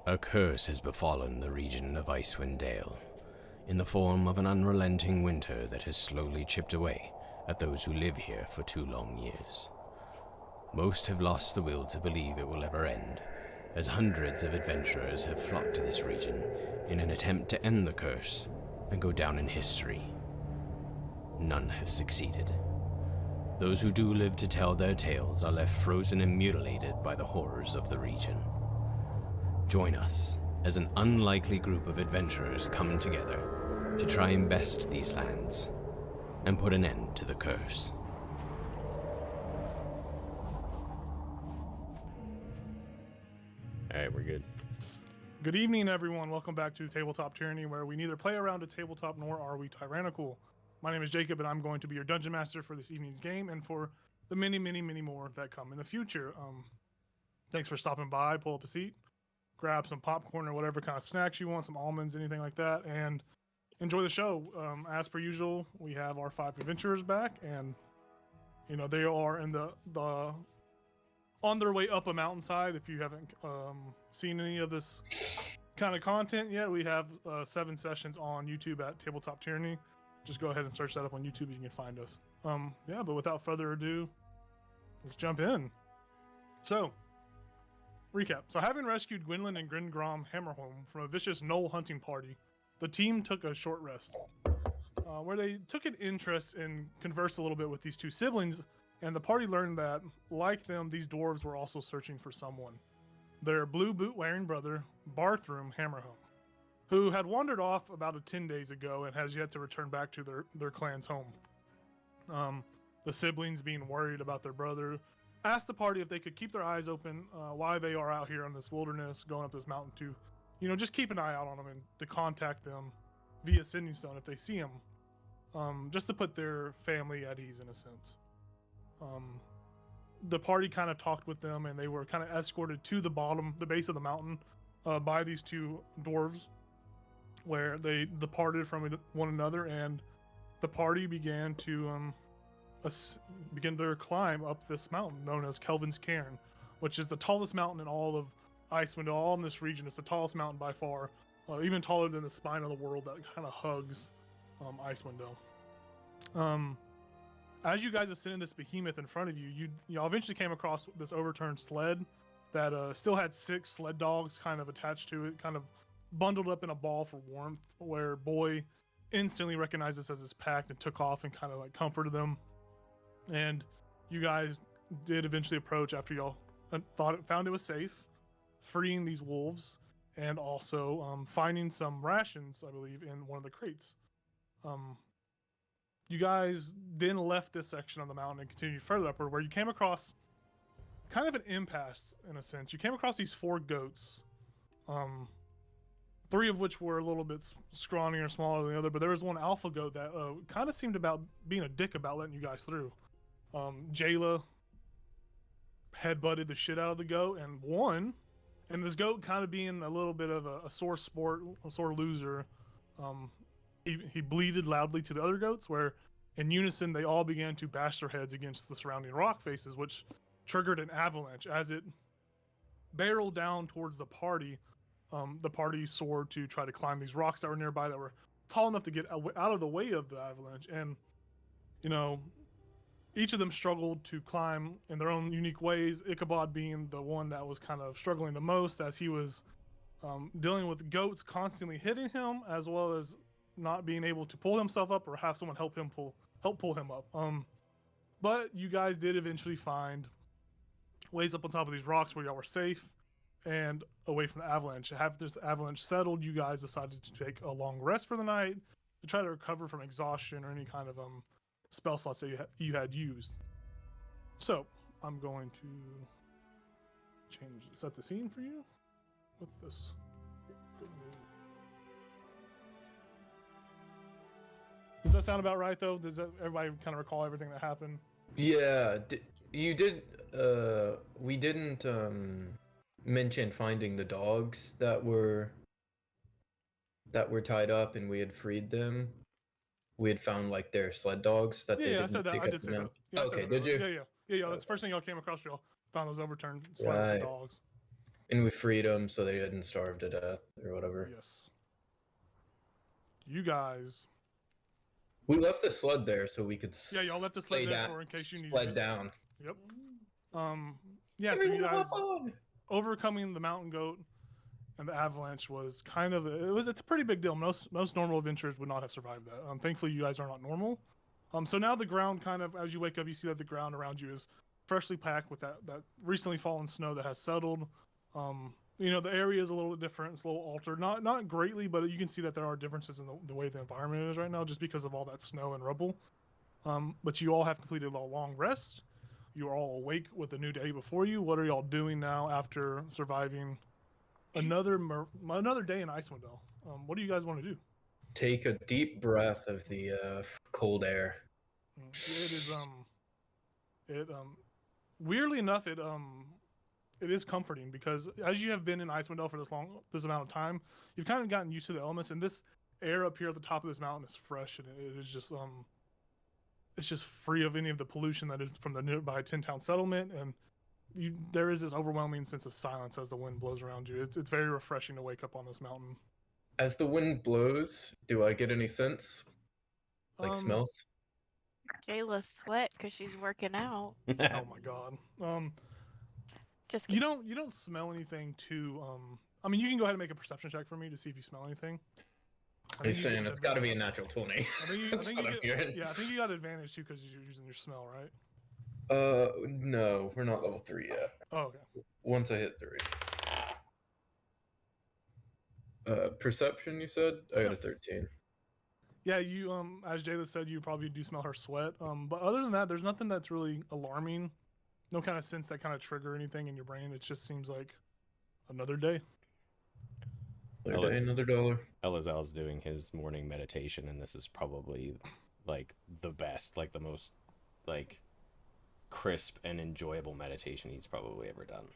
A curse has befallen the region of Icewind Dale, in the form of an unrelenting winter that has slowly chipped away at those who live here for 2 long years. Most have lost the will to believe it will ever end, as hundreds of adventurers have flocked to this region in an attempt to end the curse and go down in history. None have succeeded. Those who do live to tell their tales are left frozen and mutilated by the horrors of the region. Join us as an unlikely group of adventurers come together to try and best these lands and put an end to the curse. Alright, we're good. Good evening, everyone. Welcome back to Tabletop Tyranny, where we neither play around a tabletop nor are we tyrannical. My name is Jacob, and I'm going to be your dungeon master for this evening's game and for the many, many, many more that come in the future. Thanks for stopping by. Pull up a seat, grab some popcorn or whatever kind of snacks you want, some almonds, anything like that, and enjoy the show. As per usual, we have our 5 adventurers back, and they are in the on their way up a mountainside. If you haven't seen any of this kind of content yet, we have 7 sessions on YouTube at Tabletop Tyranny. Just go ahead and search that up on YouTube and you can find us. Yeah, but without further ado, let's jump in. So, recap. So, having rescued Gwynlyn and Gringrom Hammerholm from a vicious gnoll hunting party, the team took a short rest, where they took an interest and conversed a little bit with these 2 siblings, and the party learned that, like them, these dwarves were also searching for someone. Their blue boot-wearing brother, Barthrum Hammerholm, who had wandered off about 10 days ago and has yet to return back to their clan's home. The siblings, being worried about their brother, asked the party if they could keep their eyes open while they are out here in this wilderness, going up this mountain to, just keep an eye out on them and to contact them via Sending Stone if they see them, just to put their family at ease in a sense. The party kind of talked with them, and they were kind of escorted to the base of the mountain by these 2 dwarves, where they departed from one another, and the party began to begin their climb up this mountain known as Kelvin's Cairn, which is the tallest mountain in all of Icewind, all in this region. It's the tallest mountain by far, even taller than the spine of the world that kind of hugs Icewind Dale. As you guys ascended this behemoth in front of you, y'all eventually came across this overturned sled that still had 6 sled dogs kind of attached to it, kind of bundled up in a ball for warmth, where Boy instantly recognized this as his pack and took off and kind of like comforted them. And you guys did eventually approach after y'all found it was safe, freeing these wolves, and also finding some rations, I believe, in one of the crates. You guys then left this section of the mountain and continued further upward, where you came across kind of an impasse in a sense. You came across these 4 goats, 3 of which were a little bit scrawnier or smaller than the other, but there was one alpha goat that kind of seemed about being a dick about letting you guys through. Jayla headbutted the shit out of the goat and won, and this goat kind of being a little bit of a sore loser, he bleated loudly to the other goats, where in unison they all began to bash their heads against the surrounding rock faces, which triggered an avalanche. As it barreled down towards the party soared to try to climb these rocks that were nearby that were tall enough to get out of the way of the avalanche. And each of them struggled to climb in their own unique ways, Ichabod being the one that was kind of struggling the most, as he was dealing with goats constantly hitting him, as well as not being able to pull himself up or have someone help pull him up. But you guys did eventually find ways up on top of these rocks where y'all were safe and away from the avalanche. After this avalanche settled, you guys decided to take a long rest for the night to try to recover from exhaustion or any kind of spell slots that you had used. So I'm going to set the scene for you with this good news. Does that sound about right, though? Does everybody kind of recall everything that happened? Yeah, you did. We didn't mention finding the dogs that were tied up, and we had freed them. We had found like their sled dogs that they didn't. I said that. I did say that. Yeah, okay, did you? Yeah. That's the first thing y'all came across. Y'all found those overturned sled dogs. And we freed them so they didn't starve to death or whatever. Yes. You guys. We left the sled there so we could Yeah, y'all left the sled slay there down, for in case you needed sled it. down. Yep. Yeah, so you guys overcoming the mountain goat and the avalanche was kind of it's a pretty big deal. Most normal adventurers would not have survived that. Thankfully you guys are not normal. So now the ground kind of, as you wake up, you see that the ground around you is freshly packed with that recently fallen snow that has settled. You know, the area is a little bit different. It's a little altered, not greatly, but you can see that there are differences in the way the environment is right now, just because of all that snow and rubble. But you all have completed a long rest. You are all awake with a new day before you. What are y'all doing now after surviving another day in Icewind Dale? What do you guys want to do? Take a deep breath of the cold air. It is weirdly enough it is comforting because as you have been in Icewind Dale for this amount of time, you've kind of gotten used to the elements, and this air up here at the top of this mountain is fresh, and it is just it's just free of any of the pollution that is from the nearby Tin Town settlement, and there is this overwhelming sense of silence as the wind blows around you. It's very refreshing to wake up on this mountain. As the wind blows, do I get any scents? Like smells? Jayla's sweat because she's working out. Oh my god. Just you don't smell anything too. I mean, you can go ahead and make a perception check for me to see if you smell anything. He's saying it's got to be a natural 20. I think you got advantage too because you're using your smell, right? No, we're not level 3 yet. Oh, okay. Once I hit 3. Perception, you said? I got a 13. Yeah, you as Jayla said, you probably do smell her sweat. But other than that, there's nothing that's really alarming. No kind of sense that kind of trigger anything in your brain. It just seems like another day. Another day, another dollar. Elazal's doing his morning meditation, and this is probably like the best, like the most like crisp and enjoyable meditation he's probably ever done.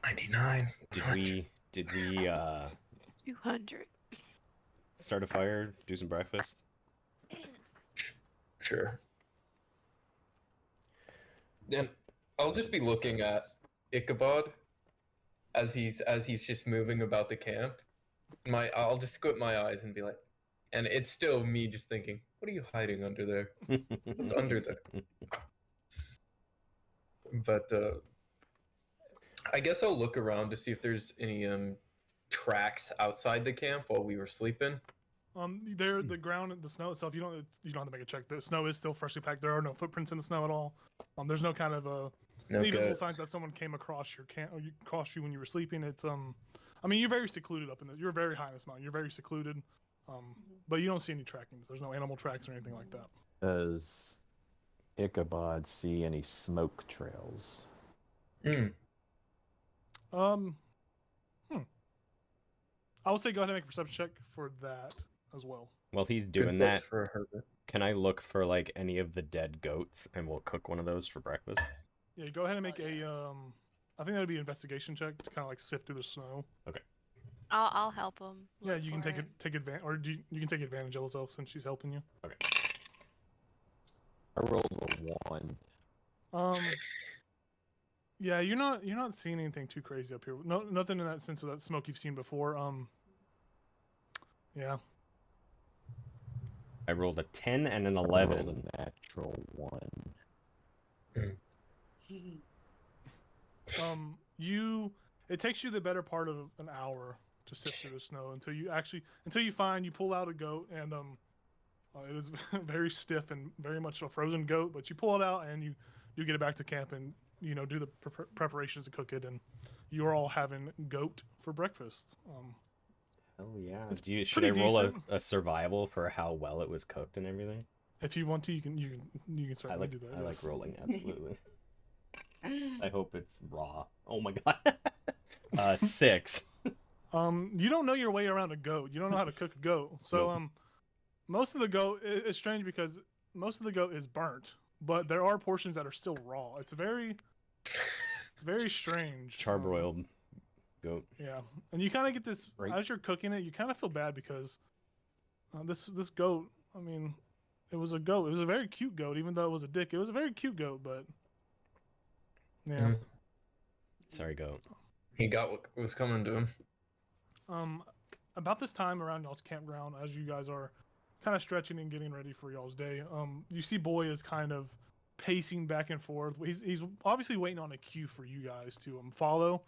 99. Did we 200. start a fire, do some breakfast? Sure. Then I'll just be looking at Ichabod as he's just moving about the camp. I'll just squint my eyes and be like, and it's still me just thinking, what are you hiding under there? What's under there? But I guess I'll look around to see if there's any tracks outside the camp while we were sleeping. The ground and the snow itself, you don't have to make a check. The snow is still freshly packed. There are no footprints in the snow at all. There's no kind of any visible signs that someone came across your camp or across you when you were sleeping. It's I mean, you're very secluded up in this. You're very high in this mountain. You're very secluded, but you don't see any trackings. There's no animal tracks or anything like that. Does Ichabod see any smoke trails? I would say go ahead and make a perception check for that as well. While he's doing that, can I look for like any of the dead goats, and we'll cook one of those for breakfast? Yeah, go ahead and make a I think that'd be an investigation check to kind of like sift through the snow. Okay. I'll help him. Yeah, you can take advantage, or you can take advantage of herself since she's helping you. Okay. I rolled a 1. Yeah, you're not seeing anything too crazy up here. No, nothing in that sense of that smoke you've seen before. Yeah. I rolled a 10 and an 11. I rolled a natural 1. It takes you the better part of an hour to sift through the snow until you pull out a goat, and it is very stiff and very much a frozen goat, but you pull it out and you do get it back to camp and do the preparations to cook it, and you're all having goat for breakfast. Oh yeah. Should I roll a survival for how well it was cooked and everything? If you want to, you can certainly do that. I like rolling, absolutely. I hope it's raw. Oh my god. 6. You don't know your way around a goat. You don't know how to cook a goat. So Nope. most of the goat it's strange because most of the goat is burnt, but there are portions that are still raw. It's very strange. Charbroiled goat. Yeah, and you kind of get this as you're cooking it. You kind of feel bad because this goat. I mean, It was a goat. It was a very cute goat, even though it was a dick. It was a very cute goat, but yeah. Mhm. Sorry, goat. He got what was coming to him. About this time around y'all's campground, as you guys are kind of stretching and getting ready for y'all's day, you see Boy is kind of pacing back and forth. He's obviously waiting on a cue for you guys to follow,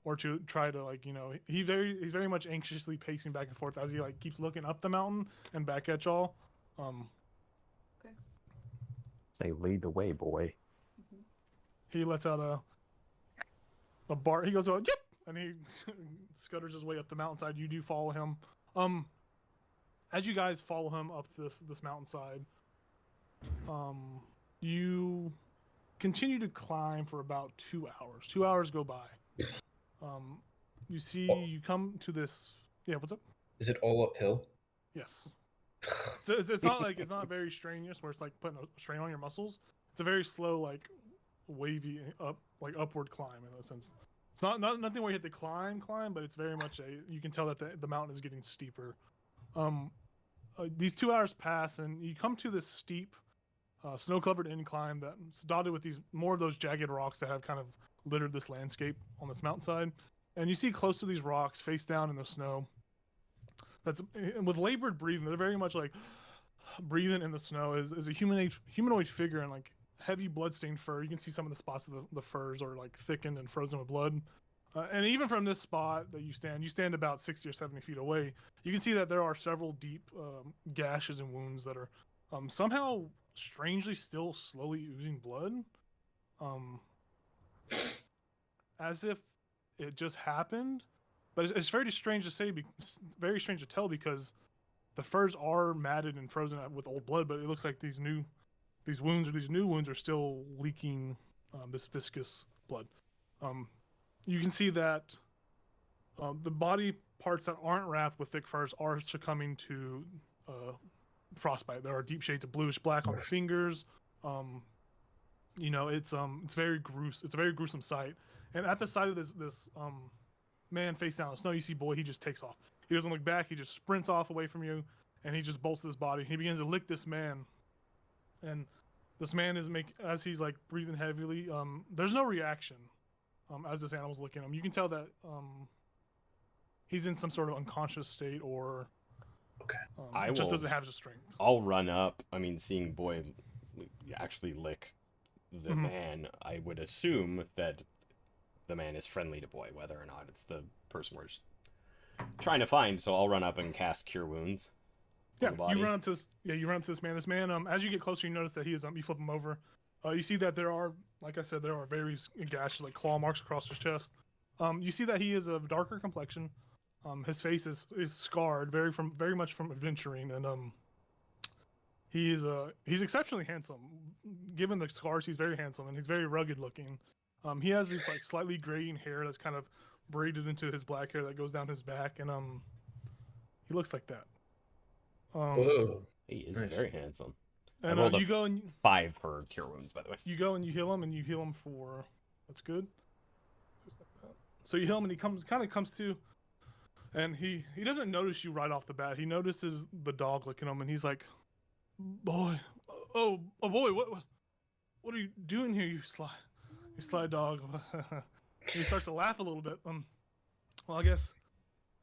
or to try to, like, he's very much anxiously pacing back and forth as he like keeps looking up the mountain and back at y'all. Say, lead the way, boy. He lets out a bark. He goes, "Yep," and he scutters his way up the mountainside. You do follow him. As you guys follow him up this mountainside, you continue to climb for about 2 hours. 2 hours go by. You see, you come to this. Yeah, what's up? Is it all uphill? Yes. It's not like, it's not very strenuous where it's like putting a strain on your muscles. It's a very slow, like wavy upward climb in a sense. It's not nothing where you hit the climb, but it's very much you can tell that the mountain is getting steeper. These 2 hours pass and you come to this steep, snow-covered incline that's dotted with more of those jagged rocks that have kind of littered this landscape on this mountainside. And you see close to these rocks, face down in the snow, that's with labored breathing. They're very much like breathing in the snow. Is a humanoid figure in like heavy bloodstained fur. You can see some of the spots of the furs are like thickened and frozen with blood. And even from this spot that you stand about 60 or 70 feet away. You can see that there are several deep gashes and wounds that are somehow strangely still slowly oozing blood, as if it just happened. But it's very strange to say, very strange to tell, because the furs are matted and frozen with old blood, but it looks like these new wounds are still leaking this viscous blood. You can see that the body parts that aren't wrapped with thick furs are succumbing to frostbite. There are deep shades of bluish black on the fingers. It's very gruesome. It's a very gruesome sight. And at the side of this man face down in the snow, you see Boy. He just takes off. He doesn't look back. He just sprints off away from you, and he just bolts his body. He begins to lick this man, and this man is as he's like breathing heavily. There's no reaction as this animal's licking him. You can tell that he's in some sort of unconscious state, or just doesn't have the strength. I'll run up. I mean, seeing Boy actually lick the man, I would assume that the man is friendly to Boy, whether or not it's the person we're trying to find. So I'll run up and cast Cure Wounds. Yeah, you run up to this. Yeah, you run up to this man. This man, as you get closer, you notice that he is. You flip him over. You see that there are, like I said, there are various gashes, like claw marks across his chest. You see that he is of darker complexion. His face is scarred, very much from adventuring, and he's exceptionally handsome. Given the scars, he's very handsome, and he's very rugged looking. He has this like slightly graying hair that's kind of braided into his black hair that goes down his back, and he looks like that. Whoa. He is very handsome. And you go and 5 for Cure Wounds, by the way. You go and you heal him, for that's good. So you heal him, and he comes to, and he doesn't notice you right off the bat. He notices the dog licking him, and he's like, "Boy, oh boy, what are you doing here, you sly dog?" He starts to laugh a little bit. Well, I guess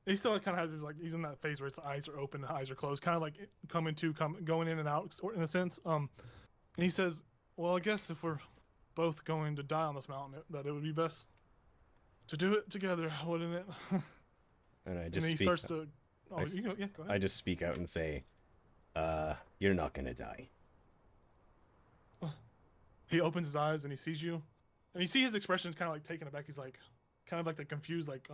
he still kind of has his, like, he's in that phase where his eyes are open, the eyes are closed, kind of like going in and out in a sense. And he says, "Well, I guess if we're both going to die on this mountain, that it would be best to do it together, wouldn't it?" And I just and then he starts to. Oh, I, go ahead. I just speak out and say, "You're not gonna die." He opens his eyes and he sees you, and you see his expression is kind of like taken aback. He's like, kind of like the confused, like,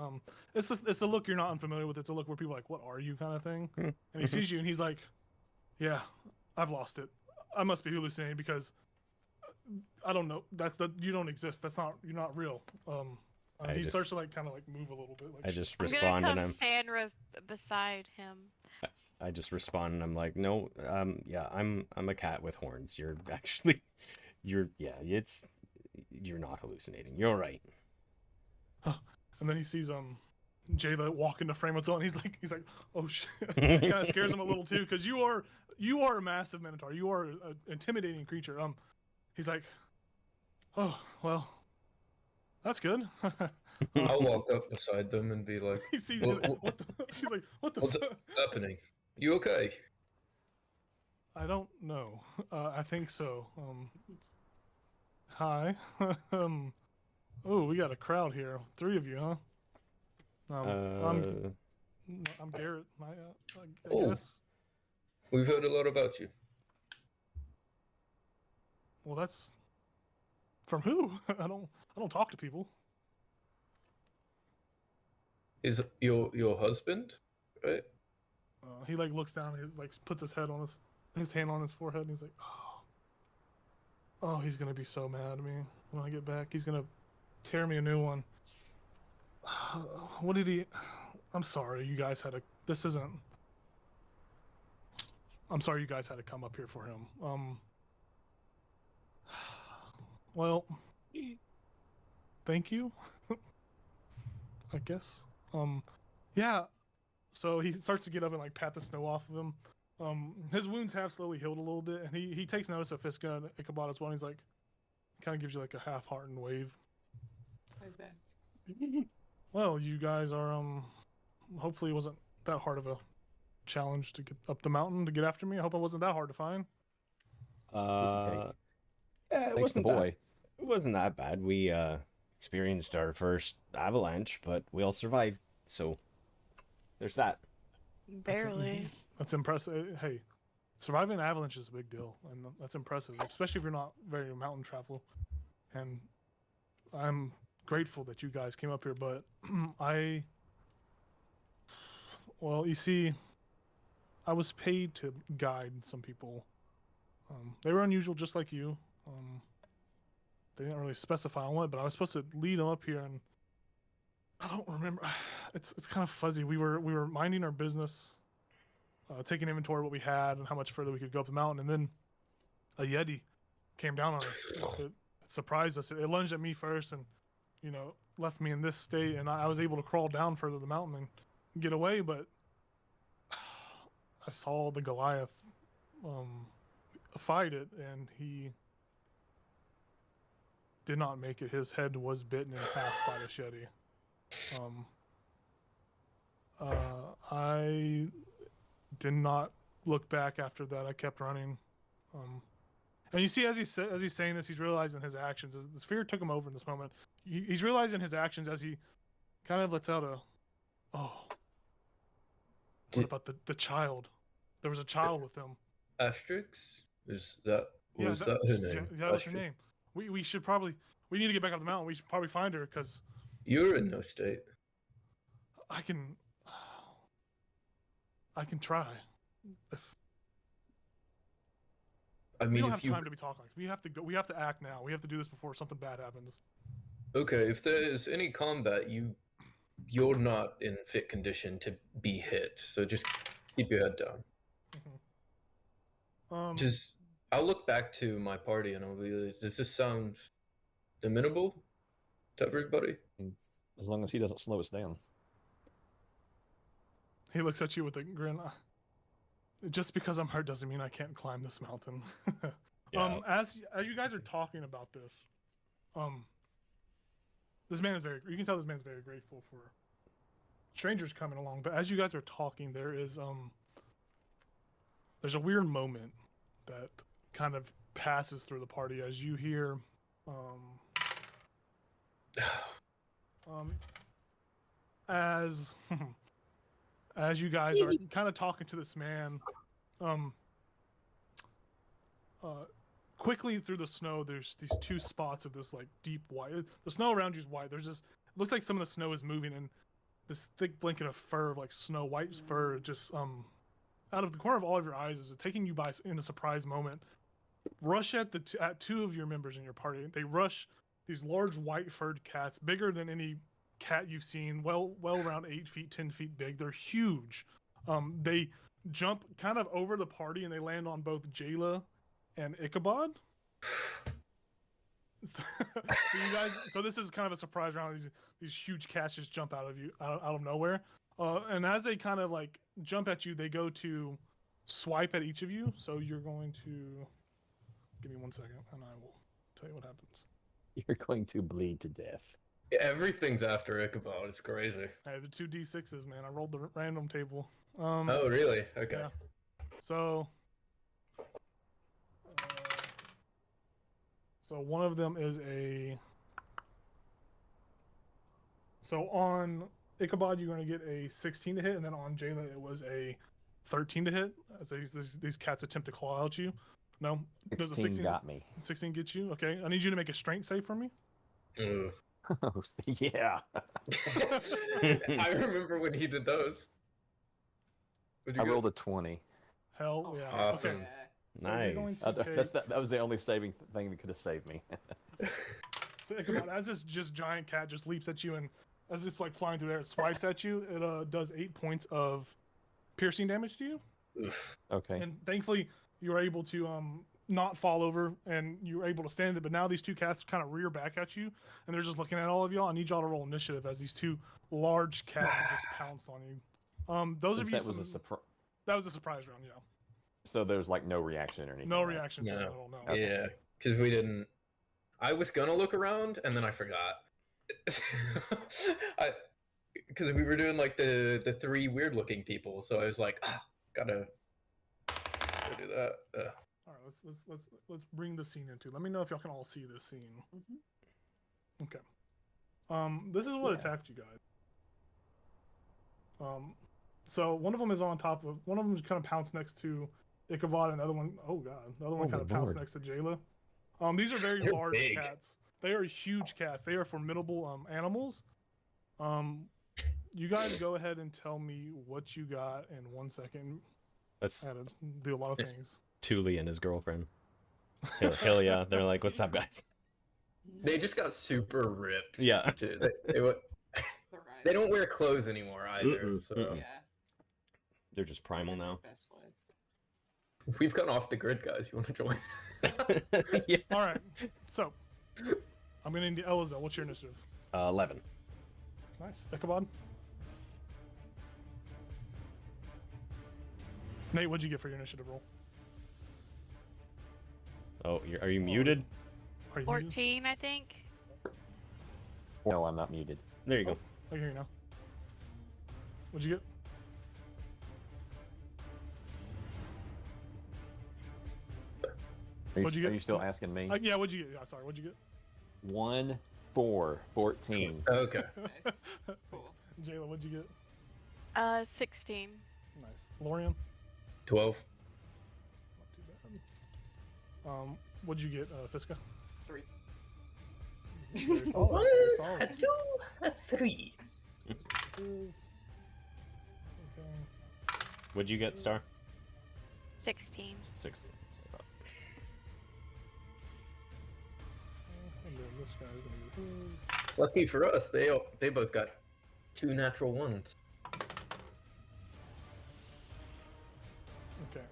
it's a look you're not unfamiliar with. It's a look where people are like, "What are you?" kind of thing. And he sees you and he's like, "Yeah, I've lost it. I must be hallucinating because I don't know. You don't exist. You're not real." He starts to like kind of like move a little bit. Like, I just I'm respond gonna and stand beside him. I just respond and I'm like, "No, yeah, I'm a cat with horns. You're actually, you're not hallucinating. You're right." And then he sees Jayla walk into frame of his own. He's like, "Oh shit!" It kind of scares him a little too, because you are you are a massive minotaur. You are an intimidating creature. He's like, oh well, that's good. I'll walk up beside them and be like, He sees What- what the, he's like, what the "What's fuck? happening? You okay?" I don't know. I think so. Hi. Oh, we got a crowd here. 3 of you, huh? I'm Garrett. I Oh. guess. We've heard a lot about you. Well, that's from who? I don't talk to people. Is your husband, right? He like looks down. He like puts his head on his hand on his forehead, and he's like, oh, he's gonna be so mad at me when I get back. He's gonna tear me a new one. What did he? I'm sorry, you guys had to. This isn't. I'm sorry, you guys had to come up here for him. Well, thank you. I guess. Yeah. So he starts to get up and like pat the snow off of him. His wounds have slowly healed a little bit, and he takes notice of Fiska and Ichabod as well. And he's like, kind of gives you like a half-hearted wave. Well, you guys are hopefully it wasn't that hard of a challenge to get up the mountain to get after me. I hope it wasn't that hard to find. Piece Yeah, Thanks, wasn't the boy. It wasn't that bad. We experienced our first avalanche, but we all survived. So there's that. Barely. That's impressive. Hey, surviving an avalanche is a big deal, and that's impressive, especially if you're not very mountain travel. And I'm grateful that you guys came up here, but well, you see, I was paid to guide some people. They were unusual, just like you. They didn't really specify on what, but I was supposed to lead them up here, and I don't remember. It's kind of fuzzy. We were minding our business, taking inventory of what we had and how much further we could go up the mountain, and then a Yeti came down on us. It surprised us. It lunged at me first, and left me in this state, and I was able to crawl down further the mountain and get away, but I saw the Goliath fight it, and he did not make it. His head was bitten in half by the Yeti. I did not look back after that. I kept running. And you see, as he's saying this, he's realizing his actions. This fear took him over in this moment. He's realizing his actions as he kind of lets out a, oh, what about the child? There was a child with him. Asterix? Is that Yeah, was that her name? Yeah, that's her name. We should probably, we need to get back up the mountain. We should probably find her, because You're in no state. I can try. I We mean, don't if have you time to be talking. We have to go. We have to act now. We have to do this before something bad happens. okay, if there's any combat, you're not in fit condition to be hit. So just keep your head down. Just I'll look back to my party and I'll be like, does this sound amenable to everybody? As long as he doesn't slow us down. He looks at you with a grin. Just because I'm hurt doesn't mean I can't climb this mountain. Yeah. As you guys are talking about this, this man is very. You can tell this man's very grateful for strangers coming along. But as you guys are talking, there's a weird moment that kind of passes through the party as you hear, as you guys are kind of talking to this man, quickly through the snow, there's these 2 spots of this like deep white. The snow around you is white. There's just, it looks like some of the snow is moving, and this thick blanket of fur, of like snow white fur, just out of the corner of all of your eyes is taking you by in a surprise moment. Rush at at 2 of your members in your party. They rush these large white furred cats, bigger than any cat you've seen, well around 8 feet, 10 feet big. They're huge. They jump kind of over the party, and they land on both Jayla and Ichabod. So, you guys, so this is kind of a surprise round. These huge cats just jump out of nowhere, and as they kind of like jump at you, they go to swipe at each of you. So you're going to give me 1 second, and I will tell you what happens. You're going to bleed to death. Everything's after Ichabod. It's crazy. Hey, the 2d6s, man. I rolled the random table. Oh, really? Okay. Yeah. So, so one of them is a. So on Ichabod, you're going to get a 16 to hit, and then on Jayla, it was a 13 to hit. As these cats attempt to claw out you. No, does a 16 got me. 16 get you? Okay, I need you to make a strength save for me. Ugh. Yeah. I remember when he did those. What'd you I get? rolled a 20. Hell yeah. Awesome. Okay. So you're going Nice. to take- That was the only saving thing that could have saved me. So Ichabod, as this just giant cat just leaps at you, and as it's like flying through the air, it swipes at you. It does 8 points of piercing damage to you. Oof. Okay. And thankfully, you were able to not fall over, and you were able to stand it. But now these two cats kind of rear back at you, and they're just looking at all of y'all. I need y'all to roll initiative as these two large cats have just pounced on you. Those Since of you that was a from- surprise. that was a surprise round, yeah. So there's like no reaction or anything. No right? reaction to it No. at all. No. Yeah, because we didn't. I was gonna look around and then I forgot. Because we were doing like the three weird looking people, so I was like, gotta do that. All right, let's bring the scene into. Let me know if y'all can all see this scene. Okay. This is what attacked you guys. So one of them is on top of. One of them kind of pounced next to Ichabod, and the other one, oh god, the other one Oh kind of my pounced lord. next to Jayla. These are very They're large big. cats. They are huge cats. They are formidable animals. You guys go ahead and tell me what you got in 1 second. That's I had to do a lot of things. Thule and his girlfriend. Hell yeah. They're like, what's up, guys? They just got super ripped. Yeah. Too. They don't wear clothes anymore either. Mm-mm, So mm-mm. Yeah. They're just primal now. Best life. we've gone off the grid, guys. You want to join? Yeah. All right, so I'm gonna need Eliza. What's your initiative? 11. Nice. Ichabod? Nate, what'd you get for your initiative roll? Oh, are you muted? Are you muted? 14, I think. No, I'm not muted. There you go. I can hear you now. What'd you get? What'd you Are get? you still asking me? Yeah, what'd you get? Yeah, sorry, what'd you get? 1, 4, 14. Okay. Nice. Cool. Jayla, what'd you get? 16. Nice. Lorian? 12. Not too bad. What'd you get, Fiska? 3. Very solid. Very solid. 2, a 3. Okay. What'd you get, Star? 16. 16. That's what I thought. And then this guy's gonna do his. Lucky for us, they both got 2 natural ones. Okay.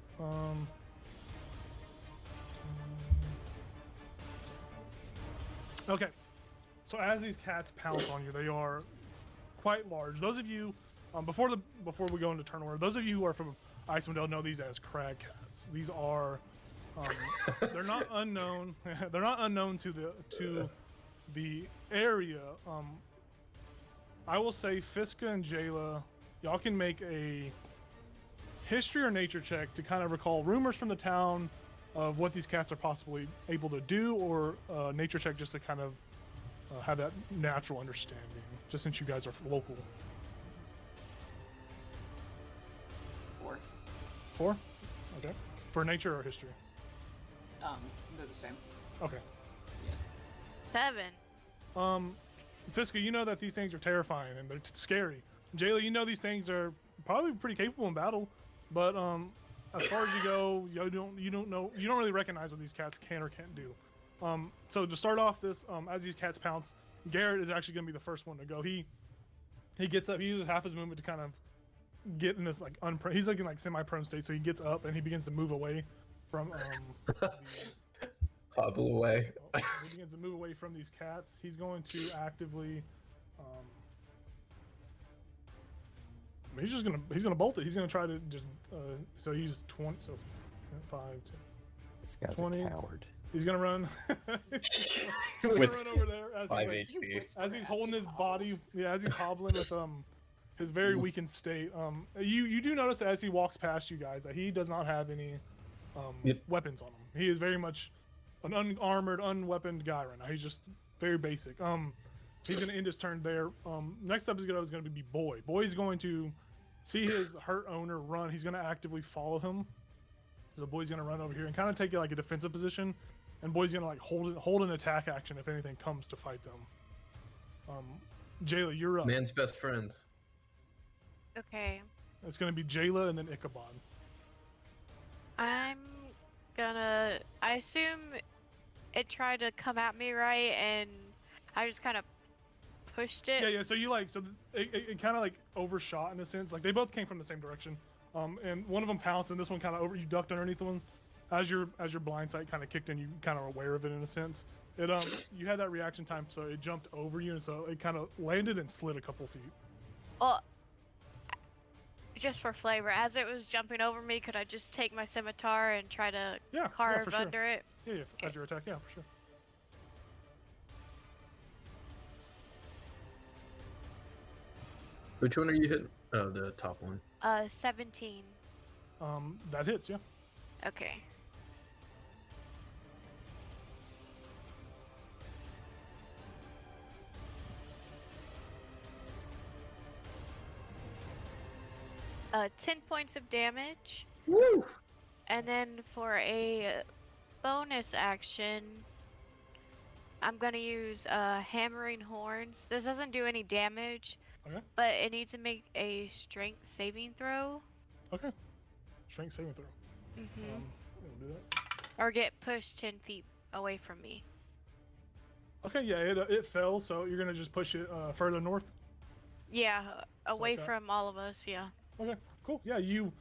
Okay. So as these cats pounce on you, they are quite large. Those of you, before we go into turn order, those of you who are from Icewind Dale know these as crag cats. These are, they're not unknown. They're not unknown to the area. I will say Fiska and Jayla, y'all can make a history or nature check to kind of recall rumors from the town of what these cats are possibly able to do, or nature check just to kind of have that natural understanding, just since you guys are local. 4. 4? Okay. For nature or history? They're the same. Okay. 7. Fiska, you know that these things are terrifying and they're scary. Jayla, you know these things are probably pretty capable in battle, but as far as you go, you don't really recognize what these cats can or can't do. So to start off this, as these cats pounce, Garrett is actually going to be the first one to go. He gets up, he uses half his movement to kind of get in this like he's like in like semi-prone state, so he gets up and he begins to move away from these. Hobble away. He begins to move away from these cats. He's going to actively he's gonna bolt it. He's gonna try to just so he's 20, so 5, 10. This guy's 20. a coward. He's gonna run. He's gonna With- run over there as 5 he's, like, HP. as he's holding his body. Yeah, as he's hobbling with his very weakened state. You do notice that as he walks past you guys that he does not have any Yep. weapons on him. He is very much an unarmored, unweaponed guy right now. He's just very basic. He's gonna end his turn there. Next up is gonna be Boy. Boy's going to see his hurt owner run. He's gonna actively follow him. So Boy's gonna run over here and kind of take like a defensive position, and Boy's gonna like hold an attack action if anything comes to fight them. Jayla, you're up. Man's best friend. Okay. It's gonna be Jayla and then Ichabod. I'm gonna. I assume it tried to come at me, right? And I just kind of pushed it. Yeah. So you like it kind of like overshot in a sense. Like they both came from the same direction. And one of them pounced, and this one kind of you ducked underneath one. As your blind sight kind of kicked in, you kind of aware of it in a sense. It you had that reaction time, so it jumped over you, and so it kind of landed and slid a couple feet. Well, just for flavor, as it was jumping over me, could I just take my scimitar and try to Yeah, carve for sure. under it? Yeah, Okay. as your attack, yeah, for sure. Which one are you hitting? Oh, the top one. 17. That hits, yeah. Okay. 10 points of damage. Woo! And then for a bonus action, I'm gonna use hammering horns. This doesn't do any damage, Okay. but it needs to make a strength saving throw. Okay. Strength saving throw. Hmm We'll do that. Or get pushed 10 feet away from me. Okay, yeah, it fell, so you're gonna just push it further north. Yeah, away that. from all of us. Yeah. Okay, cool. Yeah, you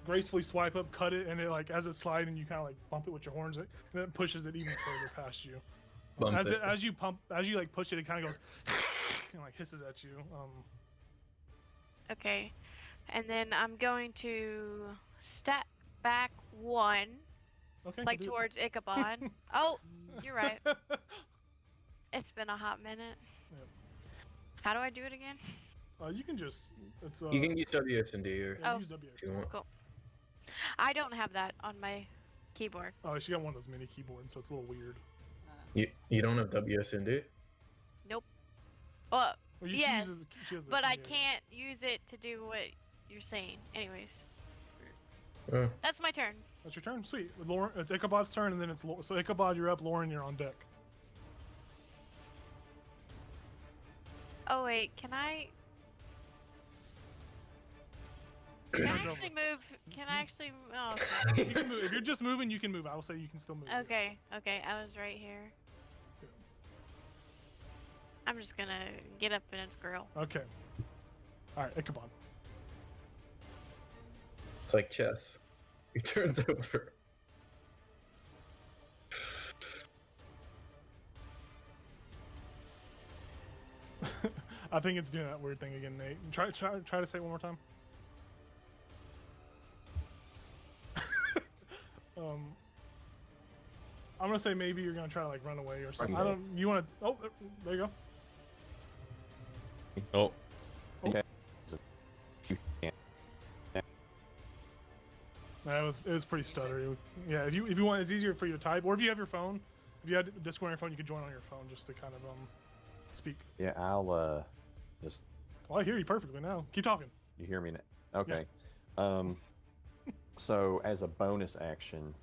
gracefully swipe up, cut it, and it like as it's sliding, you kind of like bump it with your horns, and it pushes it even further past you. Bump as it. as you like push it, it kind of goes and like hisses at you. Okay. And then I'm going to step back 1, Okay. like we'll do it. towards Ichabod. Oh, you're right. It's been a hot minute. Yep. How do I do it again? You can just it's You can use WSD or yeah, Oh. use W. if you want. I don't have that on my keyboard. Oh, she got one of those mini keyboards, so it's a little weird. You don't have WSD? Well, Well, she Yes, she has the but I key, can't use it to do what you're saying. Anyways, Oh. that's my turn. That's your turn. Sweet. With Lauren, it's Ichabod's turn, and then it's so Ichabod, you're up. Lauren, you're on deck. Oh wait, can I? Can I actually move? Can I actually? Oh, okay. You can move. If you're just moving, you can move. I will say you can still move. Okay, I was right here. I'm just gonna get up in its grill. Okay. All right, Ichabod. It's like chess. He turns over. I think it's doing that weird thing again, Nate. Try to say it one more time. I'm gonna say maybe you're gonna try to like run away or something. I don't. You want to? Oh, there you go. Oh, It was pretty stuttery. Yeah, if you want, it's easier for you to type, or if you have your phone, if you had Discord on your phone, you could join on your phone just to kind of speak. Yeah, I'll just. Well, I hear you perfectly now. Keep talking. You hear me now? Okay. So as a bonus action,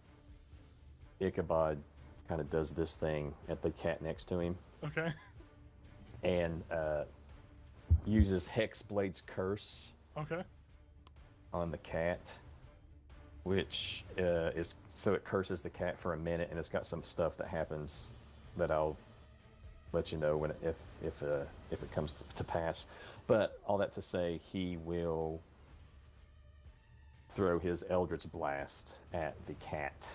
Ichabod kind of does this thing at the cat next to him Okay. and uses Hexblade's Curse Okay. on the cat, which is so it curses the cat for a minute, and it's got some stuff that happens that I'll let you know when if it comes to pass. But all that to say, he will throw his Eldritch Blast at the cat.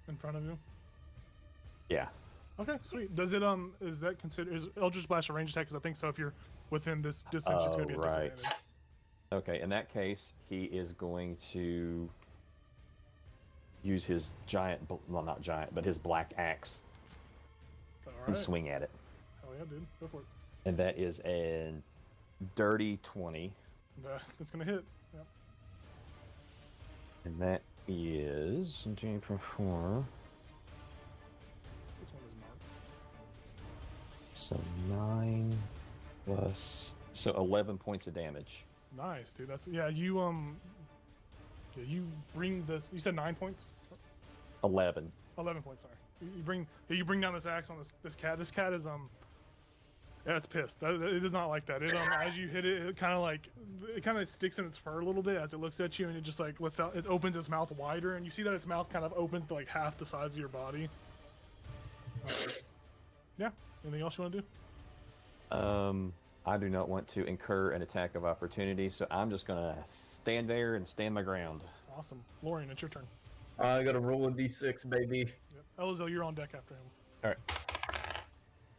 In front of you. Yeah. Okay, sweet. Does it is that considered is Eldritch Blast a range attack? Because I think so. If you're within this distance, it's going to be a right. disadvantage. Okay, in that case, he is going to use his well, not giant, but his black axe All and right. swing at it. Hell yeah, dude. Go for it. And that is a dirty 20. That's going to hit. Yep. And that is 4. This one is marked. So 9 plus. So 11 points of damage. Nice, dude. That's yeah. You bring this. You said 9 points. 11. 11 points. Sorry. You bring down this axe on this cat. This cat is yeah, it's pissed. It is not like that. It as you hit it, it kind of sticks in its fur a little bit as it looks at you, and it just like lets out. It opens its mouth wider, and you see that its mouth kind of opens to like half the size of your body. Yeah. Anything else you want to do? I do not want to incur an attack of opportunity, so I'm just gonna stand there and stand my ground. Awesome, Lorian, it's your turn. I gotta roll a d6, baby. Yep. Elizo, you're on deck after him. All right.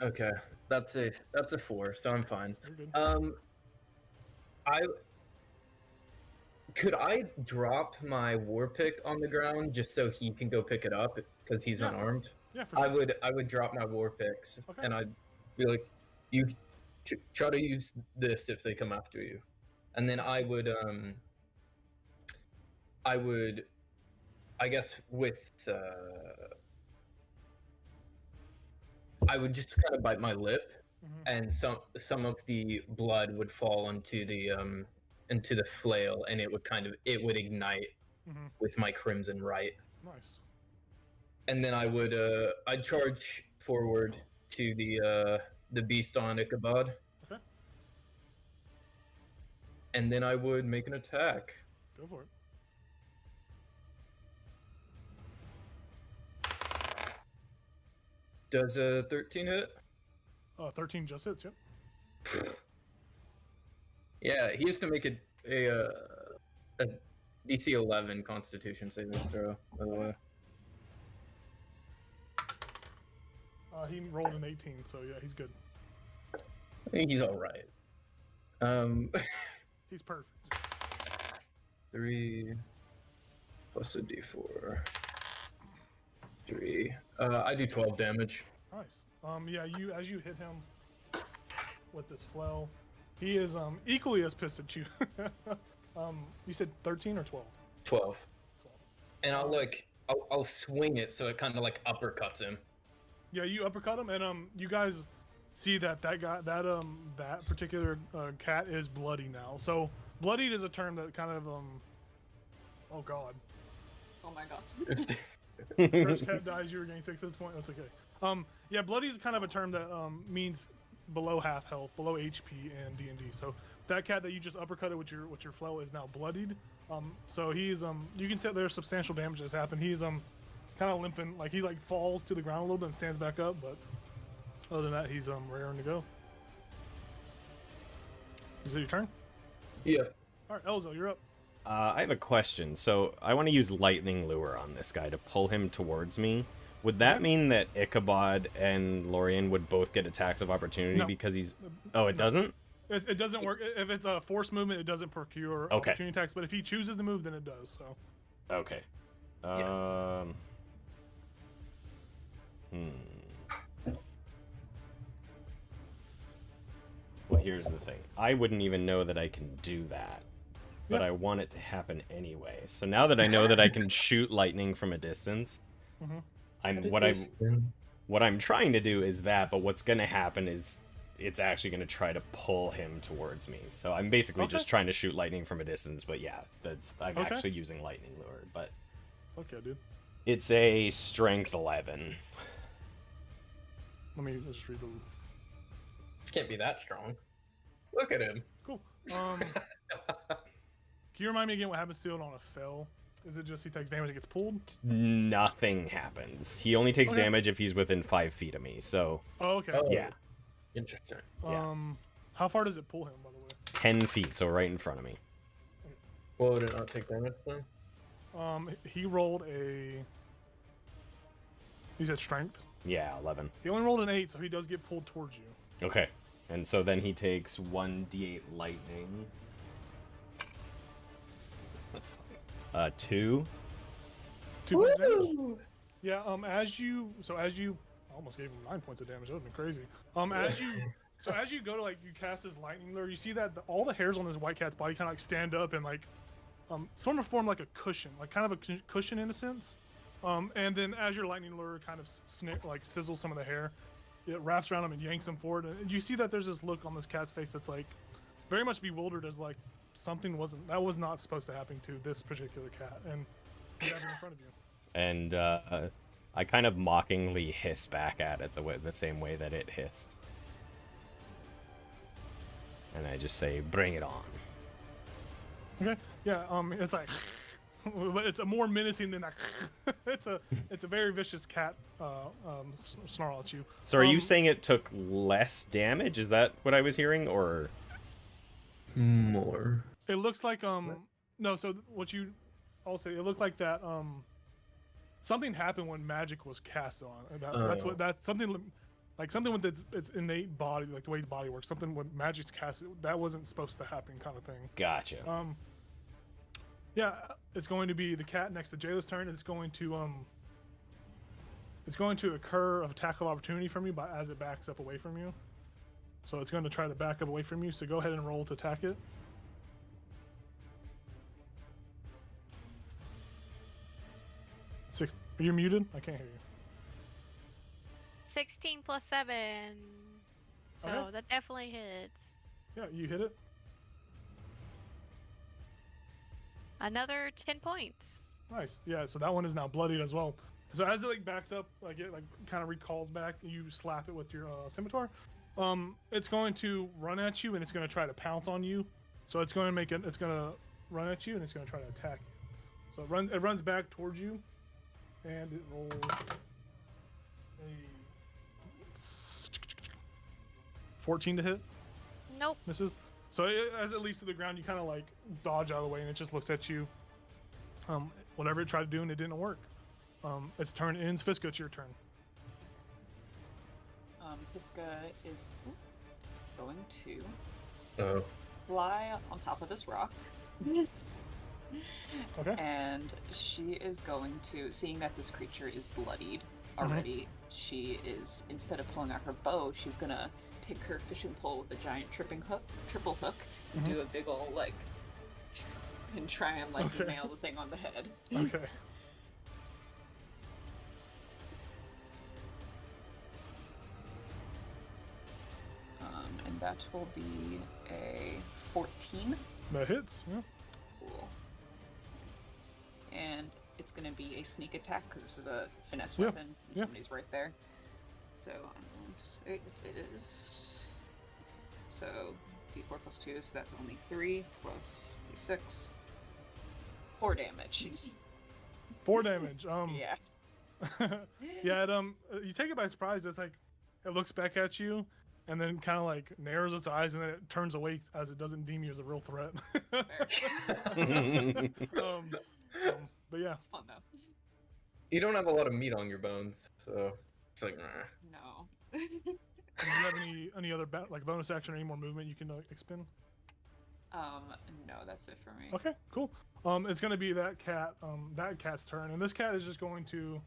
Okay, that's a 4, so I'm fine. You're good. Could I drop my war pick on the ground just so he can go pick it up because he's Yeah. unarmed? Yeah, for sure. I would drop my war picks Okay. and I'd be like, you try to use this if they come after you, and then I would I guess I would just kind of bite my lip, Mhm. and some of the blood would fall into the flail, and it would ignite Mhm. with my crimson right. Nice. And then I'd charge forward to the beast on Ichabod. Okay. And then I would make an attack. Go for it. Does a 13 hit? 13 just hits. Yep. Yeah, he has to make a DC 11 Constitution saving throw, by the way. He rolled an 18, so yeah, he's good. I think he's all right. He's perfect. 3 plus a D4. 3. I do 12 damage. Nice. Yeah, as you hit him with this flail, he is equally as pissed at you. You said 13 or 12? 12. And I'll swing it so it kind of like uppercuts him. Yeah, you uppercut him, and you guys see that guy that particular cat is bloody now. So bloodied is a term that kind of oh god. Oh my god. First cat dies, you regain 6 hit points. That's okay. Yeah, bloody is kind of a term that means below half health, below HP in D&D. So that cat that you just uppercutted with your flail is now bloodied. So he's you can say there's substantial damage that's happened. He's kind of limping, like he like falls to the ground a little bit and stands back up, but other than that, he's raring to go. Is it your turn? Yeah. All right, Elzo, you're up. I have a question. So I want to use lightning lure on this guy to pull him towards me. Would that mean that Ichabod and Lorian would both get attacks of opportunity No. because he's... Oh, it doesn't? It doesn't work if it's a forced movement. It doesn't procure Okay. opportunity attacks, but if he chooses to move, then it does. So Okay. Well, here's the thing. I wouldn't even know that I can do that, but Yeah. I want it to happen anyway. So now that I know that I can shoot lightning from a distance, Mhm. what I'm trying to do is that. But what's gonna happen is it's actually gonna try to pull him towards me. So I'm basically Okay. just trying to shoot lightning from a distance. But yeah, I'm Okay. actually using lightning lure. But okay, dude. it's a strength 11. Let me just read the. Can't be that strong. Look at him. Cool. Can you remind me again what happens to it on a fail? Is it just he takes damage and gets pulled? Nothing happens. He only takes Okay. damage if he's within 5 feet of me. So Oh, okay. Oh. yeah, Interesting. yeah. How far does it pull him, by the way? 10 feet. So right in front of me. Well, would it not take damage then? He rolled a. He said strength. Yeah, 11. He only rolled an 8, so he does get pulled towards you. Okay. And so then he takes 1d8 lightning. 2. 2 points of damage. Yeah. As you I almost gave him 9 points of damage. That would have been crazy. As you go to like you cast this lightning lure, you see that all the hairs on this white cat's body kind of like stand up and like sort of form like a cushion, like kind of a cushion in a sense. And then as your lightning lure kind of like sizzles some of the hair, it wraps around him and yanks him forward. And you see that there's this look on this cat's face that's like very much bewildered, as like something was not supposed to happen to this particular cat, and you have it in front of you. And I kind of mockingly hiss back at it the same way that it hissed. And I just say, "Bring it on." Okay. Yeah. It's like, but it's a more menacing than that. it's a very vicious cat. Snarl at you. So are you saying it took less damage? Is that what I was hearing, or More. It looks like no. So I'll say it looked like that something happened when magic was cast on. That's something with its innate body, like the way its body works. Something when magic's cast, that wasn't supposed to happen, kind of thing. Gotcha. Yeah, it's going to be the cat next to Jayla's turn. It's going to occur of attack of opportunity from you as it backs up away from you. So it's going to try to back up away from you. So go ahead and roll to attack it. 6. Are you muted? I can't hear you. 16 plus 7. So Okay. that definitely hits. Yeah, you hit it. Another 10 points. Nice. Yeah, so that one is now bloodied as well. So as it like backs up, like it like kind of recalls back, you slap it with your scimitar. It's going to run at you and it's going to try to pounce on you. So it's going to it's going to run at you and it's going to try to attack you. So it runs back towards you, and it rolls a 14 to hit. Nope. Misses. So as it leaps to the ground, you kind of like dodge out of the way, and it just looks at you. Whatever it tried to do, and it didn't work. Its turn ends. Fiska, it's your turn. Fiska is going to fly on top of this rock. Okay. And she is going to, seeing that this creature is bloodied already, she is, instead of pulling out her bow, she's gonna take her fishing pole with a giant triple hook, and do a big ol' like, and try and like nail the thing on the head. Okay. And that will be a 14. That hits. Yeah. Cool. And it's going to be a sneak attack because this is a finesse Yeah, weapon and yeah. somebody's right there. So I'm going to say it is. So d4 plus 2, so that's only 3 plus d6. 4 damage. 4 damage. Yeah. Yeah. You take it by surprise. It's like it looks back at you, and then kind of like narrows its eyes, and then it turns away as it doesn't deem you as a real threat. But yeah. It's fun though. You don't have a lot of meat on your bones, so it's like, No. Do you have any other like bonus action or any more movement you can expend? No, that's it for me. Okay, cool. It's gonna be that cat's turn, and this cat is just going to.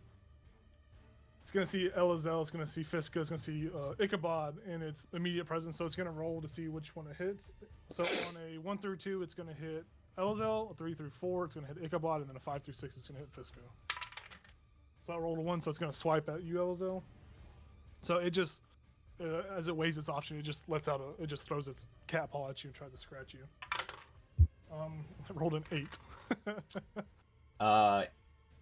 It's gonna see Elazel, it's gonna see Fiska, it's gonna see Ichabod in its immediate presence. So it's gonna roll to see which one it hits. So on a 1 through 2, it's gonna hit Elazel. A 3 through 4, it's gonna hit Ichabod, and then a 5 through 6, it's gonna hit Fiska. So I rolled a 1, so it's gonna swipe at you, Elazel. So it just, as it weighs its option, it just it just throws its cat paw at you and tries to scratch you. I rolled an 8.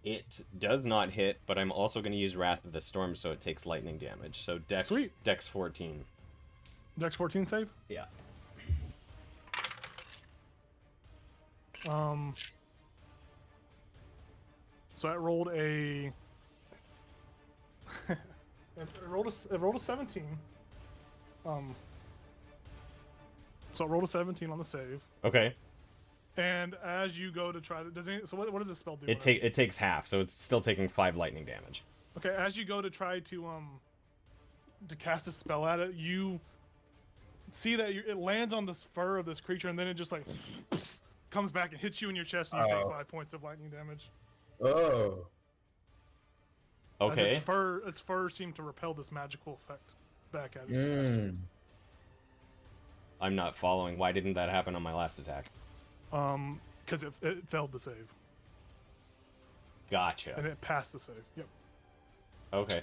It does not hit, but I'm also going to use Wrath of the Storm, so it takes lightning damage. So Sweet. Dex 14. Dex 14 save? Yeah. So I rolled a. it rolled a 17. So I rolled a 17 on the save. Okay. And as you go to try to, so what does this spell do? It takes half, so it's still taking 5 lightning damage. Okay, as you go to try to cast a spell at it, see that it lands on this fur of this creature, and then it just like comes back and hits you in your chest, and you take 5 points of lightning damage. Oh. As Okay. its fur seemed to repel this magical effect back at it. I'm not following. Why didn't that happen on my last attack? Because it failed the save, Gotcha. and it passed the save. Yep. Okay.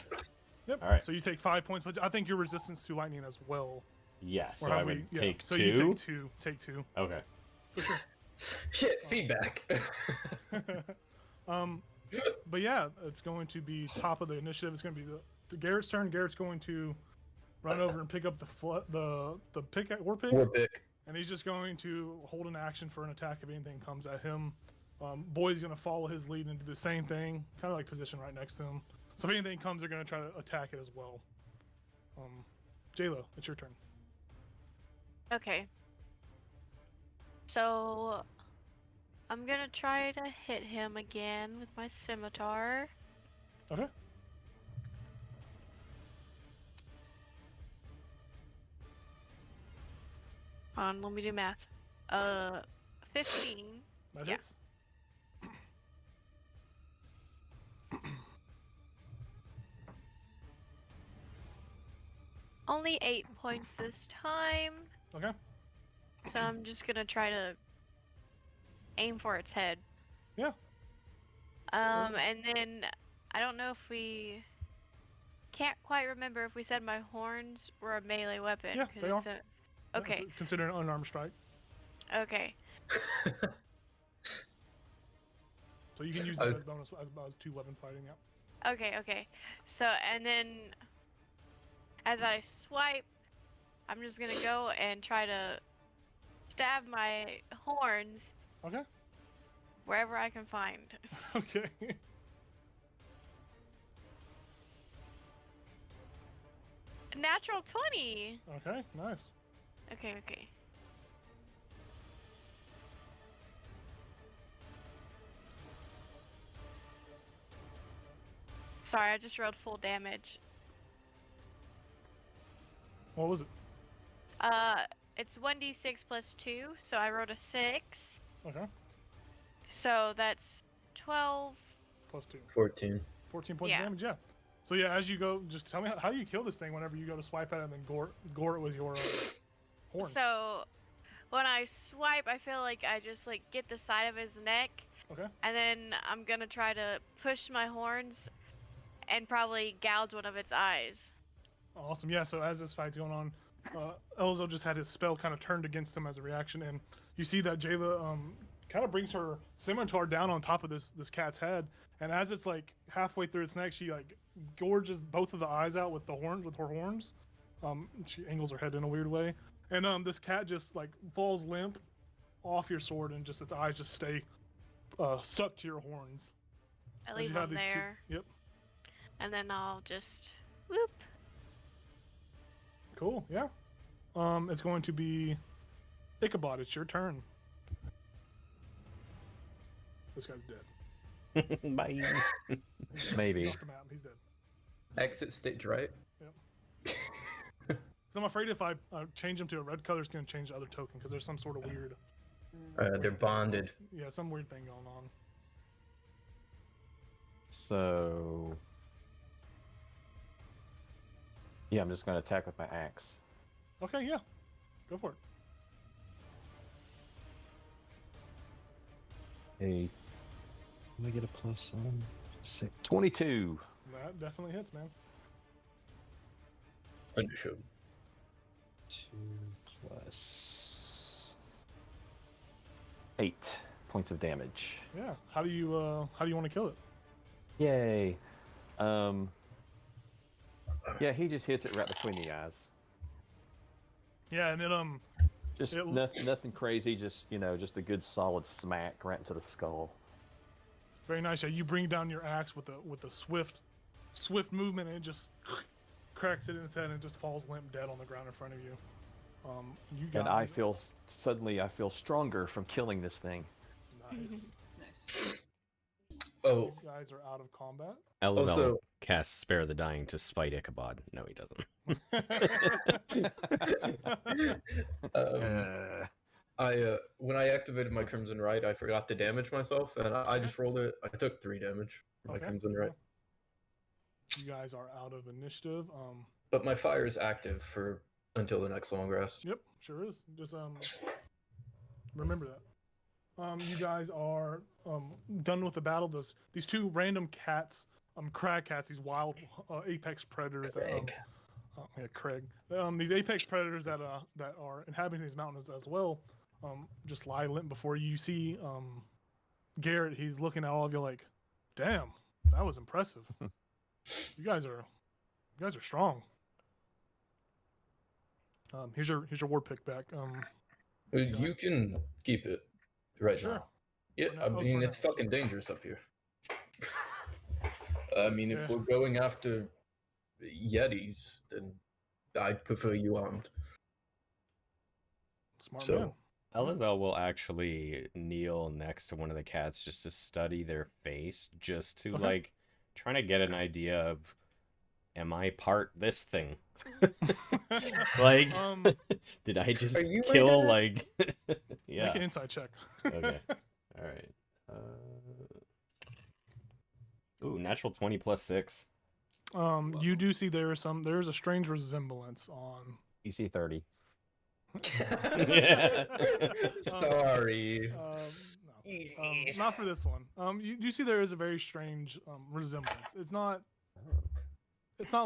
Yep. All right. So you take 5 points, but I think your resistance to lightning as well. Yes. Or So I have would we- take so 2. you take two. Take 2. Okay. For sure. Shit, feedback. But yeah, it's going to be top of the initiative. It's going to be the Garrett's turn. Garrett's going to run over and pick up the war pick, War pick. and he's just going to hold an action for an attack if anything comes at him. Boy's going to follow his lead and do the same thing, kind of like position right next to him. So if anything comes, they're going to try to attack it as well. J-Lo, it's your turn. Okay. So I'm gonna try to hit him again with my scimitar. Okay. Hold on, let me do math. 15. That Yeah. hits. Only 8 points this time. Okay. So I'm just gonna try to aim for its head. Yeah. And then I don't know if we can't quite remember if we said my horns were a melee weapon. Yeah, 'cause they it's are. a... Okay. Consider an unarmed strike. Okay. So you can use that as bonus as 2 weapon fighting. Yeah. Okay. So and then as I swipe, I'm just gonna go and try to stab my horns Okay. wherever I can find. Okay. Natural 20. Okay. Nice. Okay. Sorry, I just rolled full damage. What was it? It's 1d6 plus 2, so I rolled a 6. Okay. So that's 12. Plus 2. 14. 14 points Yeah. of damage. Yeah. So yeah, as you go, just tell me how do you kill this thing whenever you go to swipe at it and then gore it with your horn. So when I swipe, I feel like I just like get the side of his neck, Okay. and then I'm gonna try to push my horns and probably gouge one of its eyes. Awesome. Yeah. So as this fight's going on, Elzo just had his spell kind of turned against him as a reaction, and you see that Jayla kind of brings her scimitar down on top of this cat's head, and as it's like halfway through its neck, she like gorges both of the eyes out with her horns. She angles her head in a weird way, and this cat just like falls limp off your sword, and just its eyes just stay stuck to your horns. I As leave you have them these two- there, Yep. and then I'll just whoop. Cool. Yeah. It's going to be Ichabod. It's your turn. This guy's dead. Bye. Maybe. Off the map. He's dead. Exit stage right. So I'm afraid if I change him to a red color, it's going to change the other token because there's some sort of weird. They're bonded. Yeah, some weird thing going on. So. Yeah, I'm just going to attack with my axe. Okay, yeah. Go for it. Hey. Let me get a plus on 6. 22. That definitely hits, man. Understood. 2 plus 8 points of damage. Yeah. How do you want to kill it? Yay. Yeah, he just hits it right between the eyes. Yeah, and then Just nothing crazy, just just a good solid smack right into the skull. very nice. Yeah, you bring down your axe with a swift movement, and it just cracks it in its head, and it just falls limp dead on the ground in front of you. You got And I feel suddenly I feel stronger from killing this thing. nice. Nice. Oh, These guys are out of combat. Elazar Also- casts Spare the Dying to spite Ichabod. No, he doesn't. When I activated my Crimson Right, I forgot to damage myself, and I just rolled it. I took 3 damage from my Okay, Crimson Right. You guys are out of initiative. But my fire is active for until the next long rest. Yep, sure is. Just remember that. You guys are done with the battle. These 2 random cats, crag cats, these wild apex predators. Craig. Yeah, Craig. These apex predators that are inhabiting these mountains as well, just lie limp before you. You see Garrett. He's looking at all of you like, "Damn, that was impressive. You guys are strong." Here's your war pick back. You can keep it right Sure. now. Yeah, For I now- mean for it's now. fucking dangerous up here. I mean, if Yeah. we're going after Yetis, then I'd prefer you armed. Smart So- man. Elazar will actually kneel next to one of the cats just to study their face, just to Okay. like trying to get an idea of, am I part this thing? Like, did I just Are you kill right like? Make Yeah. an insight check. Okay. All right. Ooh, natural 20 plus 6. You do see there's a strange resemblance on. EC 30. Yeah. Sorry. No. Not for this one. You see there is a very strange resemblance. It's not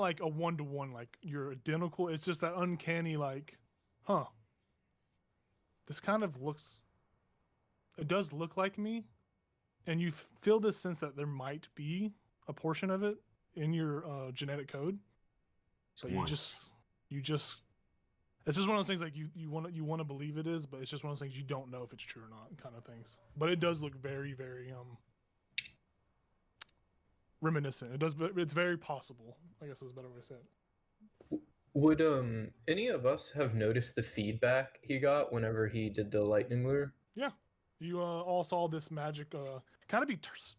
like a 1-to-1 like you're identical. It's just that uncanny like, huh. This kind of looks. It does look like me, and you feel this sense that there might be a portion of it in your genetic code. So you just it's just one of those things like you want to believe it is, but it's just one of those things you don't know if it's true or not, kind of things. But it does look very, very reminiscent. It's very possible, I guess is a better way to say it. Would any of us have noticed the feedback he got whenever he did the lightning lure? Yeah, you all saw this magic kind of be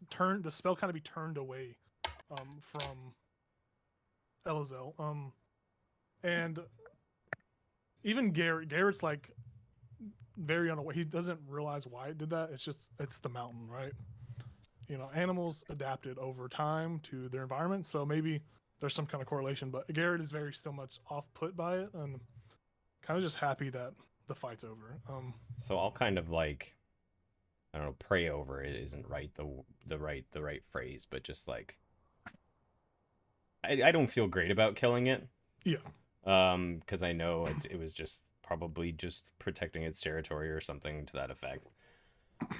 turned. The spell kind of be turned away from Elazel. And even Garrett's like very unaware. He doesn't realize why it did that. It's the mountain, right? You know, animals adapted over time to their environment, so maybe there's some kind of correlation. But Garrett is very still much off put by it, and kind of just happy that the fight's over. So I'll kind of like, I don't know, pray over it isn't right the right phrase, but just like I don't feel great about killing it. Yeah. Because I know it was just probably just protecting its territory or something to that effect.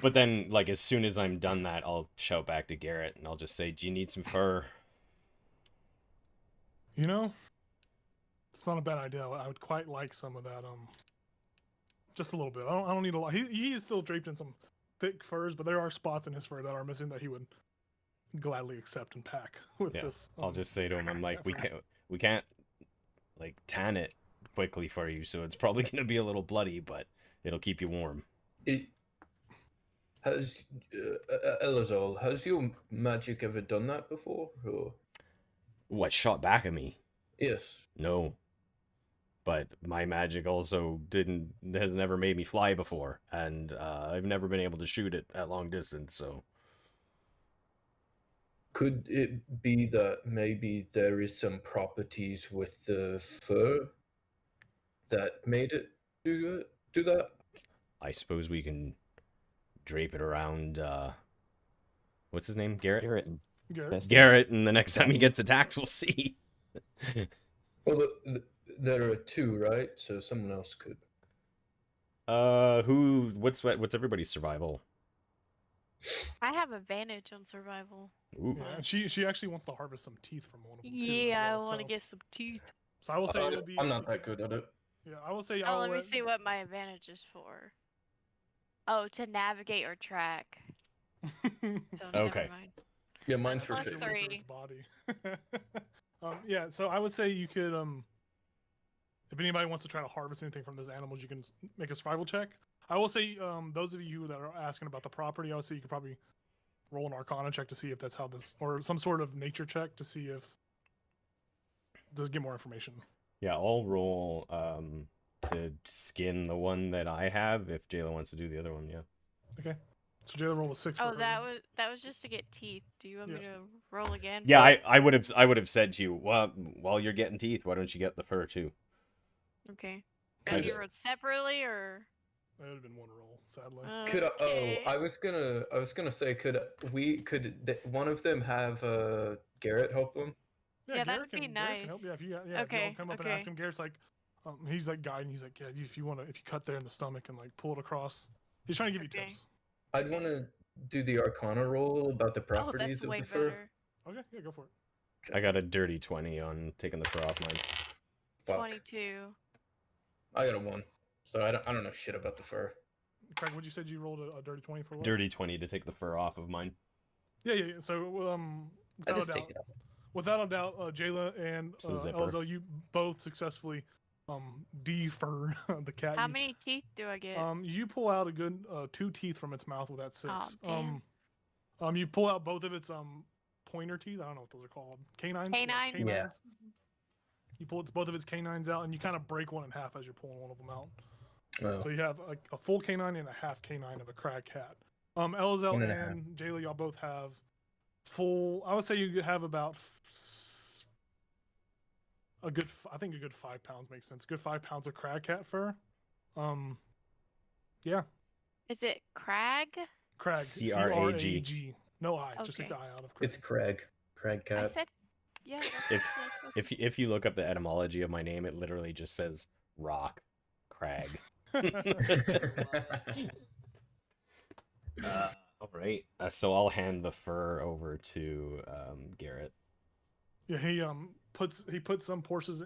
But then, like, as soon as I'm done that, I'll shout back to Garrett and I'll just say, "Do you need some fur?" You know, it's not a bad idea. I would quite like some of that. Just a little bit. I don't need a lot. He is still draped in some thick furs, but there are spots in his fur that are missing that he would gladly accept and pack with Yeah, this. I'll just say to him, I'm like, we can't like tan it quickly for you, so it's probably gonna be a little bloody, but it'll keep you warm. Elazol, has your magic ever done that before? Or... What, shot back at me? Yes. No. But my magic also has never made me fly before, and I've never been able to shoot it at long distance, so... Could it be that maybe there is some properties with the fur that made it do that? I suppose we can drape it around, what's his name? Garrett? Garrett. Garrett, and the next time he gets attacked, we'll see. Well, there are 2, right? So someone else could. What's everybody's survival? I have advantage on survival. Ooh. Yeah, and she actually wants to harvest some teeth from one of them. too, as Yeah, I well, want to so- get some teeth. So I will say it would be. I'm not that good at it. Yeah, I will say. Oh, I'll let me see what my advantage is for. Oh, to navigate or track. So Okay. never mind. Yeah, mine's That's for plus fish. Away from 3. its body. Yeah, so I would say you could if anybody wants to try to harvest anything from those animals, you can make a survival check. I will say those of you that are asking about the property, I would say you could probably roll an Arcana check to see if that's how this, or some sort of nature check to see if does get more information. Yeah, I'll roll to skin the one that I have if Jayla wants to do the other one. Yeah. Okay. So Jayla rolled a 6. Oh, for her. that was just to get teeth. Do you want me to roll again? Yeah, I would have said to you, well, while you're getting teeth, why don't you get the fur too? Okay. I Could just- you roll separately or? That would have been one roll, sadly. Could Okay. I was gonna say, could one of them have Garrett help them? Yeah, that'd Garrett be Garrett can help. nice. Yeah, if you if you all Okay, come up and ask okay. him, Garrett's like, he's like guiding. He's like, yeah, if you cut there in the stomach and like pull it across, he's trying to give you Okay. tips. I'd want to do the Arcana roll about the Oh, properties that's of way the fur. better. Okay, yeah, go for it. I got a dirty 20 on taking the fur off mine. Fuck. 22. I got a 1, so I don't know shit about the fur. Craig, what you said you rolled a dirty 20 for what? Dirty 20 to take the fur off of mine. Yeah. So I without just a take doubt, it out. without a doubt, Jayla and It's a zipper. Elzo, you both successfully defur the cat. How You- many teeth do I get? You pull out a good 2 teeth from its mouth with that 6. Aw, damn. You pull out both of its pointer teeth. I don't know what those are called. Canines. Canine? Yeah. You pull both of its canines out, and you kind of break one in half as you're pulling one of them out. Oh. So you have a full canine and a half canine of a crag cat. Elzel One and a half. and Jayla, y'all both have full. I would say you have about I think a good 5 pounds makes sense. A good 5 pounds of crag cat fur. Yeah, Is it crag? crag. CRAG. C-R-A-G. No I, just take Okay. the I out of crag. It's Craig. Craig I cat. said, yeah. If you look up the etymology of my name, it literally just says rock, crag. All right. So I'll hand the fur over to Garrett. Yeah, he puts some portions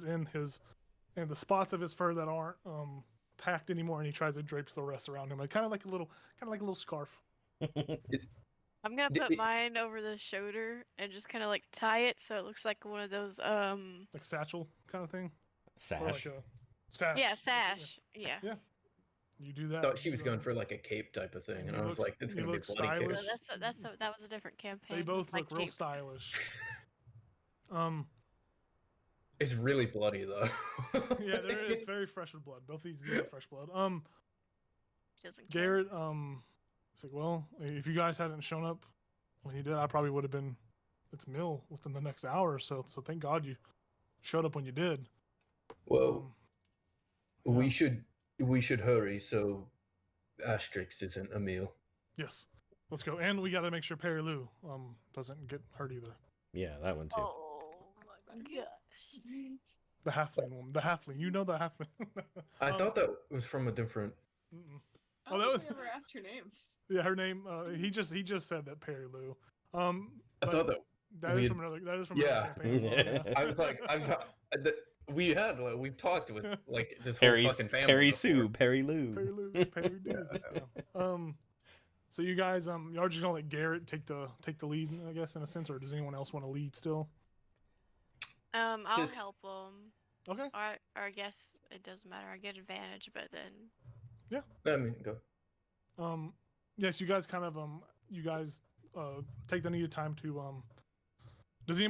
in the spots of his fur that aren't packed anymore, and he tries to drape the rest around him, like kind of like a little scarf. I'm gonna Did put we- mine over the shoulder and just kind of like tie it so it looks like one of those Like satchel kind of thing. Or Sash. like a sash. yeah, sash. Yeah. Yeah. You do that. Thought she was you, going for like a cape type of thing, and You I was look- like, "That's you gonna be look bloody stylish. cape." That was a different campaign. They both My look real cape. stylish. It's really bloody though. Yeah, it's very fresh with blood. Both these have fresh blood. Doesn't care. Garrett, it's like, well, if you guys hadn't shown up when you did, I probably would have been its mill within the next hour or so. So thank God you showed up when you did. Whoa. Yeah. We should hurry so Asterix isn't a meal. Yes. Let's go. And we got to make sure Perry Lou doesn't get hurt either. Yeah, that one too. Oh my gosh. The halfling woman. The halfling. You know the halfling. I thought that was from a different. Mm-mm. I Oh, don't that think was- we ever asked her name. Yeah, her name. He just said that Perry Lou. I but thought that. that we is had- from another. That is from Yeah. another campaign. as well, I was like, we've talked with like this whole Perry, fucking family. Perry before. Sue, Perry Lou. Perry Lou. Perry Lou. Yeah. So you guys, y'all just gonna let Garrett take the lead, I guess, in a sense, or does anyone else want to lead still? I'll Just- help them. Okay. Or I guess it doesn't matter. I get advantage, but then I mean, go. Yes, you guys kind of take the needed time to Does he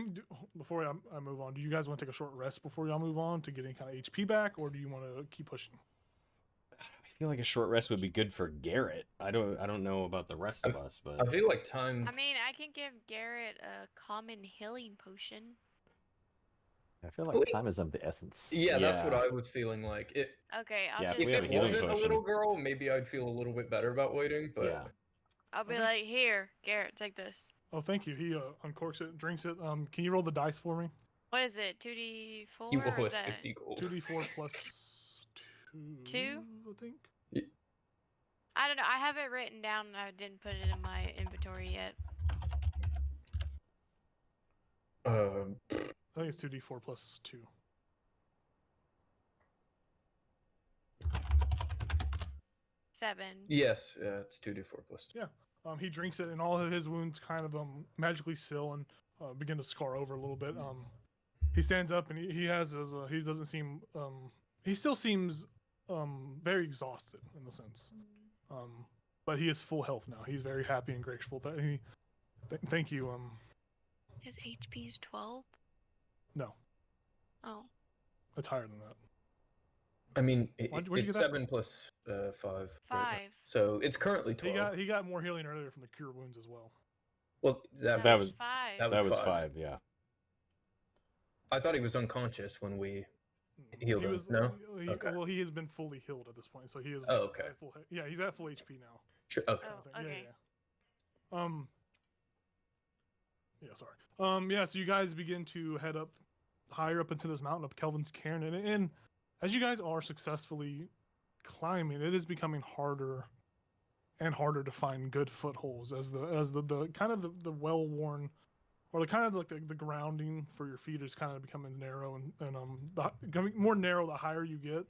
before I move on? Do you guys want to take a short rest before y'all move on to get any kind of HP back, or do you want to keep pushing? I feel like a short rest would be good for Garrett. I don't know about the rest of us, but I feel like time. I mean I can give Garrett a common healing potion. I feel like time is of the essence. Yeah, that's what Yeah. I was feeling like. Okay, I'll Yeah, just If we have a it healing wasn't a potion. little girl, maybe I'd feel a little bit better about waiting. But yeah. I'll be Okay. like, here, Garrett, take this. Oh, thank you. He uncorks it, drinks it. Can you roll the dice for me? What is it? 2d4? he or will is with that 50 gold. 2d4 plus 2. Two? I think. I don't know. I have it written down and I didn't put it in my inventory yet. I think it's 2d4 plus 2. Seven. Yes, yeah, it's 2d4 plus 2. He drinks it, and all of his wounds kind of magically seal and begin to scar over a little bit. He stands up and he has his, he doesn't seem he still seems very exhausted in the sense. but he is full health now. He's very happy and grateful. Thank you. His HP is 12? No, Oh. it's higher than that. I mean, Where'd you get it's that? 7 plus 5. right now. 5. So it's currently 12. He got more healing earlier from the cure wounds as well. Well, That, that was was- 5. That was 5. 5, yeah. I thought he was unconscious when we healed He him. was No? He, Okay. Well, he has been fully healed at this point, so he is. Oh, okay. At full, yeah, he's at full HP now. Sure. Okay. Oh, I think. okay. Yeah. Yeah, sorry. Yeah, so you guys begin to head up higher up into this mountain up Kelvin's Cairn, and as you guys are successfully climbing, it is becoming harder and harder to find good footholds as the kind of the well worn, or the kind of like the grounding for your feet is kind of becoming narrow and becoming more narrow the higher you get,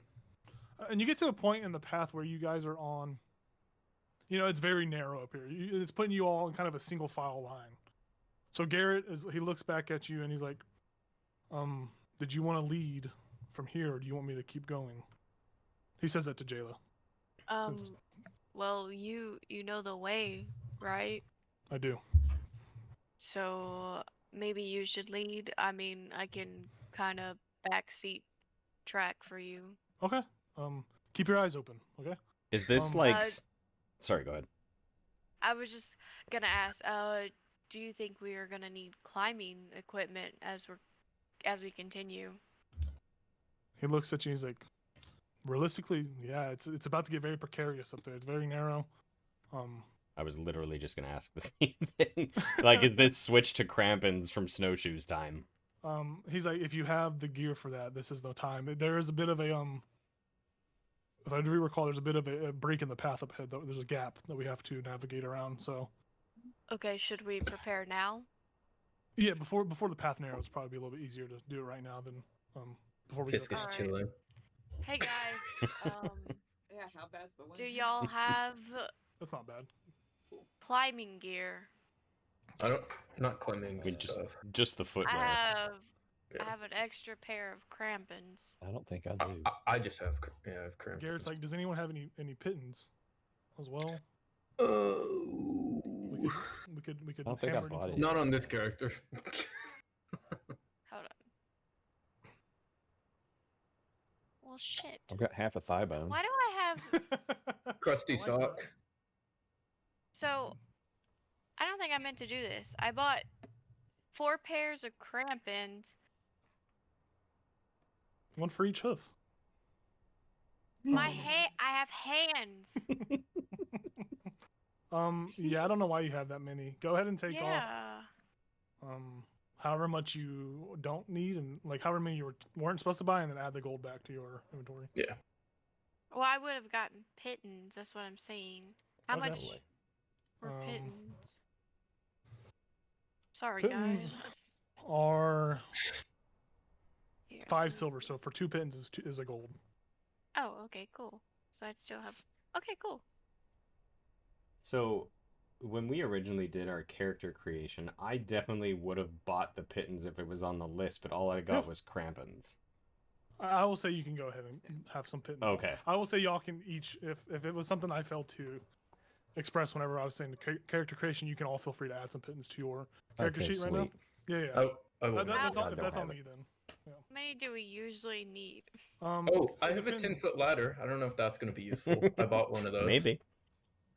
and you get to a point in the path where you guys are on. You know, it's very narrow up here. It's putting you all in kind of a single file line. So Garrett he looks back at you and he's like, did you want to lead from here, or do you want me to keep going? He says that to Jayla. Well, you know the way, right? I do. So maybe you should lead. I mean, I can kind of backseat track for you. Okay. Keep your eyes open. Okay. Is this Um, like... Uh, Sorry, go ahead. I was just gonna ask, do you think we are gonna need climbing equipment as we continue? He looks at you. He's like, realistically, yeah, it's about to get very precarious up there. It's very narrow. I was literally just going to ask the same thing. Like, is this switch to crampons from snowshoes time? He's like, if you have the gear for that, this is the time. There is a bit of a if I do recall, there's a bit of a break in the path up ahead. There's a gap that we have to navigate around. So Okay, should we prepare now? yeah, before the path narrows, it's probably be a little bit easier to do it right now than before we get Fisk up is Alright. chilling. Hey guys, Yeah, how bad's the wind? do y'all have That's not bad. climbing gear? I don't. Not climbing I mean, stuff. just the footwear. I Yeah. have an extra pair of crampons. I don't think I do. I just have. Yeah, I have crampons. Garrett's like, does anyone have any pittons as well? Oh. We could I don't think I hammer it bought into it. Not on this character. Hold on. Well, shit. I've got half a thigh bone. Why do I have? Crusty I like sock. that. So, I don't think I meant to do this. I bought 4 pairs of crampons. One for each hoof. I have hands. Yeah, I don't know why you have that many. Go ahead and take off Yeah. however much you don't need, and like however many you weren't supposed to buy, and then add the gold back to your inventory. Yeah. Well, I would have gotten pittons. That's what I'm saying. How Okay. much were Um, pittons? Sorry, pittons guys. are Here, let 5 me silver, see. so for 2 pittons is a gold. Oh, okay, cool. So I'd still have. Okay, cool. So, when we originally did our character creation, I definitely would have bought the pittons if it was on the list, but all I got Yeah. was crampons. I will say you can go ahead and have some pittons. Okay. I will say y'all can each, if it was something I felt to express whenever I was saying the character creation, you can all feel free to add some pittons to your character Okay, sheet right now. sweet. Yeah, yeah. Oh, I will. That's I on, if don't that's on have me it. then. How many do we usually need? Oh, I it have a depends. 10-foot ladder. I don't know if that's going to be useful. I bought one of those. Maybe.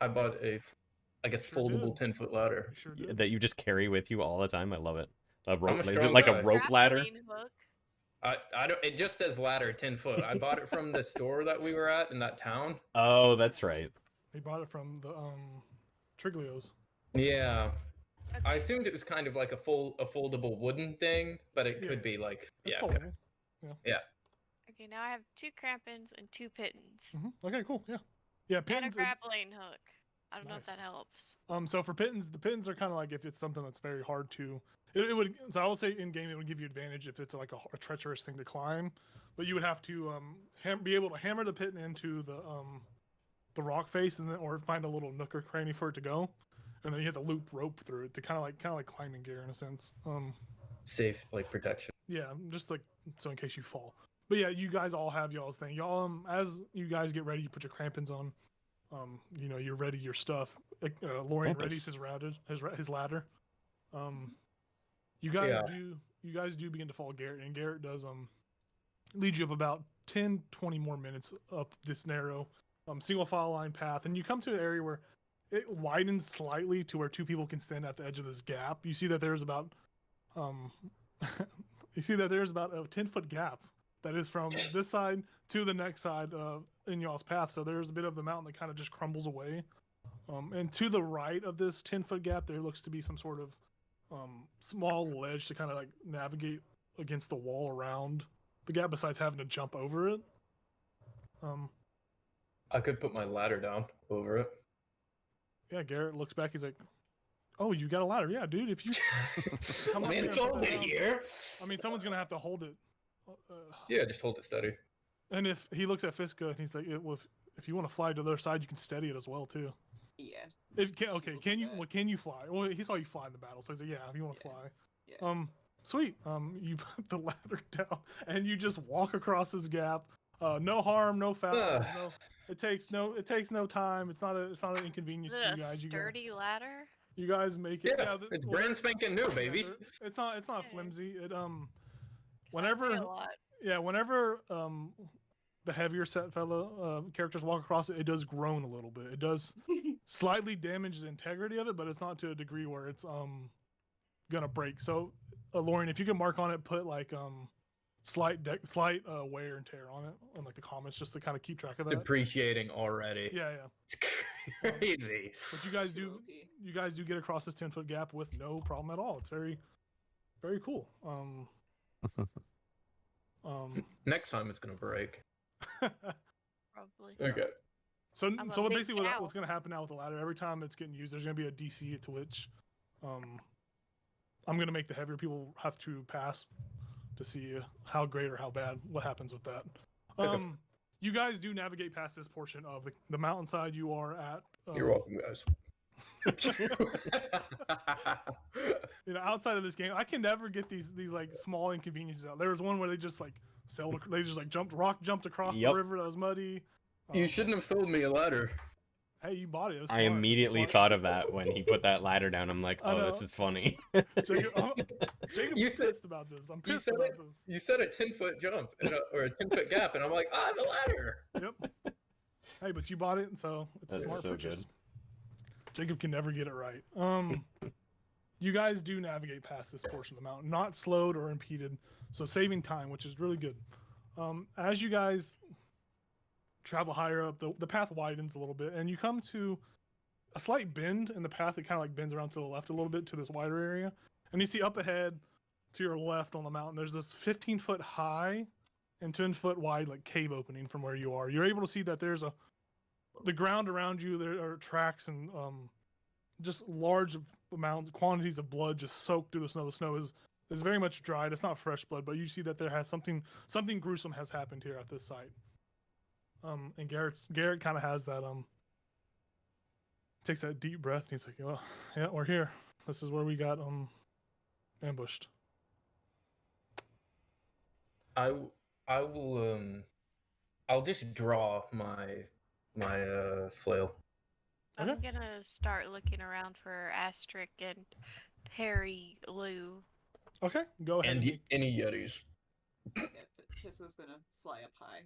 I bought I guess, Sure foldable did. 10-foot ladder. You sure Yeah, did. that you just carry with you all the time. I love it. A rope, is it strong like guy. a rope ladder? Grappling hook. I don't. It just says ladder 10 foot. I bought it from the store that we were at in that town. Oh, that's right. He bought it from the Triglios. Yeah. I Okay, assumed it was kind of like a foldable wooden thing, but it Yeah, could be like It's yeah. Okay. foldable. Okay, now I have 2 crampons and 2 pittons. Okay, cool. Yeah. Yeah, And a pittons. grappling hook. I don't know if Nice. that helps. So for pittons, the pittons are kind of like if it's something that's very hard to. It would. So I would say in game it would give you advantage if it's like a treacherous thing to climb, but you would have to be able to hammer the piton into the rock face and then or find a little nook or cranny for it to go, and then you have to loop rope through it to kind of like climbing gear in a sense. Safe like protection. Yeah, just like so in case you fall. But yeah, you guys all have y'all's thing. Y'all as you guys get ready, you put your crampons on. You know, you ready your stuff. Lorian Campus. readies his ladder. You guys Yeah. do begin to follow Garrett, and Garrett does lead you up about 10-20 more minutes up this narrow single file line path, and you come to an area where it widens slightly to where two people can stand at the edge of this gap. You see that there's about you see that there's about a 10-foot gap that is from this side to the next side in y'all's path. So there's a bit of the mountain that kind of just crumbles away. And to the right of this 10-foot gap, there looks to be some sort of small ledge to kind of like navigate against the wall around the gap, besides having to jump over it. I could put my ladder down over it. Yeah, Garrett looks back. He's like, "Oh, you got a ladder? Yeah, dude. If you come up Man, here, it's and put over that down- here. I mean, someone's gonna have to hold it." Yeah, just hold it steady. And if he looks at Fiska and he's like, well, if you want to fly to the other side, you can steady it as well too. Yeah. Okay, can you? that. Well, can you fly? Well, he saw you fly in the battle, so he's like, yeah, if you want to Yeah. fly. Yeah. Sweet. You put the ladder down and you just walk across this gap. No harm, no foul. No, it takes no time. It's not an inconvenience Is to it you a guys. sturdy ladder? You guys make it. Yeah, it's brand spanking new, baby. It's not Yeah. flimsy. It 'Cause I whenever pay a lot. yeah, whenever the heavier set fellow characters walk across it, it does groan a little bit. It does slightly damage the integrity of it, but it's not to a degree where it's gonna break. So, Lauren, if you can mark on it, put like slight wear and tear on it, on like the comments, just to kind of keep track of that. Depreciating already. Yeah. It's crazy. But you guys Spooky. do get across this 10-foot gap with no problem at all. It's very, very cool. Next time it's gonna break. Probably. Okay. So I'm a what big basically cow. what's going to happen now with the ladder, every time it's getting used, there's going to be a DC to which I'm going to make the heavier people have to pass to see how great or how bad what happens with that. Okay. You guys do navigate past this portion of the mountainside you are at. You're welcome, guys. You know, outside of this game, I can never get these like small inconveniences out. There was one where they just like jumped across Yep. the river that was muddy. You shouldn't have sold me a ladder. Hey, you bought it. It was I smart. immediately Smart. thought of that when he put that ladder down. I'm like, I oh, know. this is funny. Jacob's You said- pissed about this. I'm you pissed said about it. this. You said a 10-foot jump or a 10-foot gap, and I'm like, I have a ladder. Yep. Hey, but you bought it, and so it's a That's smart so purchase. good. Jacob can never get it right. You guys do navigate past this portion of the mountain, not slowed or impeded, so saving time, which is really good. As you guys travel higher up, the path widens a little bit, and you come to a slight bend in the path. It kind of like bends around to the left a little bit to this wider area, and you see up ahead to your left on the mountain, there's this 15-foot high and 10-foot wide like cave opening from where you are. You're able to see that there's the ground around you. There are tracks and just large amounts, quantities of blood just soaked through the snow. The snow is very much dried. It's not fresh blood, but you see that there has something gruesome has happened here at this site. And Garrett kind of has that takes that deep breath and he's like, well, yeah, we're here. This is where we got ambushed. I will I'll just draw my flail. I'm Okay. gonna start looking around for Astric and Perry Lou. Okay, go ahead. And any yetis. Yeah, but Kiss was gonna fly up high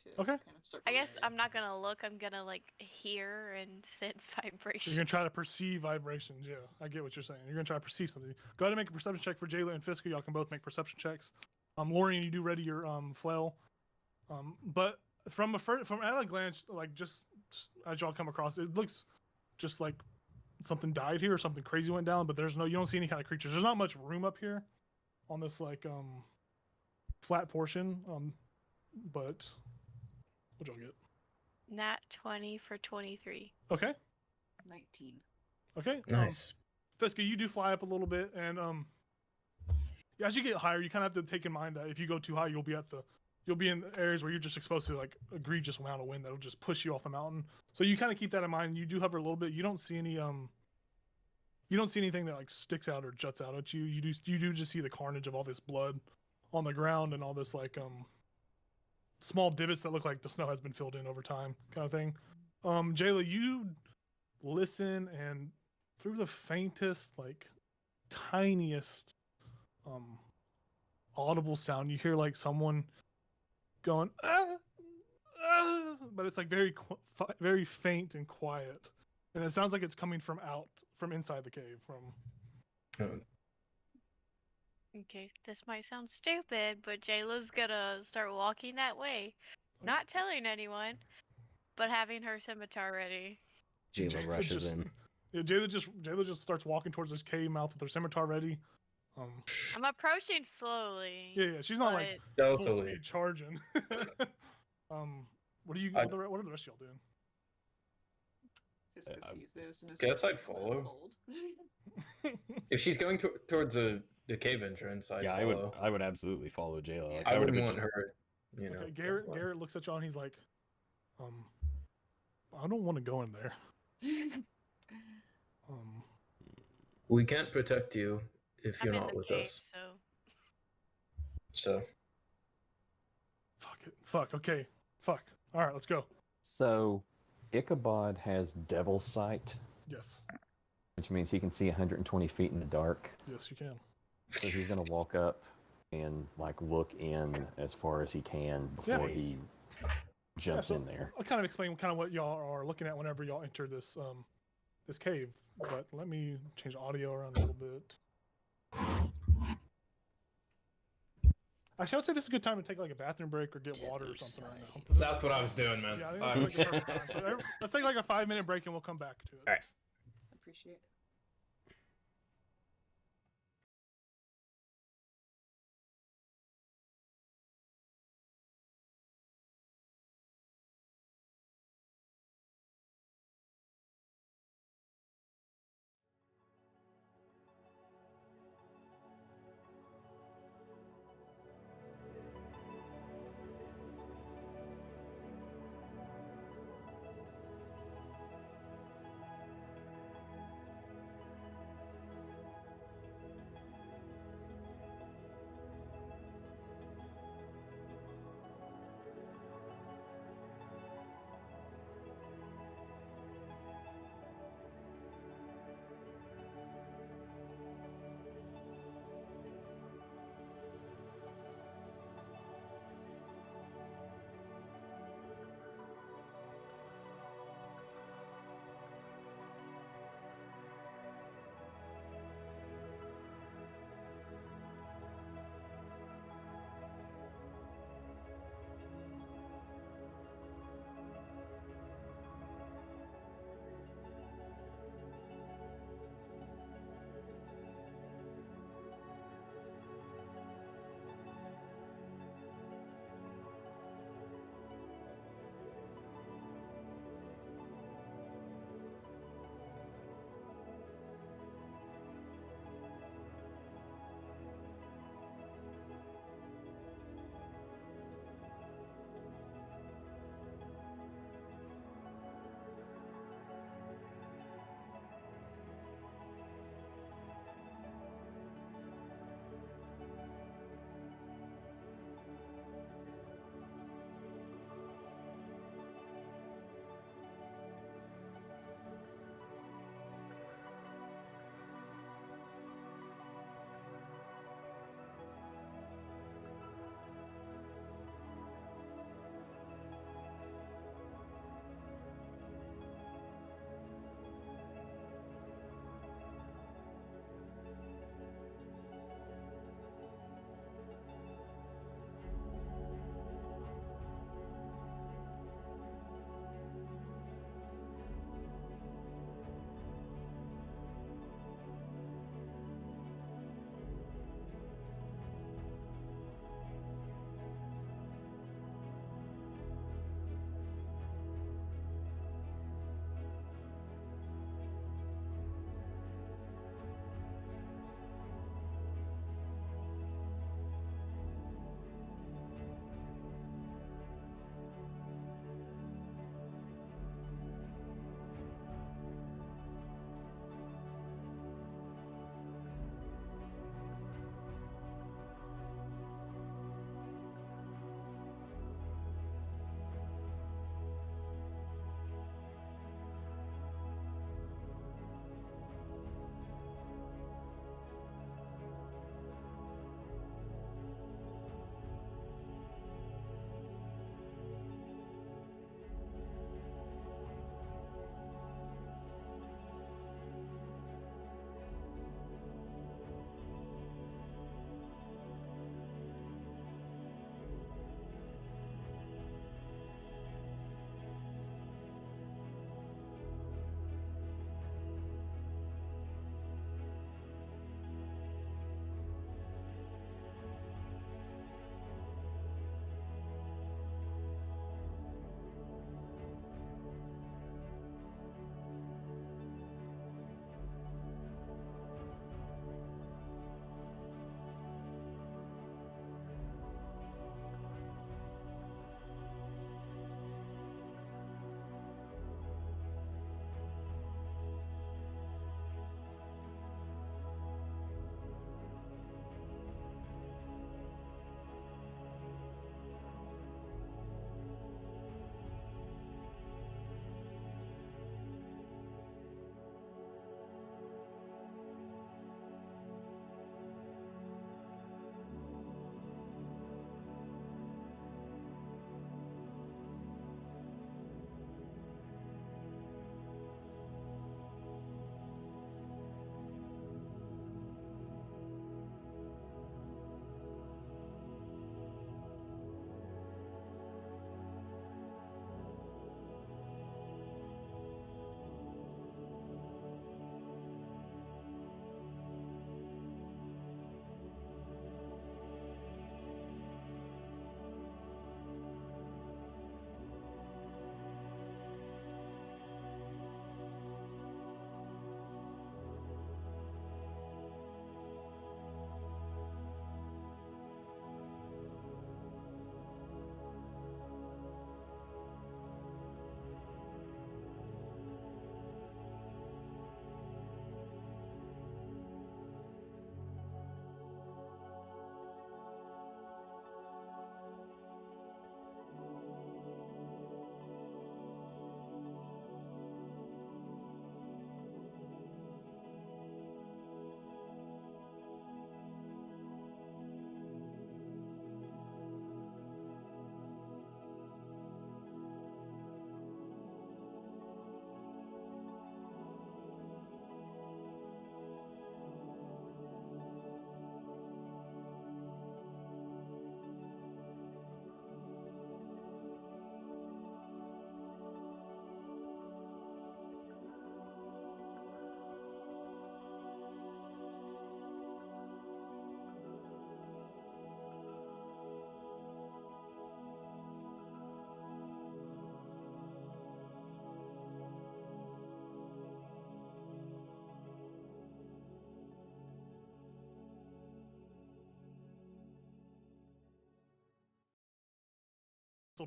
to Okay. kind of start. I guess relating. I'm not gonna look. I'm gonna like hear and sense vibrations. You're gonna try to perceive vibrations. Yeah, I get what you're saying. You're gonna try to perceive something. Go ahead and make a perception check for Jayla and Fiska. Y'all can both make perception checks. Lorian, you do ready your flail. But from at a glance, like just as y'all come across, it looks just like something died here or something crazy went down. But you don't see any kind of creatures. There's not much room up here on this like flat portion. But what'd y'all get? Nat 20 for 23. Okay. 19. Okay. Nice. Fiska, you do fly up a little bit, and as you get higher, you kind of have to take in mind that if you go too high, you'll be in areas where you're just exposed to like egregious amount of wind that'll just push you off the mountain. So you kind of keep that in mind. You do hover a little bit. You don't see any anything that like sticks out or juts out at you. You do just see the carnage of all this blood on the ground and all this like small divots that look like the snow has been filled in over time, kind of thing. Jayla, you listen, and through the faintest, like tiniest, audible sound, you hear like someone going, but it's like very faint and quiet, and it sounds like it's coming from inside the cave. Okay, this might sound stupid, but Jayla's gonna start walking that way. Not telling anyone, but having her scimitar ready. Jayla rushes in. Yeah, Jayla just starts walking towards this cave mouth with her scimitar ready. I'm approaching slowly. Yeah, she's not like but full Stealthily. speed charging. What are you? I- What are the rest of y'all doing? Fiska sees this and is Guess just I'd like, "Oh, follow." that's bold." If she's going towards the cave entrance, I'd Yeah, follow. I would absolutely follow Jayla. Yeah. Like, I would've wouldn't been want just- her. You know. Okay, Garrett looks at y'all and he's like, I don't want to go in there. We can't protect you if I'm you're in not the with cave, us. so So Fuck it. Fuck. Okay. Fuck. All right, let's go. So, Ichabod has Devil Sight, Yes. which means he can see 120 feet in the dark. Yes, you can. So he's gonna walk up and like look in as far as he can before he jumps so in there. I'll kind of explain kind of what y'all are looking at whenever y'all enter this this cave. But let me change the audio around a little bit. Actually, I would say this is a good time to take like a bathroom break or get water or something right now. that's what I was doing, man. Yeah, I think that's like a perfect time. So let's take like a 5-minute break and we'll come back to it. All right. Appreciate it.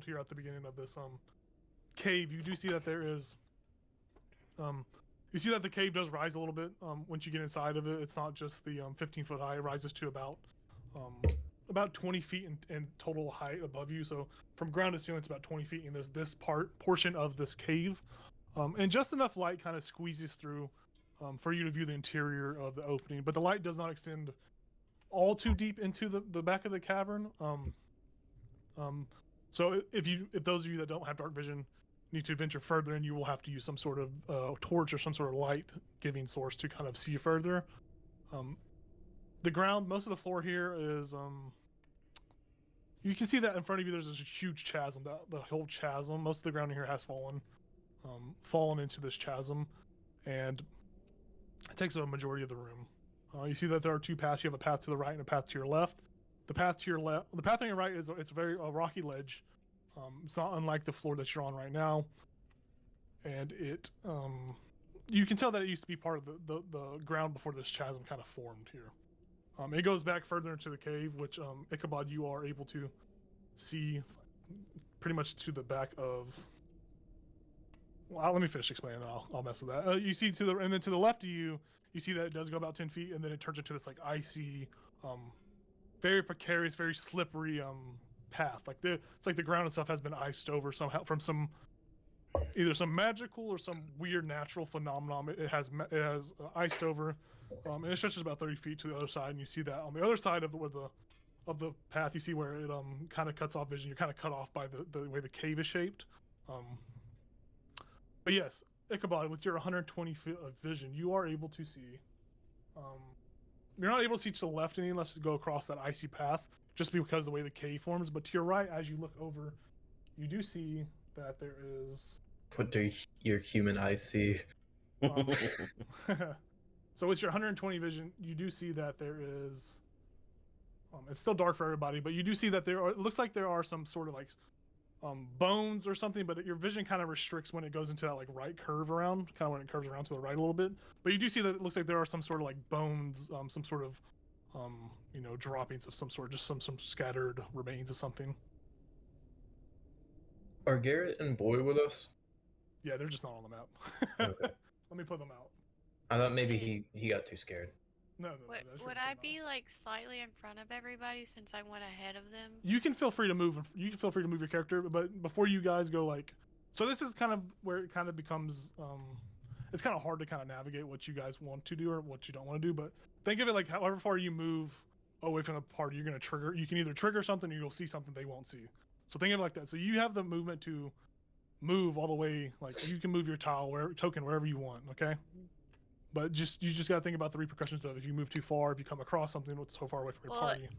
here at the beginning of this cave, you do see that there is you see that the cave does rise a little bit once you get inside of it. It's not just the 15 foot high. It rises to about 20 feet in total height above you. So from ground to ceiling, it's about 20 feet in this portion of this cave, and just enough light kind of squeezes through for you to view the interior of the opening. But the light does not extend all too deep into the back of the cavern. So if those of you that don't have dark vision need to venture further, and you will have to use some sort of torch or some sort of light giving source to kind of see further. The ground, most of the floor here is you can see that in front of you there's this huge chasm. The whole chasm, most of the ground here has fallen into this chasm, and it takes up a majority of the room. You see that there are two paths. You have a path to the right and a path to your left. The path to your left, the path on your right is it's a rocky ledge. It's not unlike the floor that you're on right now, and it you can tell that it used to be part of the ground before this chasm kind of formed here. It goes back further into the cave, which Ichabod, you are able to see pretty much to the back of. Well, let me finish explaining, then I'll mess with that. You see and then to the left of you, you see that it does go about 10 feet, and then it turns into this like icy, very precarious, very slippery path. Like it's like the ground itself has been iced over somehow from either some magical or some weird natural phenomenon. It has iced over, and it stretches about 30 feet to the other side. And you see that on the other side of the path, you see where it kind of cuts off vision. You're kind of cut off by the way the cave is shaped. But yes, Ichabod, with your 120 feet of vision, you are able to see. You're not able to see to the left any unless you go across that icy path, just because of the way the cave forms. But to your right, as you look over, you do see that there is. What do your human eyes see? So with your 120 vision, you do see that there is. It's still dark for everybody, but you do see that it looks like there are some sort of like bones or something, but your vision kind of restricts when it goes into that like right curve around, kind of when it curves around to the right a little bit. But you do see that it looks like there are some sort of like bones, some sort of droppings of some sort, just some scattered remains of something. Are Garrett and Boy with us? Yeah, they're just not on the map. Okay. Let me put them out. I thought maybe he got too scared. No. Would I be like slightly in front of everybody since I went ahead of them? You can feel free to move. You can feel free to move your character, but before you guys go, like, so this is kind of where it kind of becomes. It's kind of hard to kind of navigate what you guys want to do or what you don't want to do. But think of it like however far you move away from the party, you're going to trigger. You can either trigger something or you'll see something they won't see. So think of it like that. So you have the movement to move all the way. Like you can move your token wherever you want. Okay. But you just gotta think about the repercussions of if you move too far, if you come across something that's so far away from your party.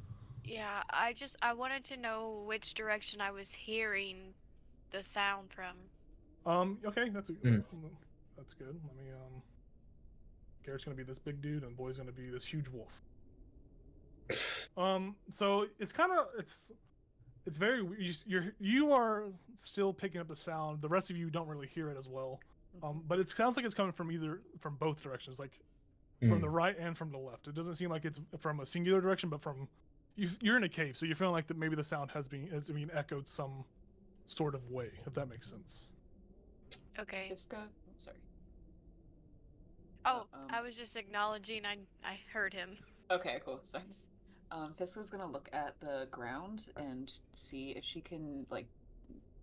Yeah, I wanted to know which direction I was hearing the sound from. Okay, that's good. Let me Garrett's gonna be this big dude, and Boy's gonna be this huge wolf. So it's very you are still picking up the sound. The rest of you don't really hear it as well. But it sounds like it's coming from both directions, like from the right and from the left. It doesn't seem like it's from a singular direction, but you're in a cave, so you're feeling like that maybe the sound has been echoed some sort of way, if that makes sense. Okay. Sorry. Oh, I was just acknowledging I heard him. Okay, cool. Sorry. Fiska's gonna look at the ground and see if she can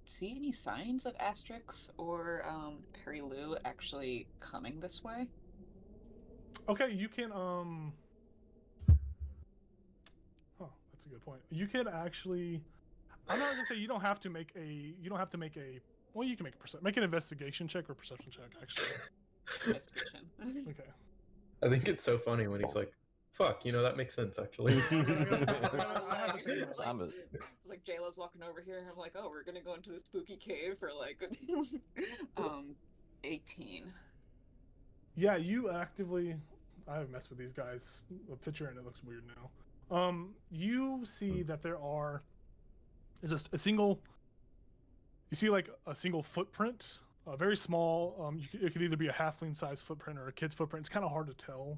see any signs of Asterix or Perilou actually coming this way. Okay, you can that's a good point. You can actually I'm not gonna say you don't have to make a well, you can make an investigation check or perception check actually. Investigation. Okay. I think it's so funny when he's like, fuck, that makes sense actually. It's like Jayla's walking over here and I'm like, oh, we're gonna go into the spooky cave for 18. Yeah, you actively I have messed with these guys. A picture and it looks weird now. You see that there is a single you see like a single footprint, very small. It could either be a halfling sized footprint or a kid's footprint. It's kind of hard to tell.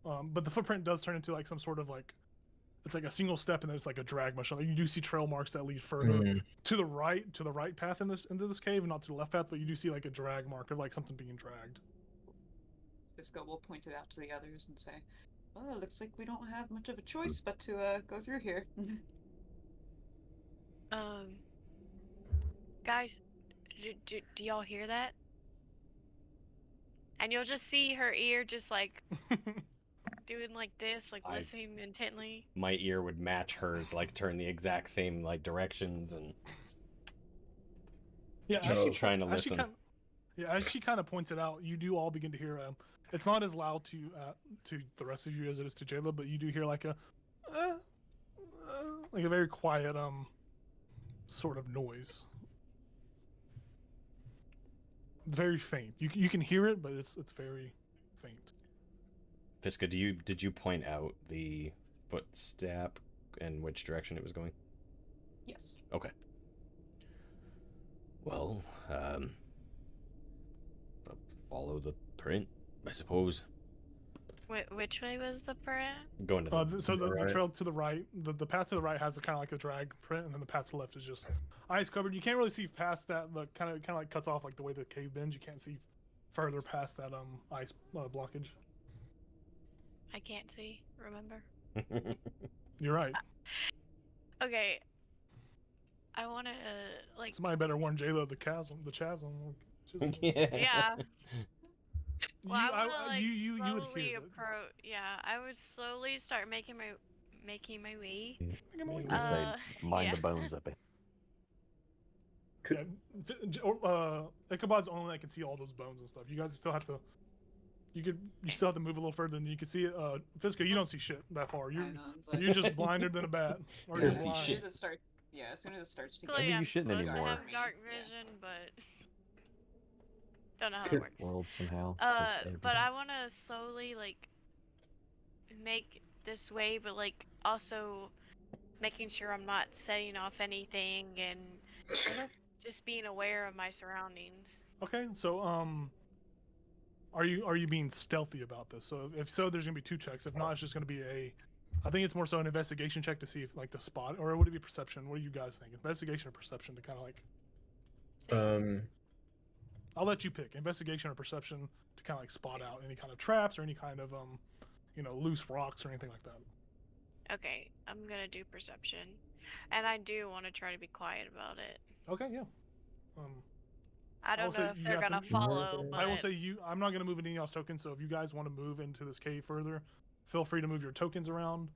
But the footprint does turn into like some sort of like it's like a single step, and then it's like a drag motion. Like you do see trail marks that lead further to the right path into this cave, and not to the left path. But you do see like a drag mark of like something being dragged. Visco will point it out to the others and say, "Oh, looks like we don't have much of a choice but to go through here." Guys, do y'all hear that? And you'll just see her ear just like doing like this, like listening intently. My ear would match hers, like turn the exact same like directions and Yeah, trying to listen. As she kind of points it out, you do all begin to hear. It's not as loud to the rest of you as it is to Jayla, but you do hear like a very quiet sort of noise. It's very faint. You can hear it, but it's very faint. Fiska, did you point out the footstep and which direction it was going? Yes. Okay. Well, follow the print, I suppose. Which way was the print? Going to the trail to the right, the path to the right has a kind of like a drag print, and then the path to the left is just ice covered. You can't really see past that. The kind of like cuts off like the way the cave bends. You can't see further past that ice blockage. I can't see. Remember? You're right. Okay. I want to like. Somebody better warn Jayla the chasm. Yeah. Well, I would you would slowly hear approach. Yeah, I would slowly start making my way. You would say, mind the bones up it. Ichabod's the only one that can see all those bones and stuff. You guys still have to. You still have to move a little further than you can see it. Fiska, you don't see shit that far. You're just blinder than a bat. Or you're see blind. shit. As soon as it starts to So, get Maybe yeah, you I'm shouldn't supposed anymore. to have dark vision, but don't know how it works. World somehow. But I want to slowly like make this way, but like also making sure I'm not setting off anything and just being aware of my surroundings. Okay, so are you being stealthy about this? So if so, there's gonna be 2 checks. If not, it's just gonna be I think it's more so an investigation check to see if like the spot, or would it be perception? What do you guys think? Investigation or perception to kind of like. I'll let you pick investigation or perception to kind of like spot out any kind of traps or any kind of loose rocks or anything like that. Okay, I'm gonna do perception, and I do want to try to be quiet about it. Okay, yeah. I don't know if they're gonna follow, but I will say I'm not gonna move any of y'all's tokens. So if you guys want to move into this cave further, feel free to move your tokens around.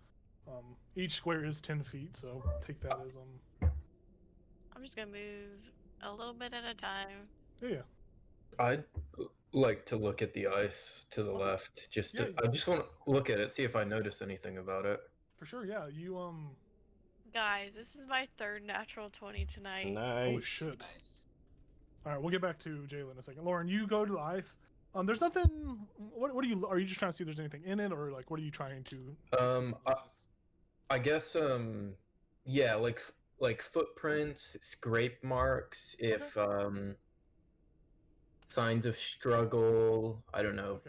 Each square is 10 feet, so take that as I'm just gonna move a little bit at a time. Yeah. I'd like to look at the ice to the left. I just want to look at it, see if I notice anything about it. For sure, yeah. You Guys, this is my 3rd natural 20 tonight. Nice. Holy shit. nice. All right, we'll get back to Jayla in a second. Lauren, you go to the ice. There's nothing. What are you just trying to see if there's anything in it, or like what are you trying to? I guess yeah, like footprints, scrape marks, if signs of struggle, I don't know,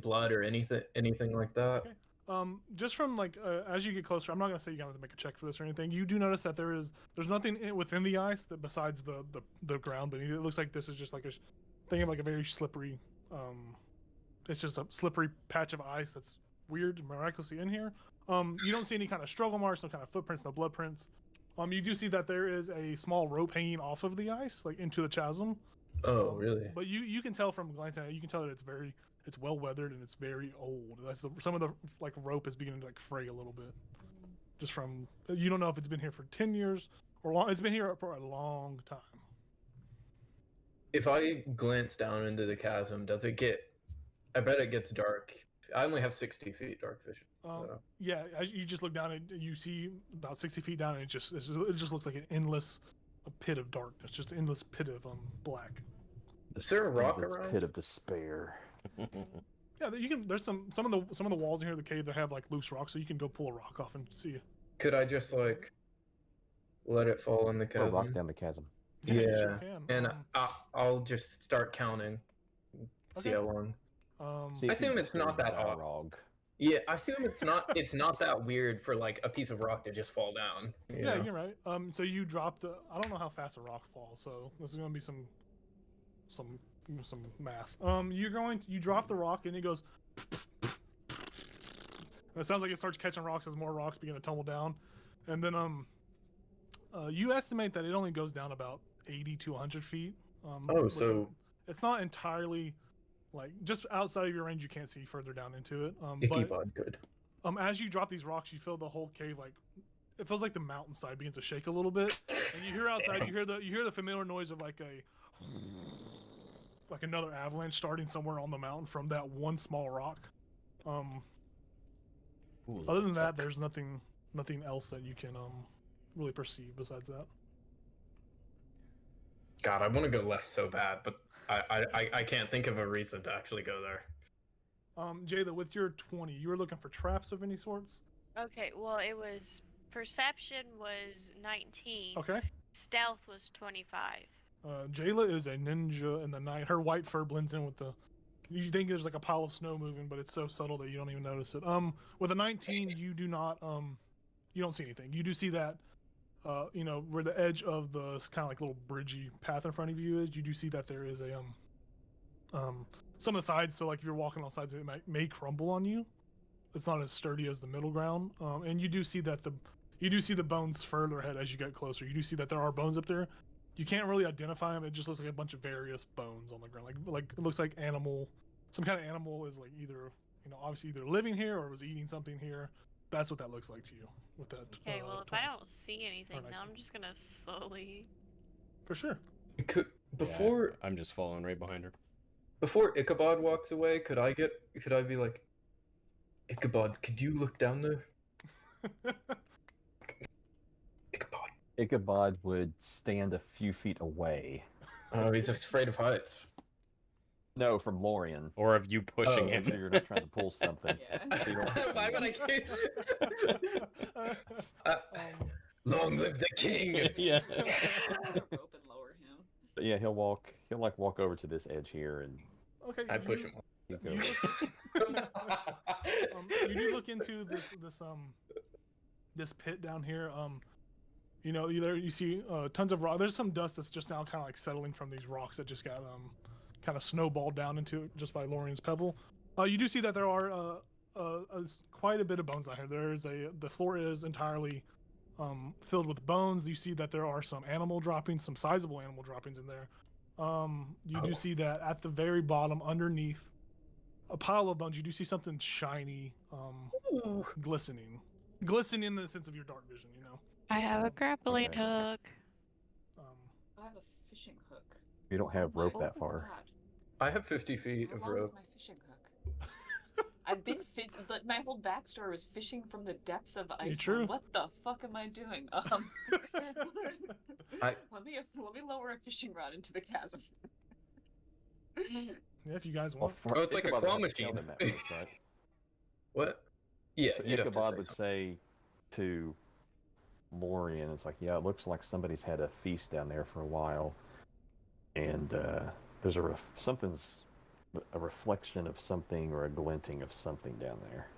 blood or anything like that. Okay. Just from like as you get closer, I'm not gonna say you have to make a check for this or anything. You do notice that there's nothing within the ice that besides the ground beneath it. It looks like this is just like think of like a very slippery. It's just a slippery patch of ice that's weird, miraculously in here. You don't see any kind of struggle marks, no kind of footprints, no blood prints. You do see that there is a small rope hanging off of the ice, like into the chasm. Oh, really? But you can tell from glancing at it, you can tell that it's well weathered and it's very old. Some of the like rope is beginning to like fray a little bit. Just from you don't know if it's been here for 10 years or long. It's been here for a long time. If I glance down into the chasm, does it get? I bet it gets dark. I only have 60 feet dark vision. So. Yeah, as you just look down and you see about 60 feet down, and it just looks like an endless pit of darkness, just an endless pit of black. Is there a rock This around? pit of despair. Yeah, you can. There's some of the walls in here of the cave that have like loose rocks, so you can go pull a rock off and see. Could I just like let it fall in the Or chasm? rock down the chasm. Yeah, you Yeah, sure can. and I'll just start counting. See Okay. how long. See I if you assume it's not disturb that hot. Balrog. Yeah, I assume it's not that weird for like a piece of rock to just fall down. you Yeah, know? you're right. So you drop the. I don't know how fast a rock falls, so this is gonna be some math. You drop the rock and it goes. It sounds like it starts catching rocks as more rocks begin to tumble down, and then you estimate that it only goes down about 80 to 100 feet. Oh, which so it's not entirely like just outside of your range. You can't see further down into it. But Ichabod good. as you drop these rocks, you feel the whole cave like it feels like the mountainside begins to shake a little bit, and you hear outside. You hear the familiar noise of like another avalanche starting somewhere on the mountain from that one small rock. Other than that, there's nothing else that you can really perceive besides that. God, I want to go left so bad, but I can't think of a reason to actually go there. Jayla, with your 20, you were looking for traps of any sorts? Okay, well, it was perception was 19. Okay. Stealth was 25. Jayla is a ninja in the night. Her white fur blends in with the. You think there's like a pile of snow moving, but it's so subtle that you don't even notice it. With a 19, you do not you don't see anything. You do see that where the edge of the kind of like little bridgey path in front of you is. You do see that there is a some of the sides. So like if you're walking on sides, it may crumble on you. It's not as sturdy as the middle ground. And you do see that the bones further ahead as you get closer. You do see that there are bones up there. You can't really identify them. It just looks like a bunch of various bones on the ground. Like it looks like some kind of animal is like either obviously either living here or was eating something here. That's what that looks like to you with that. Okay, well, if 20. I don't see anything, then I'm just gonna slowly. For sure. Before I'm just following right behind her. before Ichabod walks away, could I be like, Ichabod, could you look down there? Ichabod. Ichabod would stand a few feet away. Oh, he's afraid of heights. No, from Lorian. Or of you pushing Oh, him. So you're not trying to pull something. Yeah. So you don't- Why would I long live the king! Yeah. Rope and lower him. But yeah, he'll walk over to this edge here and Okay. I push him. keep You going. you do look into this pit down here. You see tons of rock. There's some dust that's just now kind of like settling from these rocks that just got kind of snowballed down into it just by Lorian's pebble. You do see that there are quite a bit of bones out here. The floor is entirely filled with bones. You see that there are some sizable animal droppings in there. You do see that at the very bottom, underneath a pile of bones, you do see something shiny, glistening in the sense of your dark vision. I have a grappling Okay. hook. I have a fishing hook. You don't have rope that Oh far. God. I have 50 feet How of long is rope. my fishing hook? I've been my whole backstory was fishing from the depths of ice. true. What the fuck am I doing? Let me lower a fishing rod into the chasm. Yeah, if you guys Well, want. Oh, it's like a Ichabod claw would have to tell machine. them that first, right? What? Yeah, So you'd have to Ichabod say would something. say to Lorian, it's like, yeah, it looks like somebody's had a feast down there for a while, and there's something's a reflection of something or a glinting of something down there.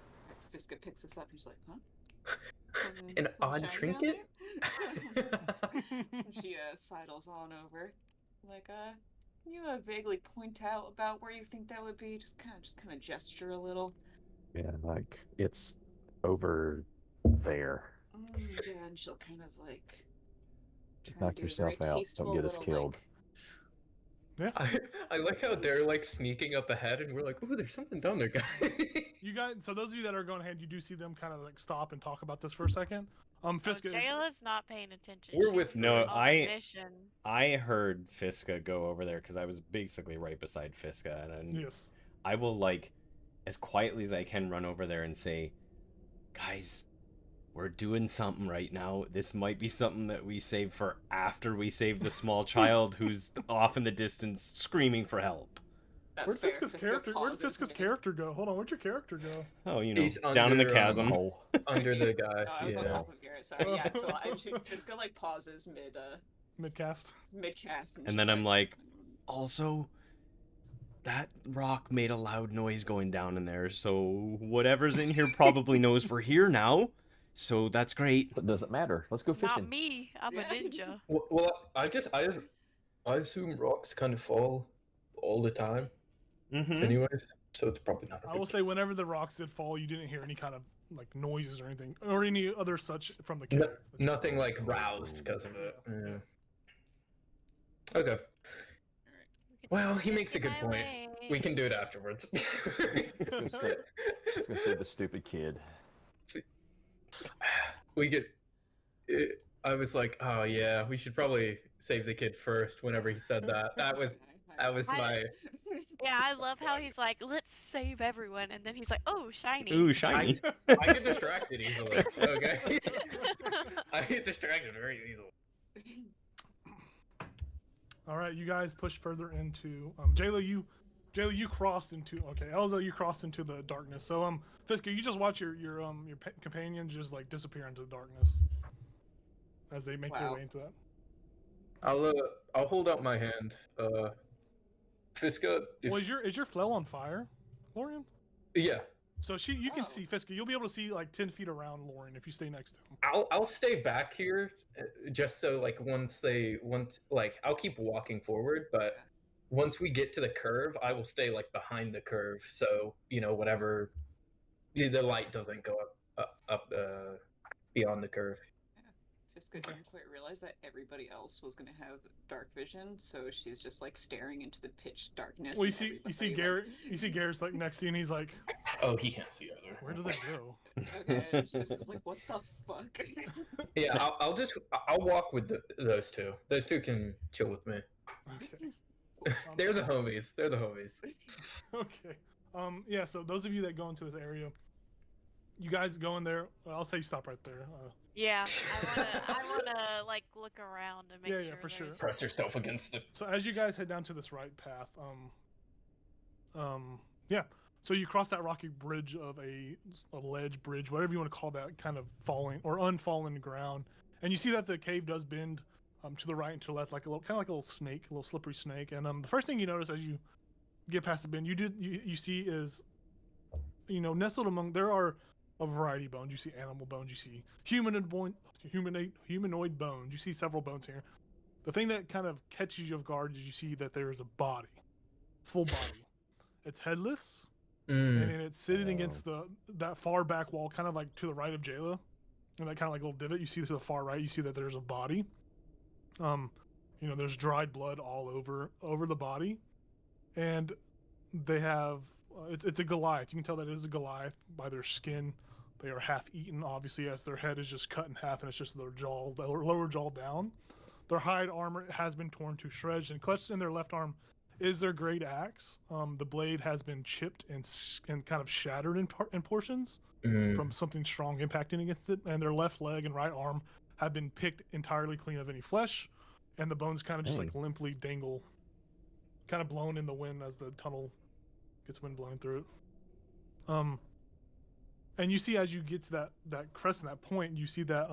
Fiska picks us up and she's like, huh? An Something odd shiny down trinket? there? She sidles on over. Like, can you vaguely point out about where you think that would be? Just kind of gesture a little. Yeah, like it's over there. Yeah, and she'll kind of like try Knock and do a yourself very out. Don't tasteful get us little, killed. I like how they're like sneaking up ahead and we're like, ooh, there's something down there, guys. You guys, so those of you that are going ahead, you do see them kind of like stop and talk about this for a second. Fiska. Jayla's not paying attention. We're She's with- No, on mission. I heard Fiska go over there because I was basically right beside Fiska, and Yes. I will like as quietly as I can run over there and say, guys, we're doing something right now. This might be something that we save for after we save the small child who's off in the distance screaming for help. That's Where'd fair. Fiska's Fiska character? Where'd pauses Fiska's a minute. character go? Hold on, where'd your character go? Oh, you know, He's down in the under, chasm. Oh, Under the guy. I was on Yeah. top of Garrett. Sorry. Yeah. So Fiska like pauses Midcast. mid cast, And then I'm like, also, that rock made a loud noise going down in there, so whatever's in here probably knows we're here now. So that's great. But doesn't matter. Let's go fishing. Not me. I'm a Yeah. ninja. Well, I assume rocks kind of fall all the time, Mm-hmm. anyways. So it's probably not. I will say, whenever the rocks did fall, you didn't hear any kind of like noises or anything, or any other such from the cave. Nothing like roused because of it. Yeah. Okay. Alright. We could Well, take he it makes a good my point. way. We can do it afterwards. Just gonna say the stupid kid. We get. I was like, oh yeah, we should probably save the kid first. Whenever he said that, that was my. Yeah, I love how he's like, let's save everyone, and then he's like, oh, shiny. Ooh, shiny. I get distracted easily. Okay. I get distracted very easily. All right, you guys push further into Jayla. You crossed into Elza. You crossed into the darkness. So Fisker, you just watch your companions just like disappear into the darkness as they make their Wow. way into that. I'll hold out my hand. Fiska. Well, is your flail on fire, Lorian? Yeah. So you can Oh. see Fisker. You'll be able to see like 10 feet around Lorian if you stay next to him. I'll stay back here, just so like I'll keep walking forward, but once we get to the curve, I will stay like behind the curve, so whatever the light doesn't go up beyond the curve. Fiska didn't quite realize that everybody else was gonna have dark vision, so she's just like staring into the pitch darkness. Well, you and see everybody, Garrett. You see Garrett's like next to you, and he's like, Oh, he can't see either. "Where do they go?" Okay, and she's just like, what the fuck? Yeah, I'll walk with those two. Those two can chill with me. Okay. They're the homies. They're the homies. Okay. Yeah. So those of you that go into this area, you guys go in there. I'll say you stop right there. Yeah, I wanna like look around and make Yeah, sure. yeah, for sure. there's- Press yourself against the. So as you guys head down to this right path, yeah. So you cross that rocky bridge of a ledge bridge, whatever you want to call that, kind of falling or unfallen ground, and you see that the cave does bend to the right and to the left, like a little kind of like a little snake, a little slippery snake. And the first thing you notice as you get past the bend, you see is, nestled among there are a variety of bones. You see animal bones, you see humanoid bones. You see several bones here. The thing that kind of catches you off guard is you see that there is a body, full body. It's headless, and then it's sitting against that far back wall, kind of like to the right of Jayla, and that kind of like little divot. You see to the far right, you see that there's a body. There's dried blood all over the body, and they have it's a Goliath. You can tell that it is a Goliath by their skin. They are half eaten, obviously, as their head is just cut in half, and it's just their lower jaw down. Their hide armor has been torn to shreds, and clutched in their left arm is their great axe. The blade has been chipped and kind of shattered in portions from something strong impacting against it, and their left leg and right arm have been picked entirely clean of any flesh, and the bones kind of just like limply dangle, kind of blown in the wind as the tunnel gets wind blowing through it. And you see as you get to that crest and that point, you see that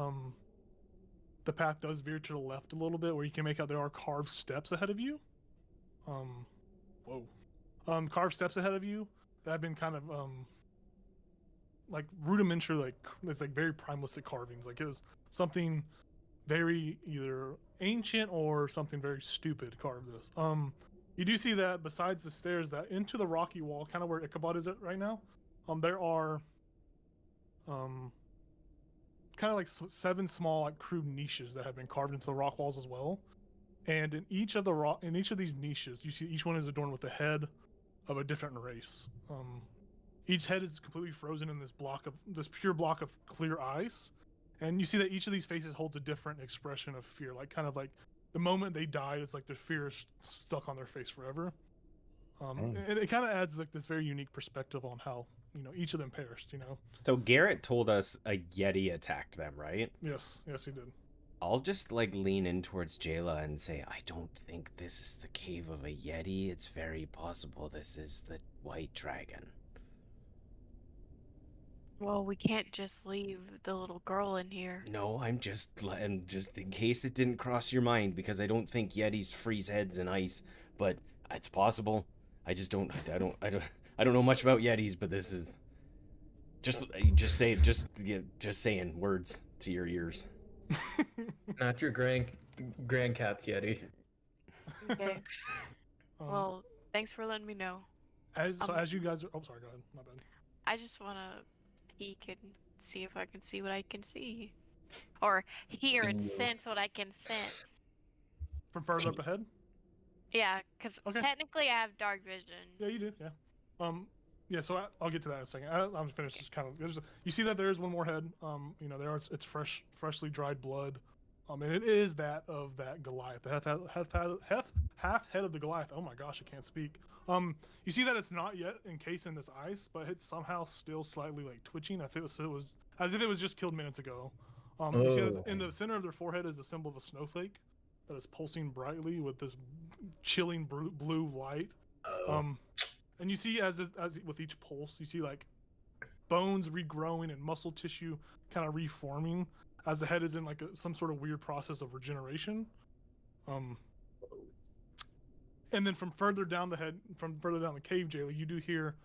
the path does veer to the left a little bit, where you can make out there are carved steps ahead of you. Carved steps ahead of you that have been kind of like rudimentary, like it's like very primalistic carvings. Like it was something very either ancient or something very stupid carved this. You do see that besides the stairs that into the rocky wall, kind of where Ichabod is at right now, there are kind of like 7 small like crude niches that have been carved into the rock walls as well. And in each of these niches, you see each one is adorned with the head of a different race. Each head is completely frozen in this pure block of clear ice, and you see that each of these faces holds a different expression of fear. Like kind of like the moment they died, it's like the fear is stuck on their face forever. And it kind of adds like this very unique perspective on how each of them perished. So Garrett told us a Yeti attacked them, right? Yes, he did. I'll just like lean in towards Jayla and say, I don't think this is the cave of a Yeti. It's very possible this is the White Dragon. Well, we can't just leave the little girl in here. No, I'm just in case it didn't cross your mind, because I don't think Yetis freeze heads in ice, but it's possible. I just don't. I don't know much about Yetis, but this is just saying words to your ears. Not your grandcat's Yeti. Okay. Um, Well, thanks for letting me know. as you guys are, oh, sorry, go ahead. My bad. I just want to peek and see if I can see what I can see. Or hear and Feel. sense what I can sense. From further up ahead? Yeah, because Okay. technically I have dark vision. Yeah, you do. Yeah. Yeah. So I'll get to that in a second. I'm finished. Just kind of. You see that there is one more head. You know, it's freshly dried blood. And it is that of that Goliath, the half head of the Goliath. Oh my gosh, I can't speak. You see that it's not yet encased in this ice, but it's somehow still slightly like twitching. If it was as if it was just killed minutes ago. You see that in the center of their forehead is a symbol of a snowflake that is pulsing brightly with this chilling blue light. And you see as with each pulse, you see like bones regrowing and muscle tissue kind of reforming as the head is in like some sort of weird process of regeneration. And then from further down the cave, Jayla, you do hear,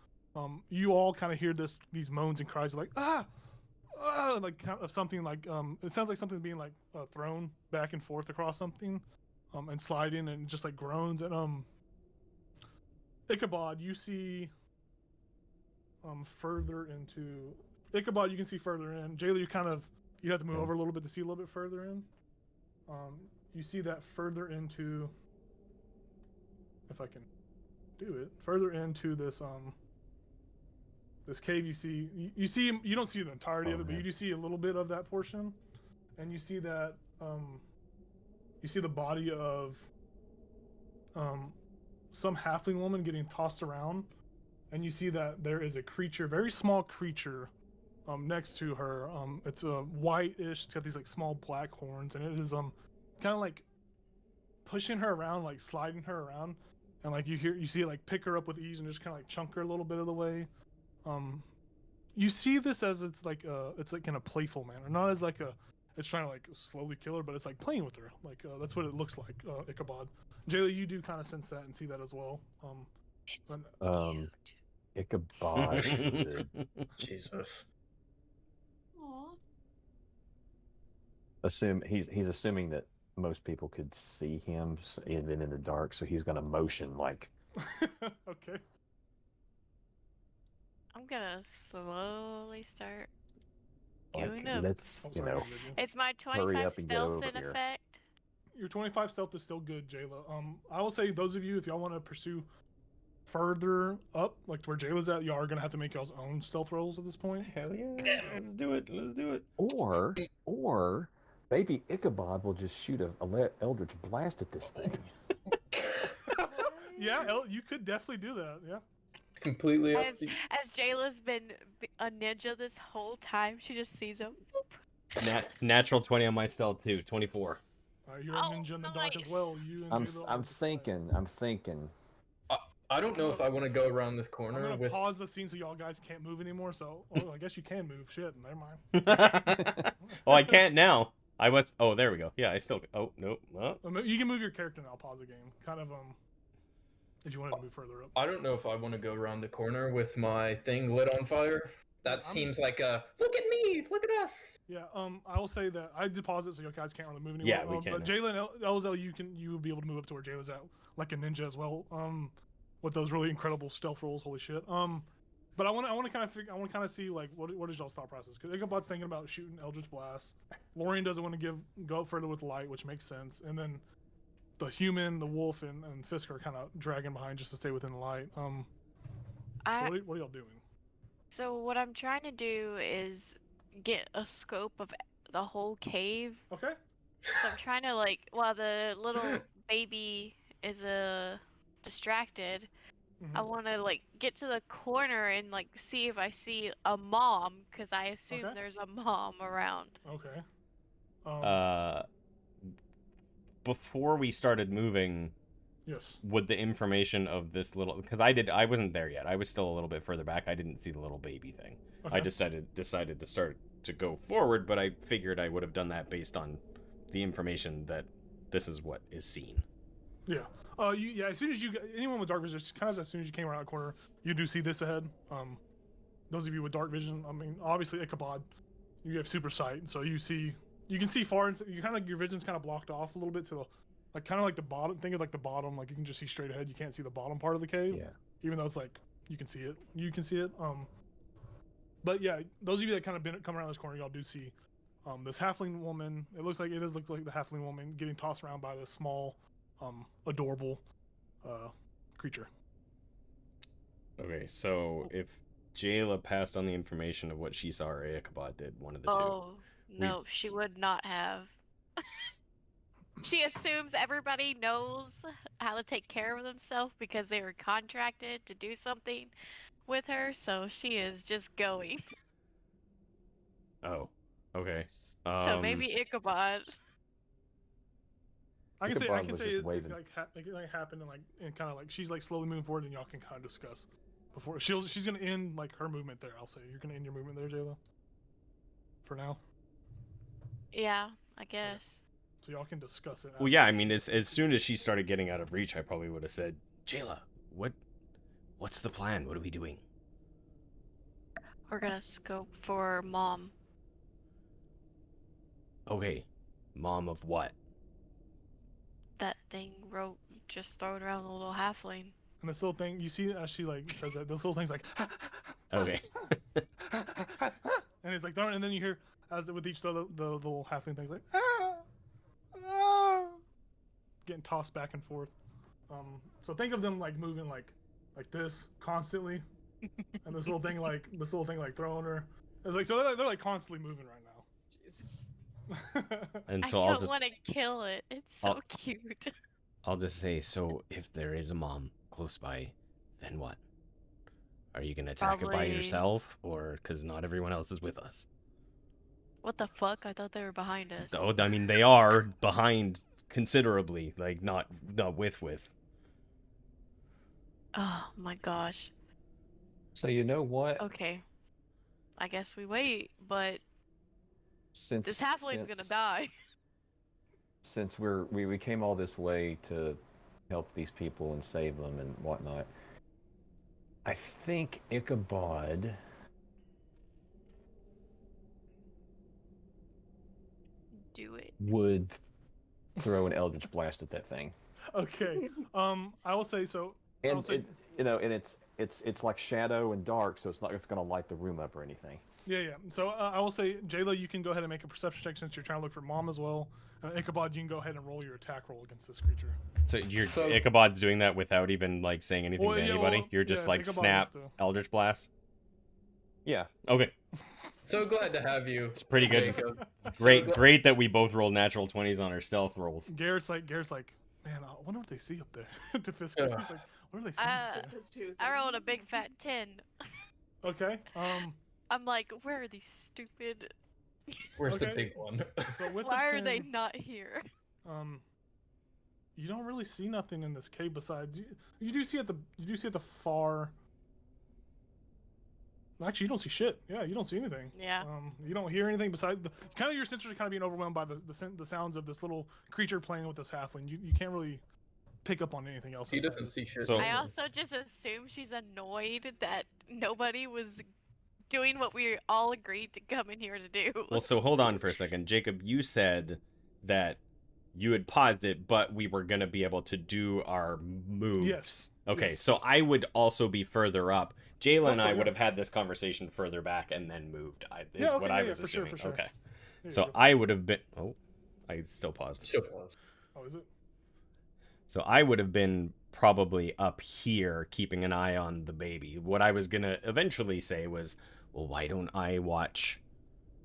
you all kind of hear these moans and cries like like kind of something like it sounds like something being like thrown back and forth across something, and sliding and just like groans. And Ichabod, you see further into Ichabod, you can see further in. Jayla, you have to move over a little bit to see a little bit further in. You see that further into, if I can do it, further into this this cave. You don't see the entirety of it, but you do see a little bit of that portion, and you see that you see the body of some halfling woman getting tossed around, and you see that there is a creature, very small creature, next to her. It's whitish. It's got these like small black horns, and it is kind of like pushing her around, like sliding her around, and like you see it like pick her up with ease and just kind of like chunk her a little bit of the way. You see this as it's like in a playful manner, not as like it's trying to like slowly kill her, but it's like playing with her. Like that's what it looks like. Ichabod, Jayla, you do kind of sense that and see that as well. It's Ichabod. Jesus. Aww. He's assuming that most people could see him even in the dark, so he's gonna motion like. Okay. I'm gonna slowly start Like, going up. let's, I'm you sorry, know, Vivian. It's my hurry 25 up and get stealth over in here. effect. Your 25 stealth is still good, Jayla. I will say those of you, if y'all want to pursue further up, like where Jayla's at, y'all are gonna have to make y'all's own stealth rolls at this point. Hell yeah! Let's do it. Let's do it. Or baby Ichabod will just shoot a eldritch blast at this thing. Yeah, you could definitely do that. Yeah. Completely up As to Jayla's been a ninja this whole time, she just sees him. Boop. Natural 20 on my stealth too. 24. You're a ninja in the dark as nice. well. You and Jayla are I'm just like- thinking. I don't know if I want to go around this I'm corner gonna with. pause the scene so y'all guys can't move anymore. So, I guess you can move. Shit, never mind. Oh, I can't now. I was. Oh, there we go. Yeah, I still. Oh, nope. Oh. You can move your character now. Pause the game. Kind of if you wanted to move further up. I don't know if I want to go around the corner with my thing lit on fire. That seems like a look at me, look at us. Yeah. I will say that I did pause it so you guys can't really move anymore. Yeah, we can But now. Jayla and LZL, you will be able to move up to where Jayla's at, like a ninja as well. With those really incredible stealth rolls. Holy shit. But I want to kind of see like what is y'all's thought process? Because Ichabod's thinking about shooting Eldritch Blast. Lorian doesn't want to go up further with light, which makes sense. And then the human, the wolf, and Fisk are kind of dragging behind just to stay within the light. So what are y'all doing? So what I'm trying to do is get a scope of the whole cave. Okay. So I'm trying to like, while the little baby is distracted, I want to like get to the corner and like see if I see a mom, because I assume Okay. there's a mom around. Okay. Before we started moving, Yes. would the information of this little, because I wasn't there yet. I was still a little bit further back. I didn't see the little baby thing. Okay. I decided to start to go forward, but I figured I would have done that based on the information that this is what is seen. Yeah. Yeah. As soon as anyone with dark vision, kind of as soon as you came around the corner, you do see this ahead. Those of you with dark vision, I mean, obviously Ichabod, you have super sight, so you can see far. You kind of your vision's kind of blocked off a little bit to the, like kind of like the bottom. Think of like the bottom, like you can just see straight ahead. You can't see the bottom part of the cave. Yeah. Even though it's like you can see it. You can see it. But yeah, those of you that kind of come around this corner, y'all do see this halfling woman. It looks like the halfling woman getting tossed around by this small, adorable creature. Okay, so if Jayla passed on the information of what she saw or Ichabod did, one of the two. Oh, no, she would not have. She assumes everybody knows how to take care of themselves because they were contracted to do something with her, so she is just going. Oh, okay. So maybe Ichabod. I can Ichabod was say just it waving. like happened and kind of like she's like slowly moving forward, and y'all can kind of discuss before she's gonna end like her movement there. I'll say you're gonna end your movement there, Jayla. For now, Yeah, I guess. so y'all can discuss it. Well, yeah, I mean, as soon as she started getting out of reach, I probably would have said, Jayla, what's the plan? What are we doing? We're gonna scope for Mom. Okay, mom of what? That thing wrote just throwing around a little halfling. And this little thing, you see as she like says that, this little thing's like, Okay. and it's like throwing, and then you hear as with each the little halfling thing's like, ah, getting tossed back and forth. So think of them like moving like this constantly, and this little thing like throwing her. It's like so they're like constantly moving right now. Jesus. And I so don't want to kill it. It's so I'll- cute. I'll just say, so if there is a mom close by, then what? Are you gonna attack it by Probably- yourself, or because not everyone else is with us? What the fuck? I thought they were behind us. Oh, I mean, they are behind considerably, like not with. Oh my gosh. So you know what? Okay. I guess we wait, but Since this halfling's gonna since- die. Since we came all this way to help these people and save them and whatnot, I think Ichabod Do it. would throw an Eldritch Blast at that thing. Okay. I will say so. I'll And say, and it's like shadow and dark, so it's not gonna light the room up or anything. yeah. So I will say, Jayla, you can go ahead and make a perception check since you're trying to look for Mom as well. Ichabod, you can go ahead and roll your attack roll against this creature. So So- Ichabod's doing that without even like saying anything Well, to yeah, anybody. well, You're just yeah, like Ichabod snap wants Eldritch Blast. Yeah. Okay, So glad to have you. it's pretty good. Jacob. So Great, gla- great that we both rolled natural 20s on our stealth rolls. Garrett's like, man, I wonder what they see up there. To Fisker, he's like, what are they seeing up there? This too, I rolled a big fat 10. Okay. I'm like, where are these stupid? Where's the Okay. big one? So with Why the are they 10, not here? you don't really see nothing in this cave besides you do see at the far. Actually, you don't see shit. Yeah, you don't see anything. Yeah. You don't hear anything besides kind of your senses are kind of being overwhelmed by the sounds of this little creature playing with this halfling. You can't really pick up on anything else. He outside doesn't this. see shit. So- I also just assume she's annoyed that nobody was doing what we all agreed to come in here to do. Well, so hold on for a second. Jacob, you said that you had paused it, but we were going to be able to do our moves. Yes. Okay, Yes. so I would also be further up. Jayla and I Okay, would yeah. have had this conversation further back and then moved, is Yeah, what okay, I yeah, was for sure, assuming. for sure. Okay. Yeah, So go- I would have been... Oh, I still paused. She'll pause. Oh, is it? So I would have been probably up here keeping an eye on the baby. What I was going to eventually say was, well, why don't I watch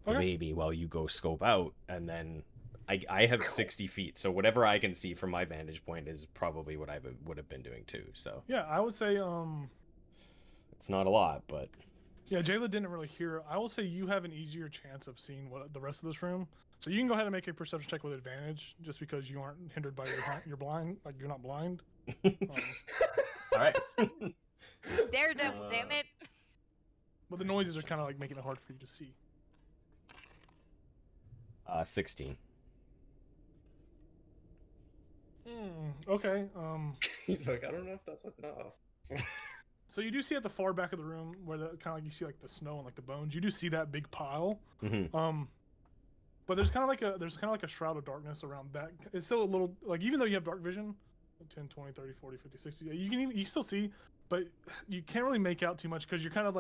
the Okay. baby while you go scope out? And then I have 60 feet, so whatever I can see from my vantage point is probably what I would have been doing too. So Yeah, I would say it's not a lot, but yeah, Jayla didn't really hear. I will say you have an easier chance of seeing what the rest of this room. So you can go ahead and make a perception check with advantage, just because you aren't hindered by your blind. Like you're not blind. all right. Daredevil, damn it. But the noises are kind of like making it hard for you to see. 16. Okay. He's like, I don't know if that's enough. So you do see at the far back of the room where the kind of like you see like the snow and like the bones. You do see that big pile. Mm-hmm. But there's kind of like a shroud of darkness around that. It's still a little like, even though you have dark vision, 10, 20, 30, 40, 50, 60, you still see, but you can't really make out too much because you're kind of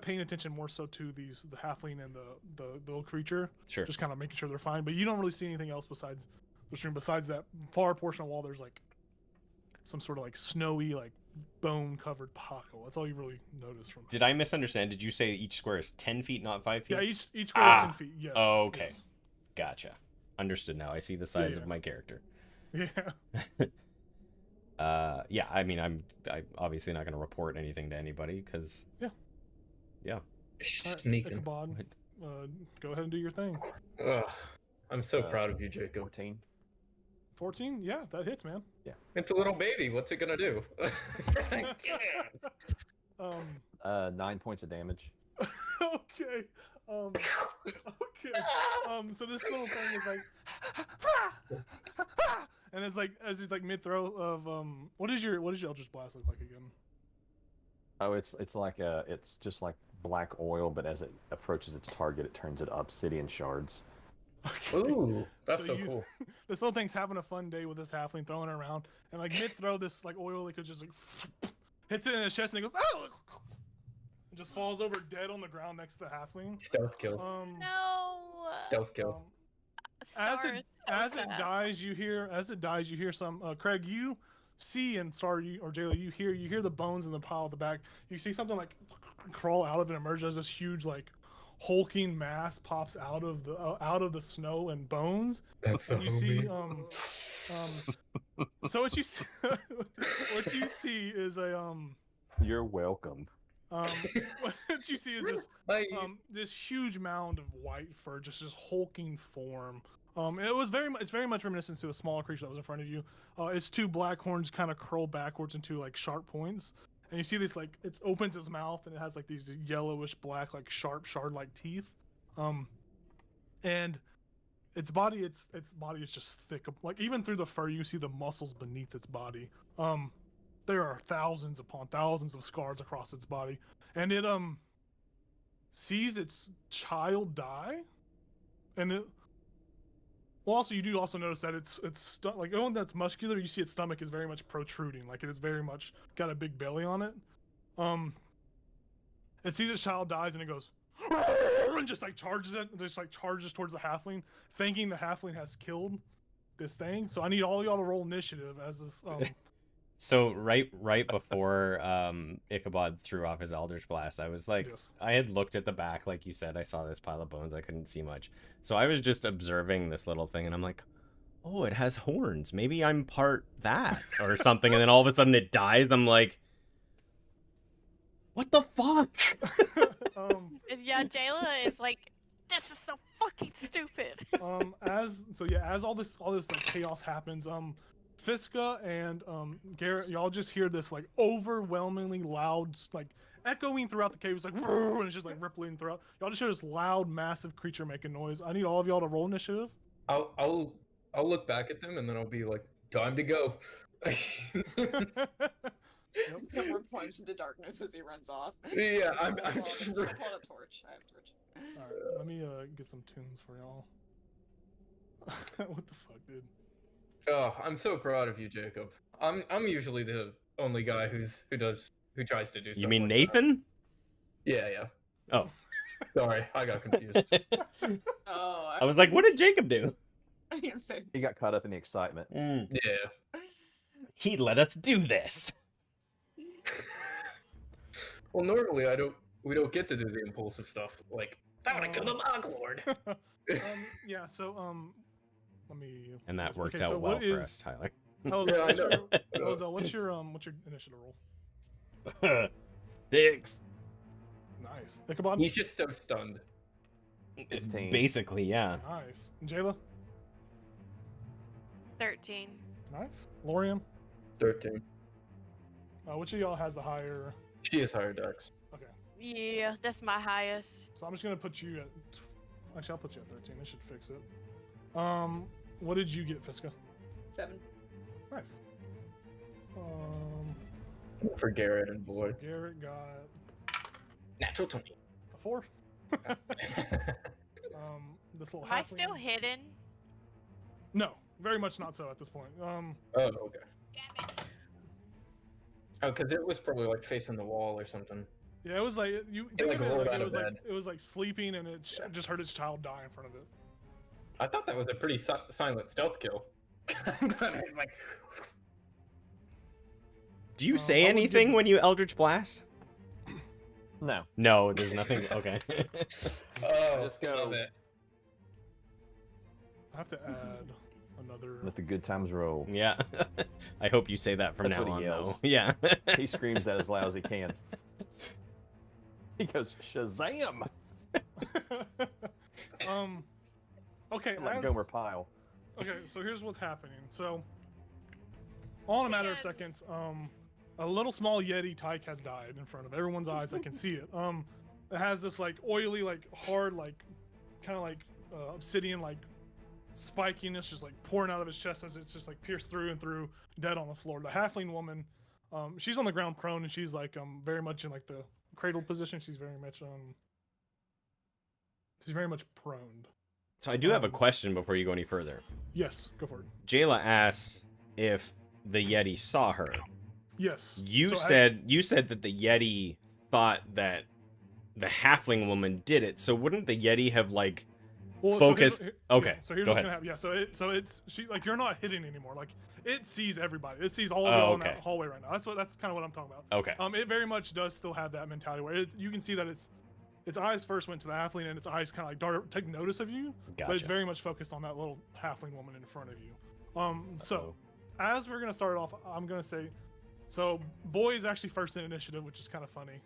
paying attention more so to the halfling and the little creature. Sure. Just kind of making sure they're fine, but you don't really see anything else besides this room. Besides that far portion of wall, there's like some sort of like snowy, like bone covered pile. That's all you really notice from. Did I misunderstand? Did you say each square is 10 feet, not 5 feet? Yeah, each square is 10 feet. Yes. Oh, okay. Yes. Gotcha. Understood now. I see the size of Yeah. my character. Yeah. Yeah. I mean, I'm obviously not going to report anything to anybody because. Yeah. Yeah. All right, Sneaking. Ichabod, go ahead and do your thing. Ugh, I'm so proud of you, Jacob. 14. 14? Yeah, that hits, man. It's a little baby. What's it gonna do? Yeah. 9 points of damage. Okay. Okay. So this little thing is like, and it's like as it's like mid throw of what does your Eldritch Blast look like again? Oh, it's just like black oil, but as it approaches its target, it turns it obsidian shards. Okay. Ooh, that's so you- cool. This little thing's having a fun day with this halfling, throwing it around, and like mid throw, this like oil like just like hits it in his chest, and it goes oh, and just falls over dead on the ground next to the halfling. Stealth kill. No. Stealth kill. Star As it is so as sad. it dies, you hear some. Craig, you see, and sorry, or Jayla, you hear the bones in the pile at the back. You see something like crawl out of it, emerge as this huge like hulking mass pops out of the snow and bones. That's the And you see homie. so what you see, what you see is a You're welcome. what you see is this this huge mound of white fur, just this hulking form. It's very much reminiscent to a smaller creature that was in front of you. Its two black horns kind of curl backwards into like sharp points, and you see this like it opens its mouth and it has like these yellowish black like sharp shard like teeth. And its body is just thick. Like even through the fur, you see the muscles beneath its body. There are thousands upon thousands of scars across its body, and it sees its child die, and it. Well, also you do also notice that it's like oh, that's muscular. You see its stomach is very much protruding, like it is very much got a big belly on it. It sees its child dies and it goes and just like charges towards the halfling, thinking the halfling has killed this thing. So I need all y'all to roll initiative as this. So right before Ichabod threw off his Eldritch Blast, I was like, Yes. I had looked at the back, like you said, I saw this pile of bones, I couldn't see much. So I was just observing this little thing, and I'm like, oh, it has horns. Maybe I'm part that or something. And then all of a sudden it dies. I'm like, what the fuck? And yeah, Jayla is like, this is so fucking stupid. As all this like chaos happens, Fiska and Garrett, y'all just hear this like overwhelmingly loud, like echoing throughout the cave. It's like and it's just like rippling throughout. Y'all just hear this loud, massive creature making noise. I need all of y'all to roll initiative. I'll look back at them and then I'll be like, time to go. We're plunged into darkness as he runs off. Yeah, I'm Pull out a just- torch. I have a torch. All right, let me get some tunes for y'all. What the fuck, dude? Oh, I'm so proud of you, Jacob. I'm usually the only guy who tries to do stuff. You mean like that. Nathan? Yeah, yeah. Oh. Sorry, I got confused. Oh, I was like, what did Jacob do? I didn't say. He got caught up in the excitement. Yeah. He let us do this. Well, normally we don't get to do the impulsive stuff like time to kill the Monk Lord. Yeah. So let me. And that worked Okay, out so well what for is- us, Tyler. Oh, Yeah, I know. what's your initiative roll? 6. Nice. Ichabod. He's just so stunned. 15. Basically, yeah. Nice. And Jayla. 13. Nice. Lorium. 13. Which of y'all has the higher? She has higher dex. Okay. Yeah, that's my highest. So I'm just gonna put you at. Actually, I'll put you at 13. This should fix it. What did you get, Fiska? 7. Nice. For Garrett and So Boyd. Garrett got Natural 20. a 4. This little Am I still halfling- hidden? No, very much not so at this point. Oh, okay. Damn it. Oh, because it was probably like facing the wall or something. Yeah, it was like you. It, like, think of rolled it out it of was like bed. it was like sleeping, and it just heard its child die in front of it. I thought that was a pretty silent stealth kill. It's like, Do you I say would anything give- when you Eldritch Blast? No. No, there's nothing. Okay. oh, Just go. love it. I have to add another. Let the good times roll. Yeah. I hope you say that from That's now what on, he though. yells. Yeah. He screams that as loud as he can. He goes, Shazam! Okay. Like as- Gomer Pyle. Okay, so here's what's happening. So, all in a matter of Man. seconds, a little small Yeti tyke has died in front of everyone's eyes. I can see it. It has this like oily, like hard, like kind of like obsidian, like spikiness, just like pouring out of his chest as it's just like pierced through and through, dead on the floor. The halfling woman, she's on the ground prone, and she's like very much in like the cradle position. She's very much prone. So I do have a question before you go any further. Yes, go for it. Jayla asked if the Yeti saw her. Yes. You So as- said that the Yeti thought that the halfling woman did it. So wouldn't the Yeti have like Well, focused? So Okay, So here's go what's ahead. gonna happen. Yeah. So it's she like you're not hidden anymore. Like it sees everybody. It sees all of Oh, you in okay. that hallway right now. That's kind of what I'm talking about. Okay. It very much does still have that mentality where you can see that its eyes first went to the halfling, and its eyes kind of like take notice of you, but it's Gotcha. very much focused on that little halfling woman in front of you. So Uh-oh. as we're gonna start off, I'm gonna say, so boy is actually first in initiative, which is kind of funny.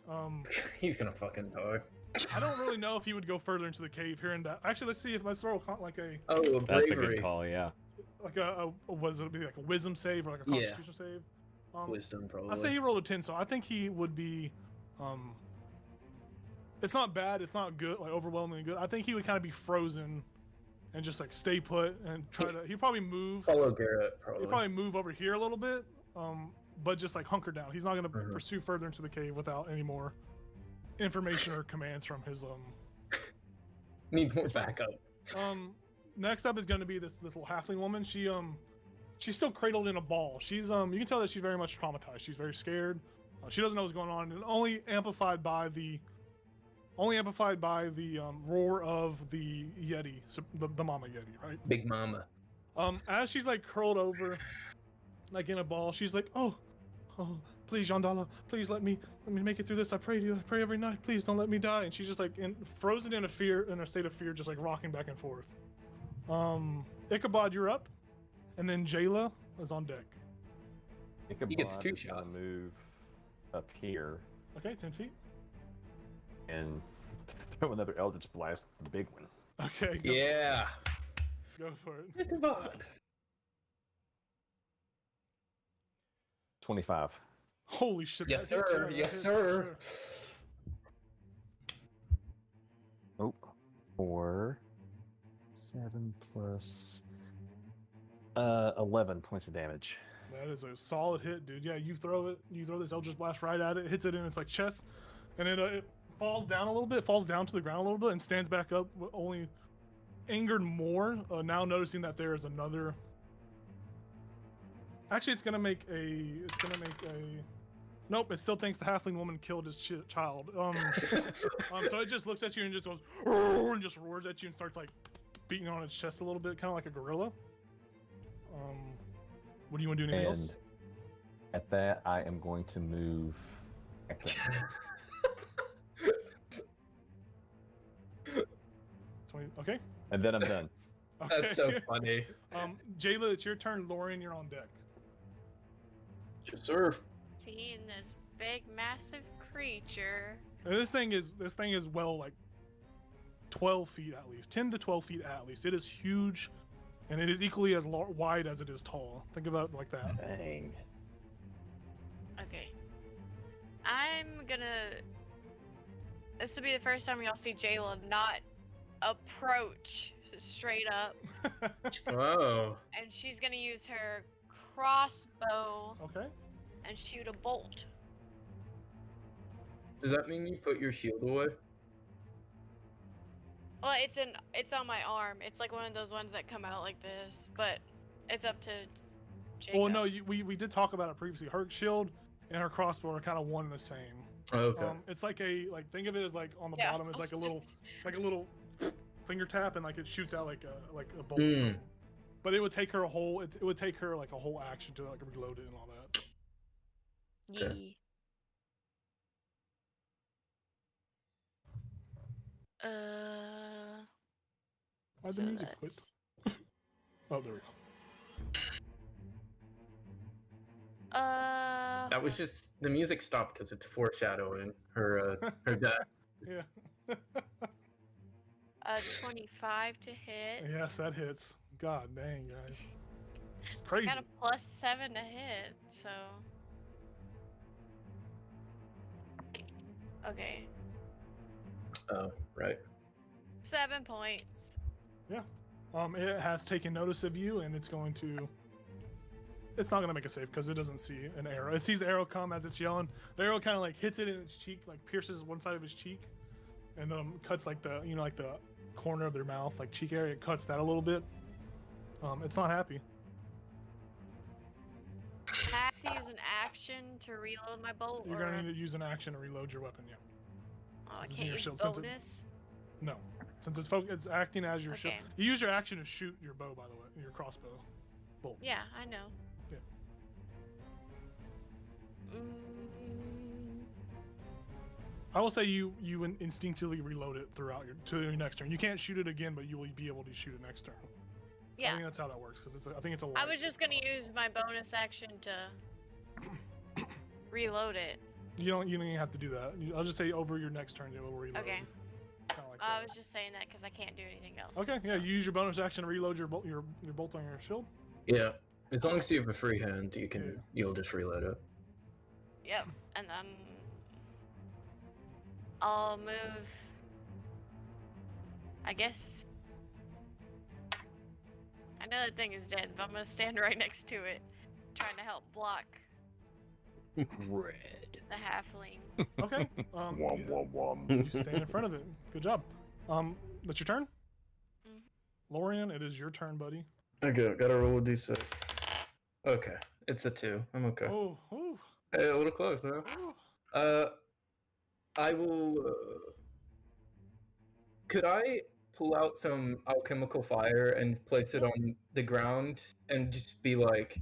He's gonna fucking die. I don't really know if he would go further into the cave here and that. Actually, let's throw like a Oh, a That's a bravery. good call. Yeah. like a was it be like a wisdom save or like a Yeah. constitution save? Wisdom, probably. I say he rolled a 10, so I think he would be. It's not bad. It's not good, like overwhelmingly good. I think he would kind of be frozen, and just like stay put and try to. He'd probably move. Follow Garrett, probably. He'd probably move over here a little bit, but just like hunker down. He's not gonna Mhm. pursue further into the cave without any more information or commands from his Need more backup. Next up is going to be this little halfling woman. She's still cradled in a ball. She's you can tell that she's very much traumatized. She's very scared. She doesn't know what's going on, and only amplified by the roar of the Yeti, so the mama Yeti, right? Big Mama. As she's like curled over, like in a ball, she's like, oh, please, Yandala, please let me make it through this. I pray to you. I pray every night. Please don't let me die. And she's just like frozen in a state of fear, just like rocking back and forth. Ichabod, you're up, and then Jayla is on deck. Ichabod He gets 2 is gonna shots. move up here Okay, 10 feet. and throw another Eldritch Blast, the big one. Okay, go, Yeah. go for it. Ichabod. 25. Holy shit! Yes, that hits, sir. yeah, Yes, that hits, sir. Oh, 4, 7 plus 11 points of damage. That is a solid hit, dude. Yeah, you throw this Eldritch Blast right at it, hits it in its like chest, and it falls down a little bit, falls down to the ground a little bit, and stands back up, only angered more. Now noticing that there is another. Actually, it's gonna make a. Nope, it still thinks the halfling woman killed his child. So it just looks at you and just goes "Roar," and just roars at you and starts like beating on its chest a little bit, kind of like a gorilla. What do you want to do? Anything And else? at that, I am going to move. back there. 20, okay. And then I'm done. Okay. That's so funny. Jayla, it's your turn. Lauren, you're on deck. Yes, sir. Seeing this big, massive creature. And this thing is well like 12 feet at least, 10 to 12 feet at least. It is huge, and it is equally as wide as it is tall. Think about it like that. Dang. Okay. I'm gonna. This will be the first time y'all see Jayla not approach straight up, Oh. and she's gonna use her crossbow Okay. and shoot a bolt. Does that mean you put your shield away? Well, it's on my arm. It's like one of those ones that come out like this, but it's up to Jacob. Well, no, we did talk about it previously. Her shield and her crossbow are kind of one and the same. Oh, okay. It's like think of it as like on the Yeah, bottom is I like a was little just- finger tap, and like it shoots out like a bolt. Mm. But it would take her it would take her like a whole action to like reload it and all that. Okay. Yee. Why'd So the music quit? that's- Oh, there we go. That was just the music stopped because it's foreshadowing her her death. Yeah. 25 to hit. Yes, that hits. God dang, guys. I Crazy. got a +7 to hit, so. Okay, Oh, right. 7 points. It has taken notice of you, and it's going to. It's not going to make a save because it doesn't see an arrow. It sees the arrow come as it's yelling. The arrow kind of like hits it in its cheek, like pierces one side of his cheek, and cuts like the like the corner of their mouth, like cheek area. It cuts that a little bit. It's not happy. I have to use an action to reload my bolt, You're or going to need to use an action to reload your weapon. Yeah. oh, I this is can't your use shield, since it- bonus. No, since it's acting as your shield. Okay. You use your action to shoot your bow, by the way, your crossbow bolt. Yeah, I know. Yeah. Mm, I will say you instinctively reload it throughout your next turn. You can't shoot it again, but you will be able to shoot it next turn. I yeah, think that's how that works because I think it's a. I light. was just gonna use my bonus action to reload it. You don't even have to do that. I'll just say over your next turn it will reload. Okay. Kinda like I that. was just saying that because I can't do anything else. Okay, so. yeah, you use your bonus action to reload your bolt on your shield. Yeah. As long as you have a free hand, Yeah. you'll just reload it. Yep, and then I'll move. I guess. I know that thing is dead, but I'm gonna stand right next to it, trying to help block Red. the halfling. Okay. You stand in front of it. Good job. That's your turn. Mhm. Lorian, it is your turn, buddy. Okay, gotta roll a d6. Okay, it's a 2. I'm okay. Oh, oh, Hey, a little close, huh? oh. I will. Could I pull out some alchemical fire and place it on the ground and just be like,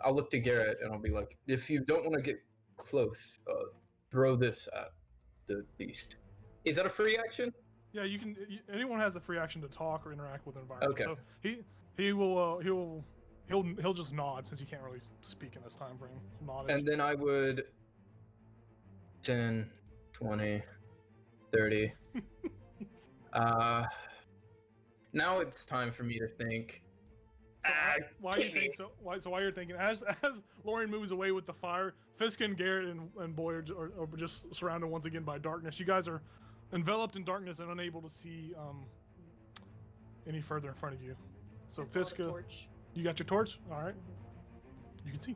I'll look to Garrett and I'll be like, if you don't want to get close, throw this at the beast. Is that a free action? Yeah, you can. Anyone has a free action to talk or interact with the environment. Okay. So he'll just nod since he can't really speak in this time frame. He'll nod. And then I would 10, 20, 30. Now it's time for me to think. Why do you think so? Why you're thinking as Lorian moves away with the fire, Fisk and Garrett and Boy are just surrounded once again by darkness. You guys are enveloped in darkness and unable to see any further in front of you. So I pulled a Fisk, torch. you got your torch. All right, you can see.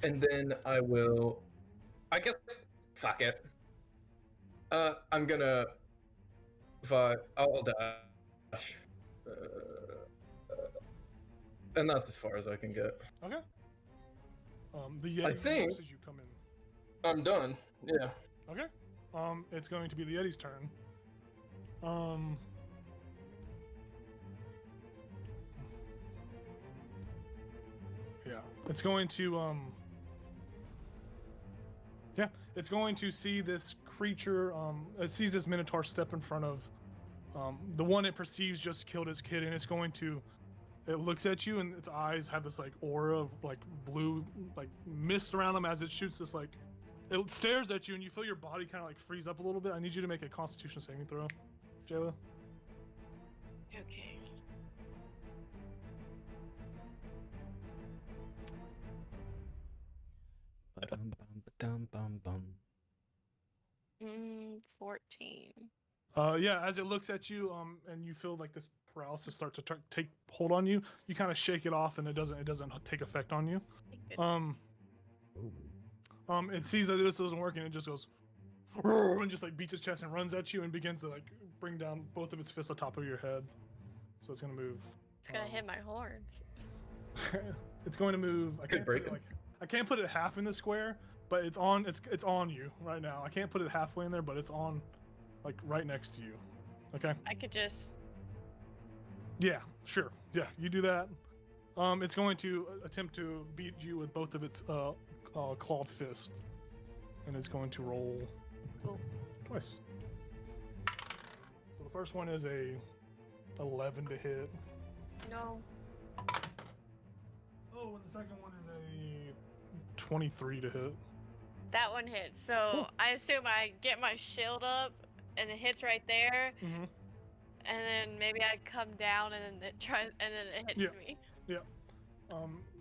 And then I will. I guess. Fuck it. I'm gonna. I'll dash. And that's as far as I can get. Okay. The Yeti think- notices you come in. I'm done. Yeah. Okay. It's going to be the Yeti's turn. Yeah, it's going to yeah, it's going to see this creature. It sees this Minotaur step in front of the one it perceives just killed its kid, and it's going to. It looks at you, and its eyes have this like aura of like blue, like mist around them as it shoots this like. It stares at you, and you feel your body kind of like freeze up a little bit. I need you to make a Constitution saving throw, Jayla. Okay. Ba-dum-bum, ba-dum-bum-bum. 14. Yeah, as it looks at you, and you feel like this paralysis start to take hold on you, you kind of shake it off, and it doesn't take effect on you. Thank goodness. It sees that this doesn't work, and it just goes and just like beats its chest and runs at you and begins to like bring down both of its fists on top of your head. So it's gonna move. It's gonna hit my horns. It's going to move. I Could can't break put it, 'em. like I can't put it half in the square, but it's on you right now. I can't put it halfway in there, but it's on like right next to you. Okay. I could just. Yeah, sure. Yeah, you do that. It's going to attempt to beat you with both of its clawed fists, and it's going to roll Cool. twice. So the first one is a 11 to hit. No. Oh, and the second one is a 23 to hit. That one hits. So Cool. I assume I get my shield up, and it hits right there, Mm-hmm. and then maybe I come down, and then it tries, and then it hits me.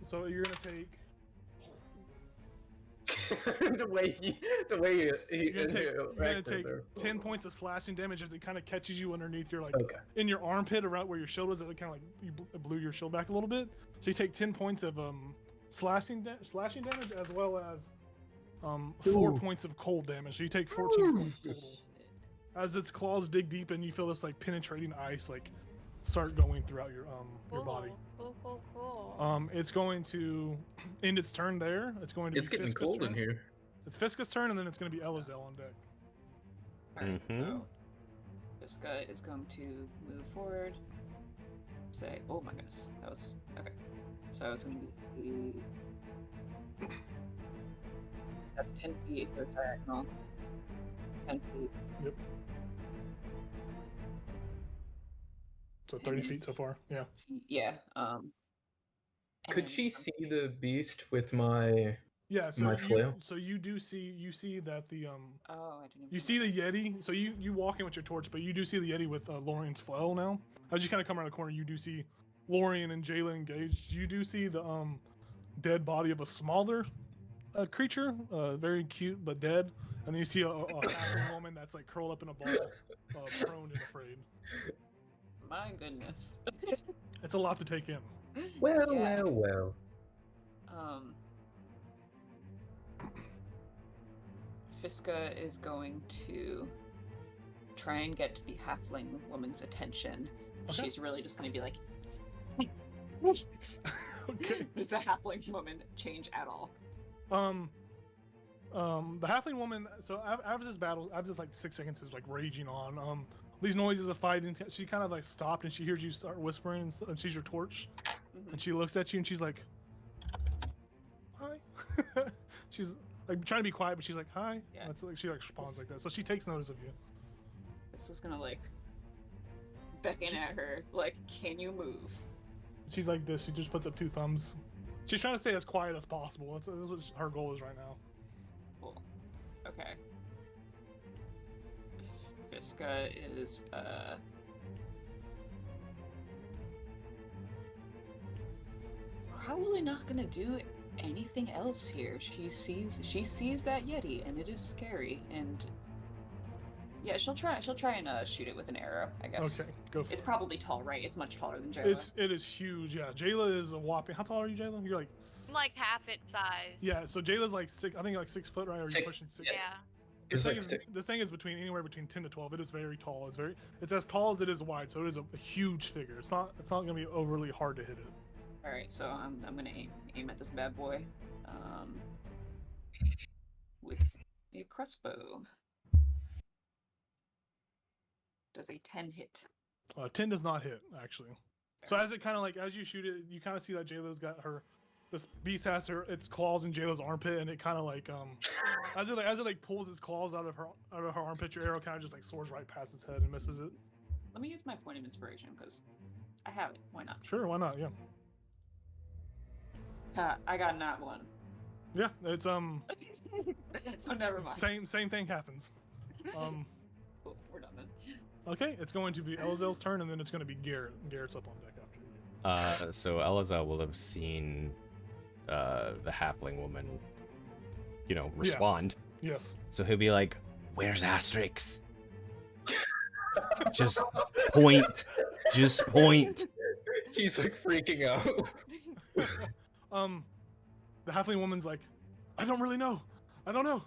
So you're gonna take. the way he You're gonna take there. 10 points of slashing damage as it kind of catches you underneath your like Okay. in your armpit around where your shield was. It kind of like you blew your shield back a little bit. So you take 10 points of slashing damage as well as 4 points of cold damage. So you take 14 points total. As its claws dig deep and you feel this like penetrating ice like start going throughout your body. Cool. It's going to end its turn there. It's going to It's be getting Fiska's cold turn. in here. It's Fiska's turn, and then it's going to be Elazel on deck. Alright, Mhm. so Fiska is going to move forward. Say, oh my goodness, that was okay. So it's going to be. That's 10 feet. It goes diagonal. 10 feet. Yep. So 30 feet so far. Yeah. Yeah. Could and- she see the beast with my? Yeah. So My you, flail? so you see that the Oh, I didn't. Even you see the Yeti. So you walk in with your torch, but you do see the Yeti with Lorian's flail now. As you kind of come around the corner, you do see Lorian and Jayla engaged. You do see the dead body of a smaller creature, very cute but dead. And then you see a halfling woman that's like curled up in a ball, prone and afraid. My goodness. It's a lot to take in. Well, Yeah. well. Fiska is going to try and get the halfling woman's attention. Okay. She's really just going to be like, Okay. Does the halfling woman change at all? The halfling woman. So after this battle, after this like 6 seconds is like raging on. These noises of fighting. She kind of like stopped and she hears you start whispering and sees your torch, Mhm. and she looks at you and she's like, "Hi." She's like trying to be quiet, but she's like, "Hi." Yeah. That's like she like responds like that. So she takes notice of you. This is going to like beckon at her, like, can you move? She's like this. She just puts up 2 thumbs. She's trying to stay as quiet as possible. That's what her goal is right now. Cool. Okay. Fiska is probably not gonna do anything else here. She sees that Yeti and it is scary, and yeah, she'll try and shoot it with an arrow, I guess. Okay, go for It's it. probably tall, right? It's much taller than Jayla. It is huge. Yeah, Jayla is a whopping. How tall are you, Jayla? You're like. I'm like half its size. Yeah, so Jayla's like 6. I think like 6 foot, right? Or you're Six. pushing 6. Yeah. This It's thing, like is, stick. this thing is between anywhere between 10 to 12. It is very tall. It's as tall as it is wide, so it is a huge figure. It's not gonna be overly hard to hit it. All right, so I'm gonna aim at this bad boy, with a crossbow. Does a 10 hit? 10 does not hit actually. So as it kind of like as you shoot it, you kind of see that Jayla's got this beast has its claws in Jayla's armpit, and it kind of like as it like pulls its claws out of her armpit, your arrow kind of just like soars right past its head and misses it. Let me use my point of inspiration because I have it. Why not? Sure, why not? Yeah. Ha! I got not one. Yeah, it's So never mind. same thing happens. Cool, we're done then. Okay, it's going to be Elazel's turn, and then it's going to be Garrett. Garrett's up on deck after you. So Elazel will have seen the halfling woman, respond. Yes. So he'll be like, "Where's Asterix?" Just point. Just point. He's like freaking out. The halfling woman's like, I don't really know. I don't know.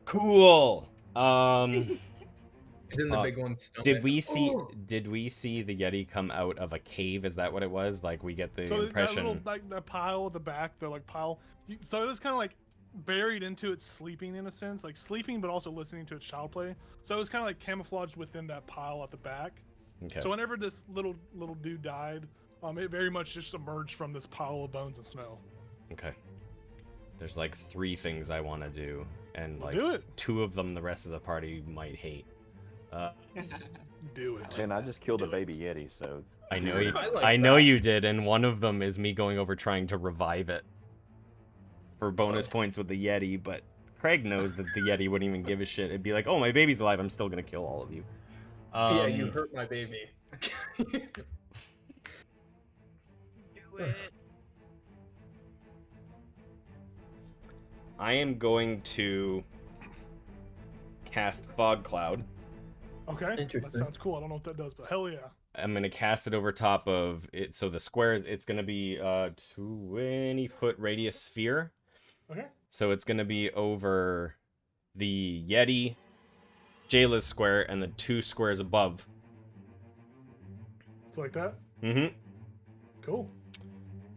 Cool. He's in the big one's stomach. Did we see Oh. the Yeti come out of a cave? Is that what it was? Like we get the So impression. that little, like that pile at the back, the like pile. So it was kind of like buried into its sleeping in a sense, like sleeping, but also listening to its child play. So it was kind of like camouflaged within that pile at the back. Okay. So whenever this little dude died, it very much just emerged from this pile of bones and snow. Okay. There's like 3 things I want to do, and like Do it. 2 of them the rest of the party might hate. Do it. And I just killed a baby Yeti, so I know you. I like I know that. you did, and one of them is me going over trying to revive it for bonus points with the Yeti. But Craig knows that the Yeti wouldn't even give a shit. It'd be like, "Oh, my baby's alive. I'm still gonna kill all of you." Yeah, you hurt my baby. Do it. I am going to cast Fog Cloud. Okay. Interesting. That sounds cool. I don't know what that does, but hell yeah. I'm gonna cast it over top of it. So the squares, it's gonna be a 20-foot radius sphere. Okay. So it's gonna be over the Yeti, Jayla's square, and the 2 squares above. So like that. Mm-hmm. Cool.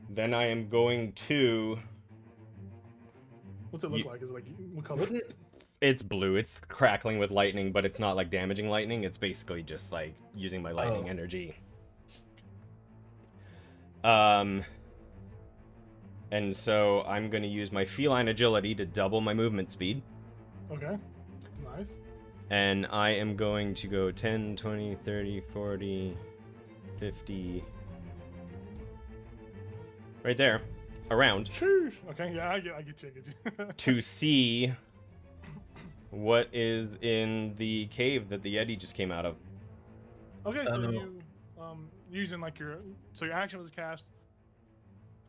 Then I am going to. What's it look like? Is it like what color? Wouldn't It's blue. It's crackling with lightning, but it's not like damaging lightning. It's basically just like using my lightning Oh. energy. And so I'm going to use my feline agility to double my movement speed. Okay. Nice. And I am going to go 10, 20, 30, 40, 50. Right there. Around. Sheesh. Okay. Yeah, I get you. To see what is in the cave that the Yeti just came out of. Okay, so No. you using like your action was a cast.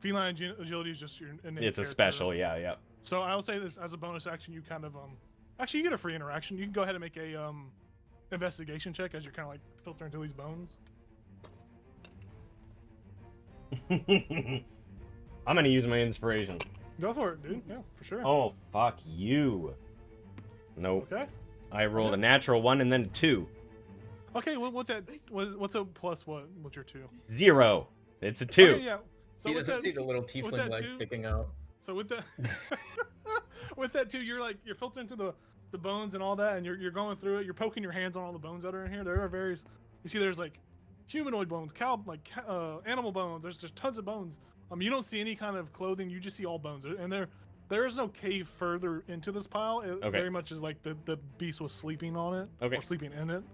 Feline agility is just your innate It's a character. special, yeah. So I'll say this as a bonus action. You kind of actually you get a free interaction. You can go ahead and make a investigation check as you're kind of like filtering through these bones. I'm gonna use my inspiration. Go for it, dude. Yeah, for sure. Oh, fuck you. Nope. Okay. I rolled a natural 1 and then a 2. Okay. What's a plus? What's your 2? 0. It's a 2. Okay, yeah. So he with doesn't that, see the little that tiefling leg too- sticking out. So with that, with that too, you're filtering through the bones and all that, and you're going through it. You're poking your hands on all the bones that are in here. There are various. You see, there's like humanoid bones, animal bones. There's just tons of bones. You don't see any kind of clothing. You just see all bones, and there is no cave further into this pile. It Okay. very much is like the beast was sleeping on it, Okay. or sleeping in it.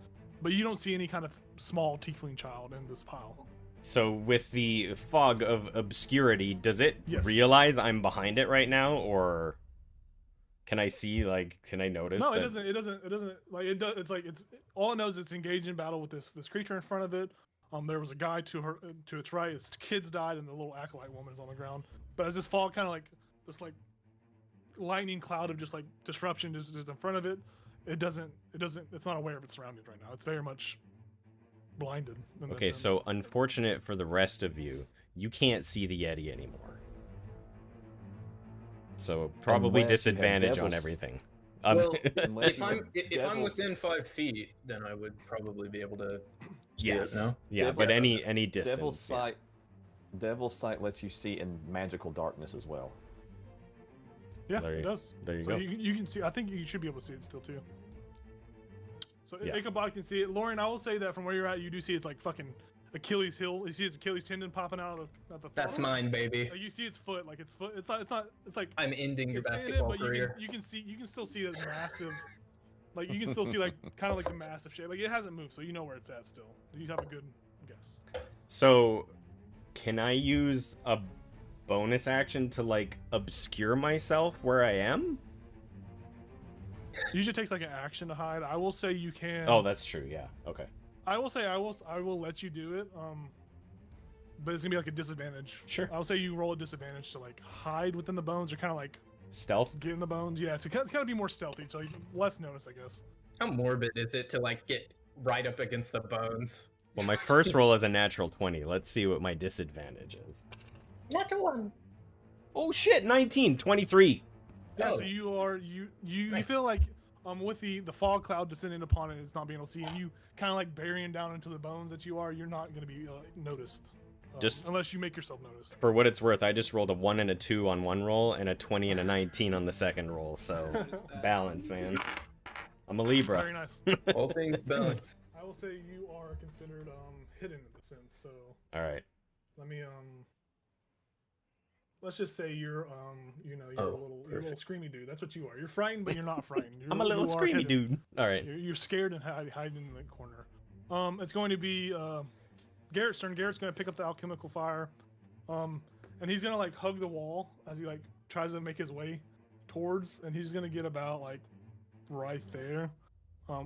But you don't see any kind of small tiefling child in this pile. So with the fog of obscurity, does it Yes. realize I'm behind it right now, or can I see, like, can I notice No, that? it doesn't like it does. It's like it's all it knows. It's engaged in battle with this creature in front of it. There was a guy to its right. Its kids died, and the little acolyte woman is on the ground. But as this fog kind of like this like lightning cloud of just like disruption is in front of it, it's not aware of its surroundings right now. It's very much blinded. In that Okay, sense. so unfortunate for the rest of you, you can't see the Yeti anymore. So probably Unless you have disadvantage on devils. everything. Well, Unless if you I'm have if I'm within devils- 5 feet, then I would probably be able to. see it, Yes. no? Yeah, Devil- but any distance. Devil's yeah. sight. Devil's sight lets you see in magical darkness as well. yeah, there it you- does. There you So go. you can see. I think you should be able to see it still too. So Yeah. Ichabod can see it. Lauren, I will say that from where you're at, you do see it's like fucking Achilles heel. You see its Achilles tendon popping out of the That's foot. mine, baby. Like, you see its foot, like its foot. It's not. It's like I'm ending your it's in it, basketball but career. you can still see that massive. Like you can still see like kind of like the massive shape. Like it hasn't moved, so you know where it's at still. You have a good guess. So, can I use a bonus action to like obscure myself where I am? Usually takes like an action to hide. I will say you can. Oh, that's true. Yeah. Okay. I will say I will let you do it. But it's gonna be like a disadvantage. Sure. I'll say you roll a disadvantage to like hide within the bones or kind of like Stealth. get in the bones. Yeah, to kind of be more stealthy, so less notice, I guess. How morbid is it to like get right up against the bones? Well, my first roll is a natural 20. Let's see what my disadvantage is. Natural one. Oh shit, 19, 23. Yeah, Oh. so you Nice. feel like with the fog cloud descending upon it, it's not being able to see, and you kind of like burying down into the bones that you're not going to be noticed. Just- unless you make yourself noticed. For what it's worth, I just rolled a 1 and a 2 on one roll and a 20 and a 19 on the second roll. So Notice that. balance, man. I'm a Libra. Very nice. All things balanced. I will say you are considered hidden in the sense. So All right. let me let's just say you're you're Oh, you're a little screamy dude. That's what you are. You're frightened, but you're not frightened. I'm a little you are screamy hidden. dude. All right. You're scared and hiding in the corner. It's going to be Garrett's turn. Garrett's going to pick up the alchemical fire, and he's going to like hug the wall as he like tries to make his way towards, and he's going to get about like right there,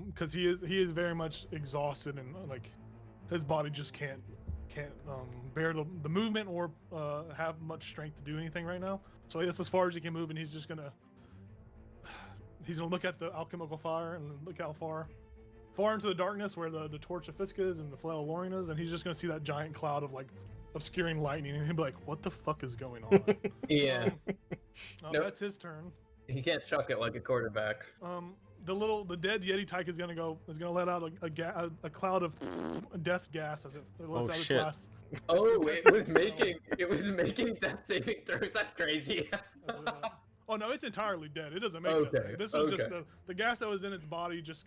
because he is very much exhausted and like his body just can't bear the movement or have much strength to do anything right now. So that's as far as he can move, and he's gonna look at the alchemical fire and look how far into the darkness where the torch of Fiska is and the flail of Lorin is, and he's just gonna see that giant cloud of like obscuring lightning, and he'll be like, "What the fuck is going on?" Yeah. Nope. That's his turn. He can't chuck it like a quarterback. The dead Yeti tyke is gonna let out a cloud of death gas as it lets Oh, out its shit. last. Oh, it was making death saving throws. That's crazy. Oh no, it's entirely dead. It doesn't make Okay, death save. This was just okay. the gas that was in its body just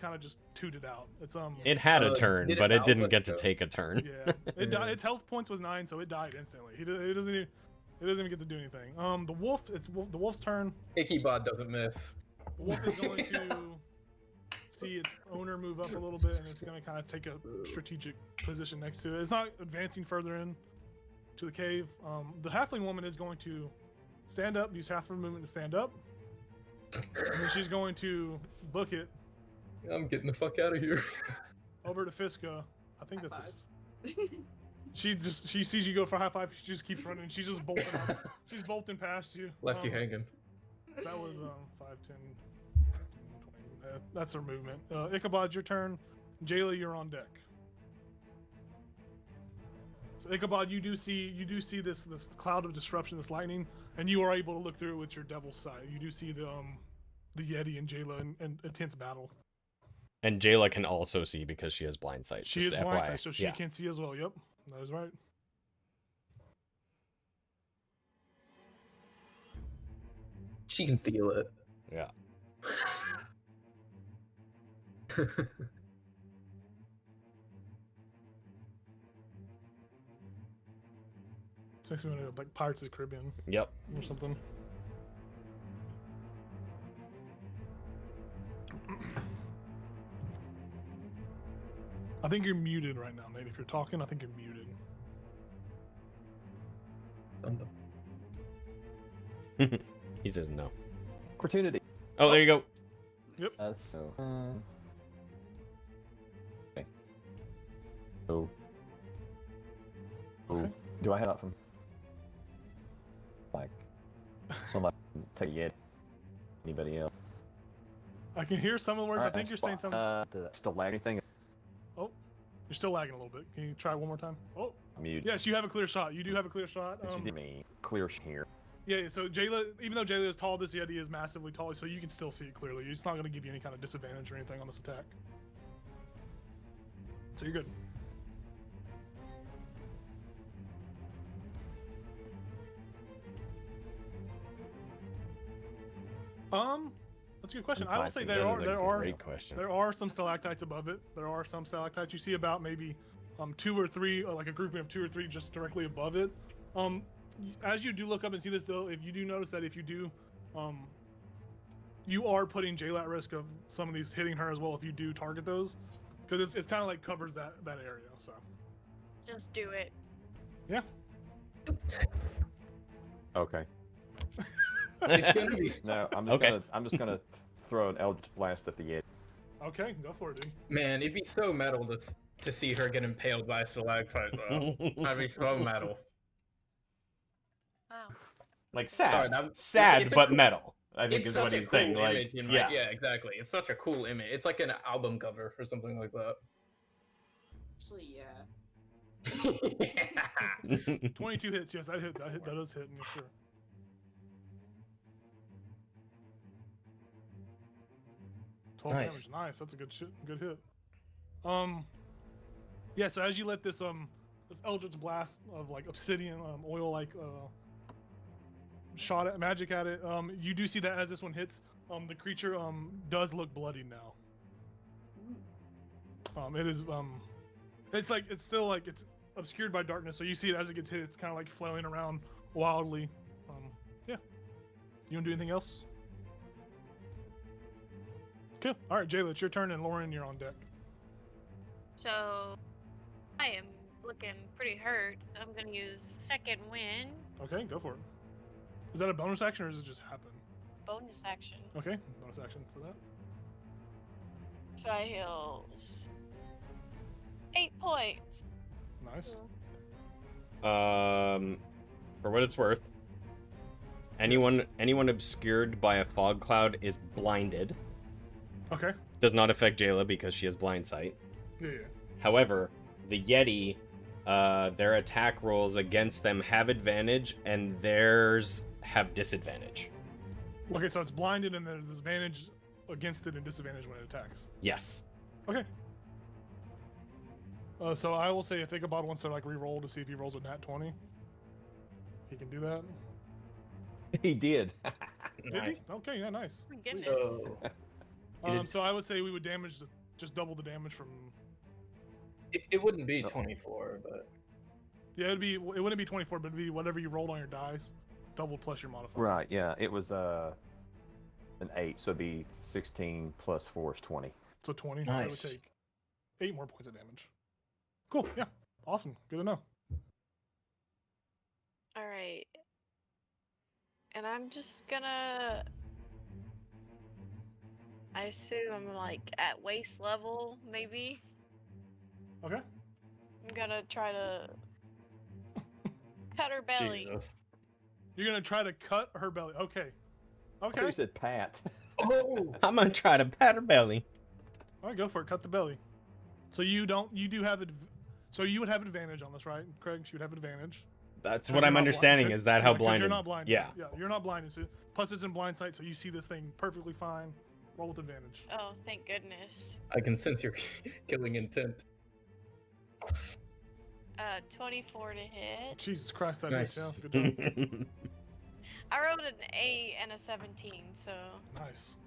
tooted out. It's It had a Oh, turn, did it but it bounce didn't like get to a- take a turn. yeah. It died. Its health points was 9, so it died instantly. It doesn't even get to do anything. The wolf's turn. Ichabod doesn't miss. The wolf is going to see its owner move up a little bit, and it's going to kind of take a strategic position next to it. It's not advancing further in to the cave. The halfling woman is going to stand up, use half of her movement to stand up, and then she's going to book it I'm getting the fuck out of here. over to Fiska. I think this High-fives. is. She sees you go for a high five. She just keeps running. She's just bolting. She's bolting past you. Left you hanging. That was 5, 10, 20. That's her movement. Ichabod, your turn. Jayla, you're on deck. So Ichabod, you do see this cloud of disruption, this lightning, and you are able to look through it with your devil's sight. You do see the Yeti and Jayla in intense battle. And Jayla can also see because she has blind sight. She just is FYI. blindsided, so she Yeah. can see as well. Yep, that is right. She can feel it. Yeah. This makes me want to like Pirates of the Caribbean Yep. or something. I think you're muted right now, Nate. If you're talking, I think you're muted. He says no. Opportunity. Oh, there you go. Yep. So. Okay. So. Okay. Do I have that from? Like, somebody take it. Anybody else? I can hear some of the words. I think you're saying something. Still lag anything? Oh, you're still lagging a little bit. Can you try one more time? Oh, Mute. yes, you have a clear shot. You do have a clear shot. But you did me clear here. Yeah, so Jayla, even though Jayla is tall, this Yeti is massively tall, so you can still see it clearly. It's not going to give you any kind of disadvantage or anything on this attack. So you're good. That's a good question. I will say there are Great question. There are some stalactites above it. There are some stalactites. You see about maybe 2 or 3, like a grouping of 2 or 3 just directly above it. As you do look up and see this, though, if you do notice that if you do, you are putting Jayla at risk of some of these hitting her as well if you do target those, because it's kind of like covers that area. So Just do it. yeah. Okay. It's gonna be No, I'm just gonna throw an Eldritch Blast at the Yeti. Okay, go for it, dude. Man, it'd be so metal to see her get impaled by a stalactite, though. That'd be so metal. Wow. Like sad. Sorry, that- Sad, but metal. I think It's is such what a he's cool saying. Like, image. yeah. Yeah, exactly. It's such a cool image. It's like an album cover or something like that. Actually, yeah. 22 hits. Yes, that hit. That does hit. Yeah, sure. Nice. Damage. Nice. That's a good good hit. Yeah. So as you let this eldritch blast of like obsidian oil like shot at magic at it, you do see that as this one hits, the creature does look bloody now. It is it's still like it's obscured by darkness, so you see it as it gets hit. It's kind of like flailing around wildly. Yeah. You want to do anything else? Cool. All right, Jayla, it's your turn, and Lauren, you're on deck. So I am looking pretty hurt. So I'm gonna use second wind Okay, go for it. Is that a bonus action, or does it just happen? bonus action. Okay, bonus action for that. So I heal 8 points. Nice. For what it's worth, anyone obscured by a fog cloud is blinded. Okay. Does not affect Jayla because she has blind sight. Yeah. However, the Yeti, their attack rolls against them have advantage, and theirs have disadvantage. Okay, so it's blinded, and there's advantage against it and disadvantage when it attacks. Yes. Okay. So I will say if Ichabod wants to like re-roll to see if he rolls a nat 20, he can do that. He did. Did Nice. he? Okay, yeah, nice. Oh my goodness. So So I would say we would damage just double the damage from. it wouldn't be So- 24, but Yeah, it wouldn't be 24, but it'd be whatever you rolled on your dice, double plus your modifier. Right, yeah. It was an 8, so it'd be 16 plus 4 is 20. So 20. Nice. So it would take 8 more points of damage. Cool. Yeah. Awesome. Good to know. All right. And I'm just gonna. I assume I'm like at waist level, maybe. Okay. I'm gonna try to cut her belly. Jesus. You're gonna try to cut her belly. Okay. I Okay. thought you said Pat. Oh, I'm gonna try to pat her belly. All right, go for it. Cut the belly. So you do have so you would have advantage on this, right, Craig? She would have advantage. That's 'Cause what you're I'm not understanding. blind. Is that Yeah, how 'cause blinded? You're not blinded. Yeah. Yeah, you're not blinded. So, plus it's in blind sight, so you see this thing perfectly fine. Roll with advantage. Oh, thank goodness. I can sense your killing intent. 24 to hit. Jesus Christ, that Nice. hits. Yeah, good job. I rolled an 8 and a 17, so. Nice.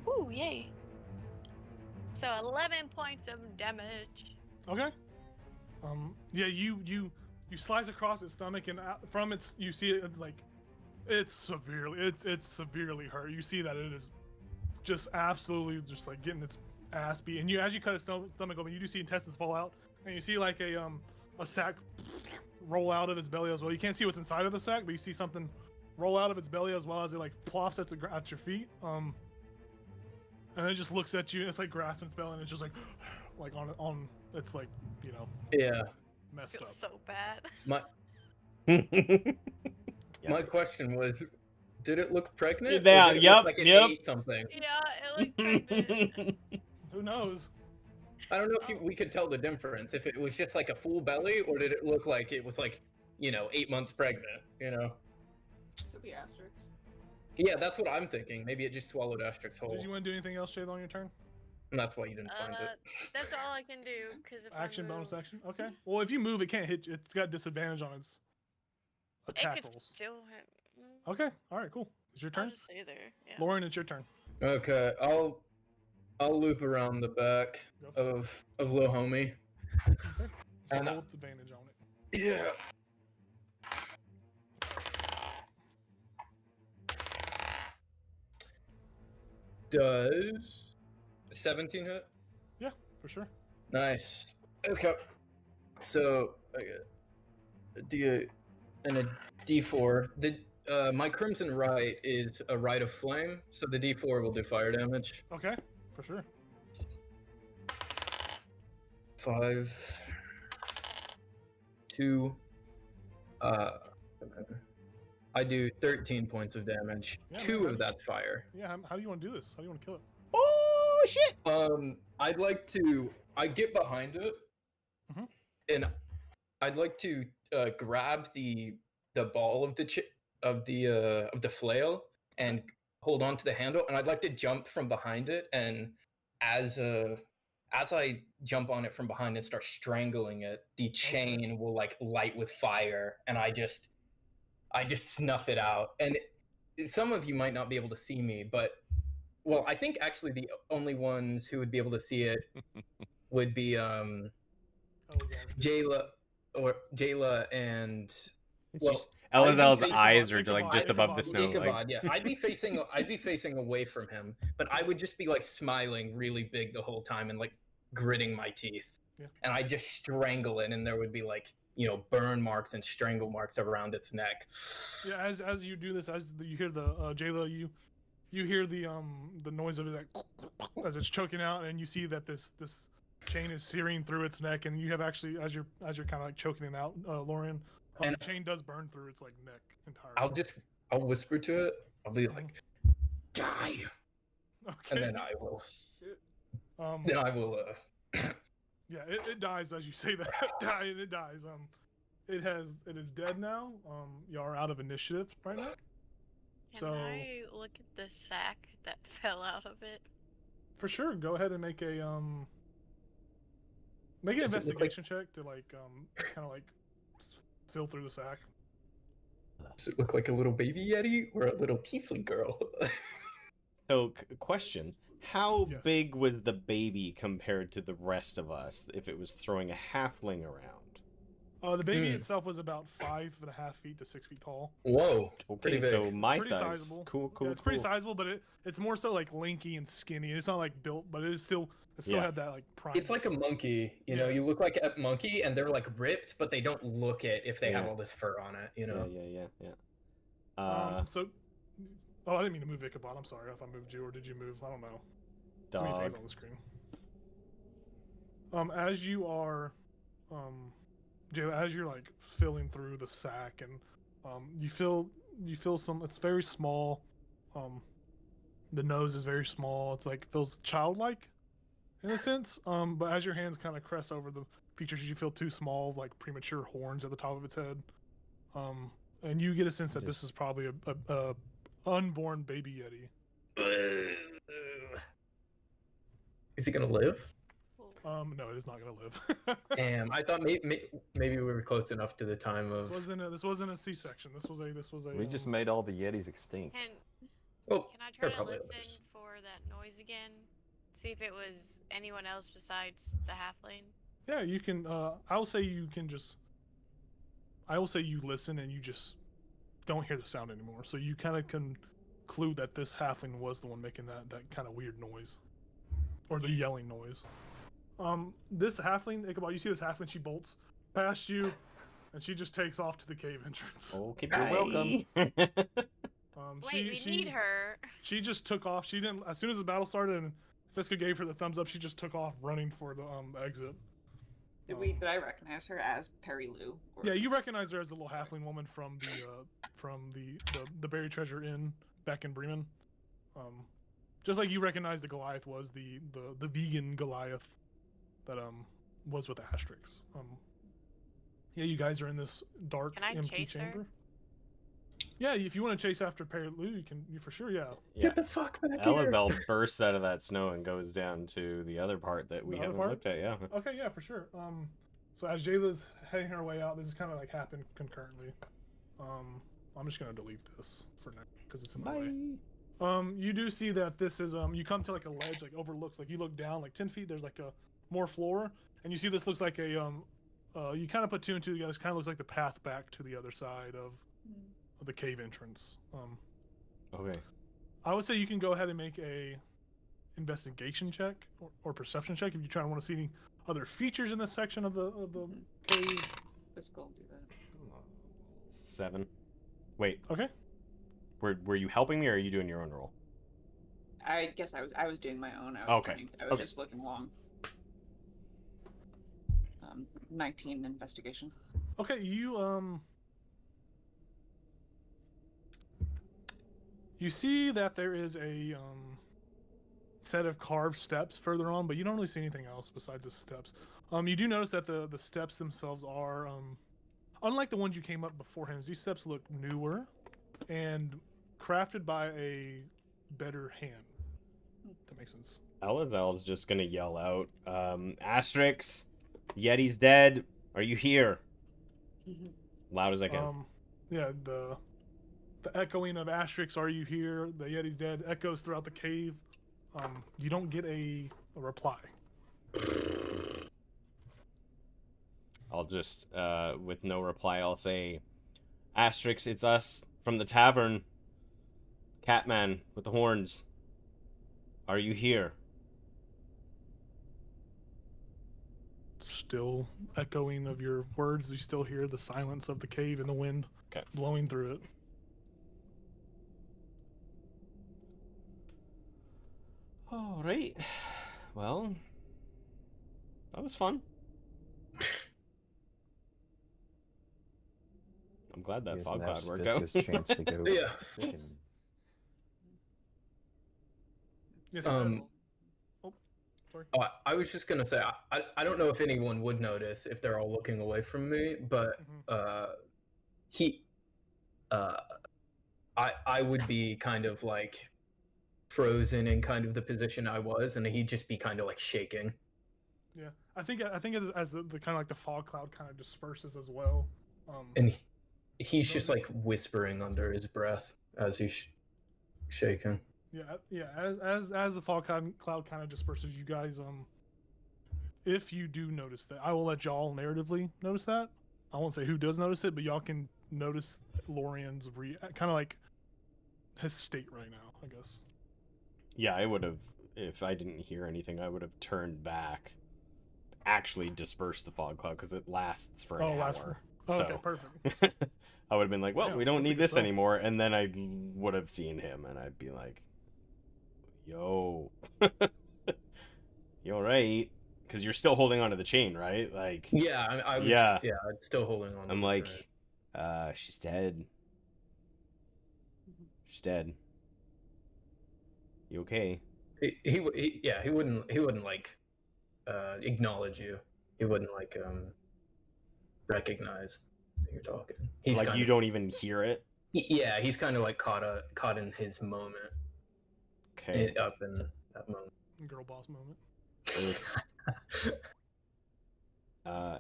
Ooh, yay. So 11 points of damage. Okay. Yeah, you slice across its stomach, and from its, you see it, it's like, it's severely hurt. You see that it is just absolutely just like getting its ass beat. And as you cut its stomach open, you do see intestines fall out, and you see like a sack roll out of its belly as well. You can't see what's inside of the sack, but you see something roll out of its belly as well as it like plops at your feet. And it just looks at you, and it's like grasping its belly, and it's just like on it's like, you know, Yeah. messed Feels up. so bad. My question was, did it look pregnant? Yeah, Or did it yep, look like it yep. ate something? Yeah, it looked pregnant. Who knows? I don't know if we could tell the difference. If it was just like a full belly, or did it look like it was like, 8 months pregnant? Could be asterisks. Yeah, that's what I'm thinking. Maybe it just swallowed Asterix whole, Did you want to do anything else, Shayla, on your turn? and that's why you didn't find it. That's all I can do, because if Action, I move, bonus action. Okay. Well, if you move, it can't hit you. It's got disadvantage on its it attack could rolls. still hit. Okay. All right. Cool. It's your I'll turn. just stay there. Yeah. Lauren, it's your turn. Okay, I'll loop around the back Go for it. of Lil Homie. Okay. So And, roll with advantage on it. Yeah. Does 17 hit? Yeah, for sure. Nice. Okay. So I get a D8 and a D4. My Crimson Rite is a Rite of Flame, so the D4 will do fire damage. Okay, for sure. 5, 2. I do 13 points of damage. Yeah, 2 man, of that's fire. Yeah, how do you want to do this? How do you want to kill it? Oh shit! I'd like to. I get behind it, Mhm. and I'd like to grab the ball of the flail and hold on to the handle, and I'd like to jump from behind it, and as I jump on it from behind and start strangling it, the chain will like light with fire, and I just snuff it out. And some of you might not be able to see me, but well, I think actually the only ones who would be able to see it would be Jayla and well, Elazal's facing- eyes are Ichabod, like just above the Ichabod. snow. Like, Ichabod, yeah. I'd be facing away from him, but I would just be like smiling really big the whole time and like gritting my teeth. Yeah. And I just strangle it, and there would be like, burn marks and strangle marks around its neck. Yeah, as you do this, as you hear the Jayla, you hear the noise of it like as it's choking out, and you see that this chain is searing through its neck, and you have actually as you're kind of like choking it out, Lorian, And- the chain does burn through its like neck entirely. I'll whisper to it. I'll be like, die, Okay. and then I will. Shoot. Then I will. Yeah, it dies as you say that. It dies. It is dead now. You are out of initiative right now. Can So- I look at the sack that fell out of it? For sure, go ahead and make a make an Does it look like- investigation check to like kind of like fill through the sack. Does it look like a little baby yeti or a little tiefling girl? so question: how Yes. big was the baby compared to the rest of us? If it was throwing a halfling around. The baby Hmm. itself was about 5.5 feet to 6 feet tall. Whoa. Okay, Pretty big. so my Pretty size. sizable. Cool. Yeah, it's pretty sizable, but it's more so like lanky and skinny. It's not like built, but it still Yeah. had that like prime. It's like a monkey, you know. Yeah. You look like a monkey, and they're like ripped, but they don't look it if they have Yeah. all this fur on it, you know. Yeah. So. Oh, I didn't mean to move Ichabod. I'm sorry if I moved you, or did you move? I don't know. So many things Dog. on the screen. As you are, Jayla, as you're like filling through the sack, and you feel some. It's very small. The nose is very small. It's like feels childlike, in a sense. But as your hands kind of caress over the features, you feel two small, like premature horns at the top of its head. And you get a sense that this is probably a unborn baby yeti. Is he gonna live? Cool. No, it is not gonna live. Damn, I thought maybe we were close enough to the time of. This wasn't a C-section. This was a. We just made all the Yetis extinct. Can Oh, can I they're try to probably listen others. for that noise again? See if it was anyone else besides the halfling. Yeah, you can. I will say you listen and you just don't hear the sound anymore. So you kind of conclude that this halfling was the one making that kind of weird noise, or the yelling noise. This halfling, Ichabod, you see this halfling? She bolts past you, and she just takes off to the cave entrance. Okay, You're welcome. Wait, we need her. She just took off. She didn't. As soon as the battle started and Fiska gave her the thumbs up, she just took off running for the exit. Did I recognize her as Perry Lou? Or- Yeah, you recognize her as the little halfling woman from the buried treasure inn back in Bremen. Just like you recognize the Goliath was the vegan Goliath that was with the Asterix. Yeah, you guys are in this dark Can I empty chase her? chamber. Yeah, if you want to chase after Perry Lou, you for sure. Yeah. Yeah. Get the fuck back here! Elabel bursts out of that snow and goes down to the other part that we The other haven't part? looked at. Yeah. Okay, yeah, for sure. So as Jayla's heading her way out, this is kind of like happened concurrently. I'm just gonna delete this for now because it's in the way. You do see that this is you come to like a ledge, like overlooks, like you look down like 10 feet. There's like a more floor, and you see this looks like a you kind of put two and two together. This kind of looks like the path back to the other side of the cave entrance. Okay. I would say you can go ahead and make a investigation check or perception check if you try to want to see any other features in this section of the cave. Let's go do that. 7. Wait, Okay. were you helping me or are you doing your own roll? I guess I was doing my own. I was Okay, I was okay. just looking along. 19 investigation. Okay, you see that there is a set of carved steps further on, but you don't really see anything else besides the steps. You do notice that the steps themselves are unlike the ones you came up beforehand. These steps look newer and crafted by a better hand. If that makes sense. Elazel's just gonna yell out, Asterix, Yeti's dead. Are you here? Loud as I can. Yeah, the echoing of Asterix, "Are you here?" The Yeti's dead echoes throughout the cave. You don't get a reply. I'll just, with no reply, I'll say, Asterix, it's us from the tavern. Catman with the horns. Are you here? Still echoing of your words, you still hear the silence of the cave and the wind Okay. blowing through it. All right. Well, that was fun. I'm glad that Gives fog cloud Naps worked out. Biscuit's chance to go Yeah. fishing. Yes, sorry. Oh, I was just gonna say I don't know if anyone would notice if they're all looking away from me, but he I would be kind of like frozen in kind of the position I was, and he'd just be kind of like shaking. Yeah, I think as the kind of like the fog cloud kind of disperses as well. And he's just like whispering under his breath as he's shaking. Yeah. As the fog cloud kind of disperses, you guys if you do notice that, I will let y'all narratively notice that. I won't say who does notice it, but y'all can notice Lorian's kind of like his state right now, I guess. Yeah, I would have, if I didn't hear anything, I would have turned back, actually dispersed the fog cloud, because it lasts for an hour. Okay, So perfect. I would have been like, well, Yeah, we don't that's a need good this sign. anymore, and then I would have seen him, and I'd be like, yo, you alright? Because you're still holding onto the chain, right? Like, Yeah, I was. Yeah. Yeah, I'm still holding on. To I'm the like, thread. she's dead. She's dead. You okay? He wouldn't like acknowledge you. He wouldn't like recognize that you're talking. He's Like, kind you of, don't even hear it? yeah, he's kind of like caught in his moment. Okay. Up in that moment. Girl boss moment.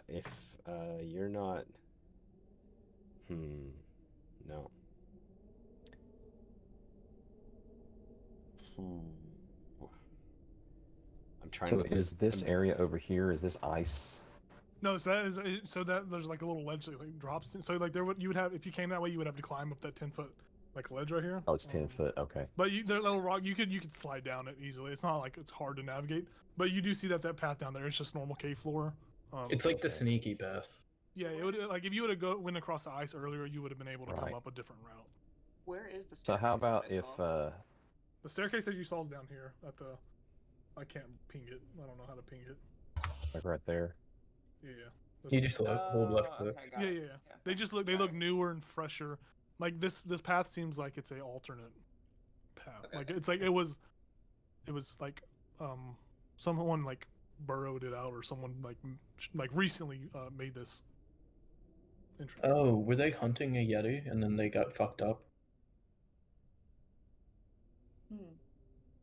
If you're not, no. I'm trying So to. is this area over here? Is this ice? No, so that there's like a little ledge that like drops. So like you would have, if you came that way, you would have to climb up that 10-foot like ledge right here. Oh, it's 10 foot. Okay. But there little rock, you could slide down it easily. It's not like it's hard to navigate. But you do see that path down there is just normal cave floor. It's like the Okay. sneaky path. Yeah, it would like if you would have went across the ice earlier, you would have been able to come Right. up a different route. Where is the So staircase how that about I if saw? The staircase that you saw is down here at the. I can't ping it. I don't know how to ping it. like right there? Yeah. You just hold left click. Okay, got Yeah, it. yeah. They just look. They look newer and fresher. Like this path seems like it's a alternate path. Okay. Like it's like it was like someone like burrowed it out, or someone like recently made this entrance. Oh, were they hunting a yeti and then they got fucked up?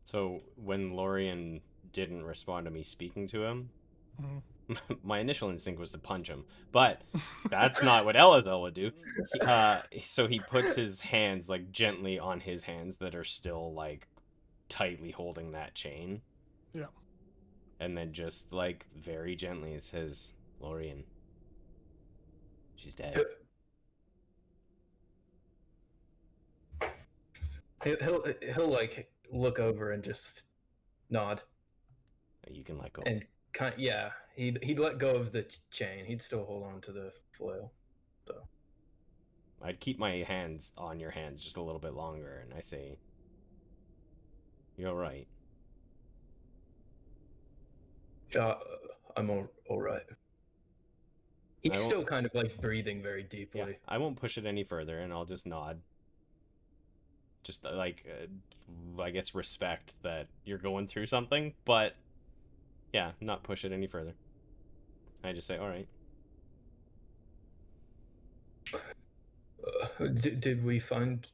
So when Lorian didn't respond to me speaking to him, my initial instinct was to punch him, but that's not what Elazel would do. So he puts his hands like gently on his hands that are still like tightly holding that chain. Yeah. And then just like very gently says, Lorian, she's dead. He'll like look over and just nod You can let go. and yeah, he'd let go of the chain. He'd still hold on to the flail. So I'd keep my hands on your hands just a little bit longer, and I say, you're all right. I'm all right. He's I won't- still kind of like breathing very deeply. Yeah, I won't push it any further, and I'll just nod. Just I guess respect that you're going through something, but yeah, not push it any further. I just say, all right. Did we find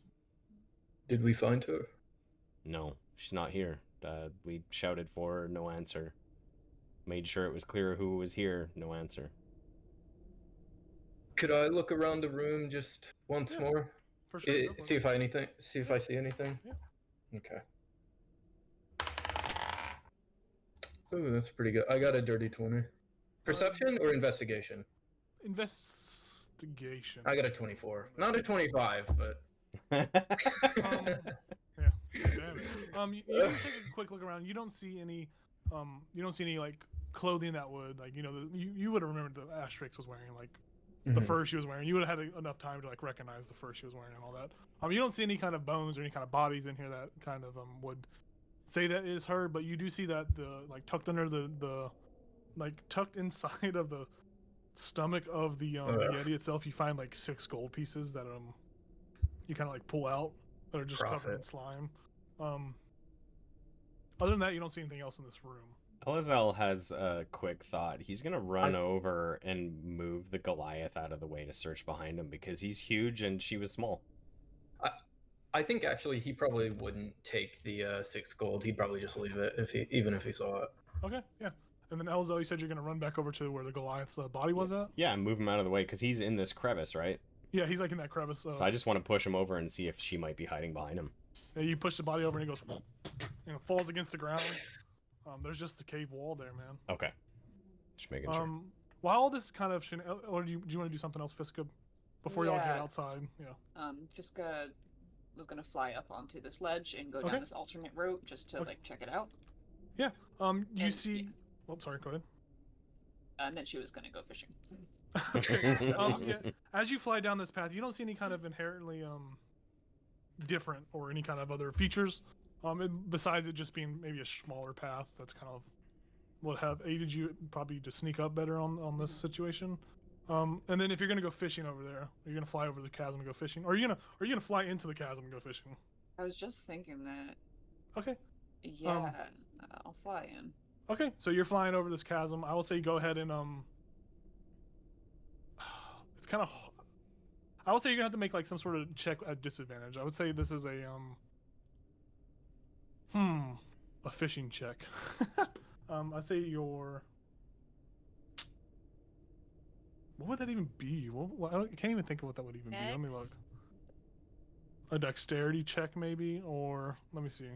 her? No, she's not here. We shouted for her, no answer. Made sure it was clear who was here, no answer. Could I look around the room just once Yeah, more? For sure. go for See it. if I see anything. Yeah. Okay. Ooh, that's pretty good. I got a dirty 20. Perception or investigation? Investigation. I got a 24. Not a 25, but Yeah. Damn it. You can take a quick look around. You don't see any. You don't see any like clothing that would like you would have remembered the Asterix was wearing like the Mhm. fur she was wearing. You would have had enough time to like recognize the fur she was wearing and all that. You don't see any kind of bones or any kind of bodies in here that kind of would say that it is her, but you do see that the like tucked under the like tucked inside of the stomach of the Yeti itself, you find like 6 gold pieces that you kind of like pull out that are just covered in Profit. slime. Other than that, you don't see anything else in this room. Elazar has a quick thought. He's gonna run over and move the Goliath out of the way to search behind him because he's huge and she was small. I think actually he probably wouldn't take the 6 gold. He'd probably just leave it even if he saw it. Okay, yeah. And then Elzo, you said you're gonna run back over to where the Goliath's body was at. Yeah, move him out of the way because he's in this crevice, right? Yeah, he's like in that crevice. So I just want to push him over and see if she might be hiding behind him. You push the body over and he goes, falls against the ground. There's just the cave wall there, man. Okay. Just making sure. While all this kind of or do you want to do something else, Fiska, before y'all get Yeah. outside? Yeah. Fiska was gonna fly up onto this ledge and go Okay. down this alternate route just to Okay. like check it out. You And- see. Oh, sorry. Go ahead. And then she was gonna go fishing. Yeah, as you fly down this path, you don't see any kind of inherently different or any kind of other features. Besides it just being maybe a smaller path, that's kind of what have aided you probably to sneak up better on this situation. And then if you're gonna go fishing over there, you're gonna fly over the chasm and go fishing, or are you gonna fly into the chasm and go fishing? I was just thinking that. Okay. Yeah, I'll fly in. Okay, so you're flying over this chasm. I will say go ahead and it's kind of. I would say you're gonna have to make like some sort of check at disadvantage. I would say this is a fishing check. I say your. What would that even be? I can't even think of what that would even be. Let me look. Dex? A dexterity check, maybe, or let me see.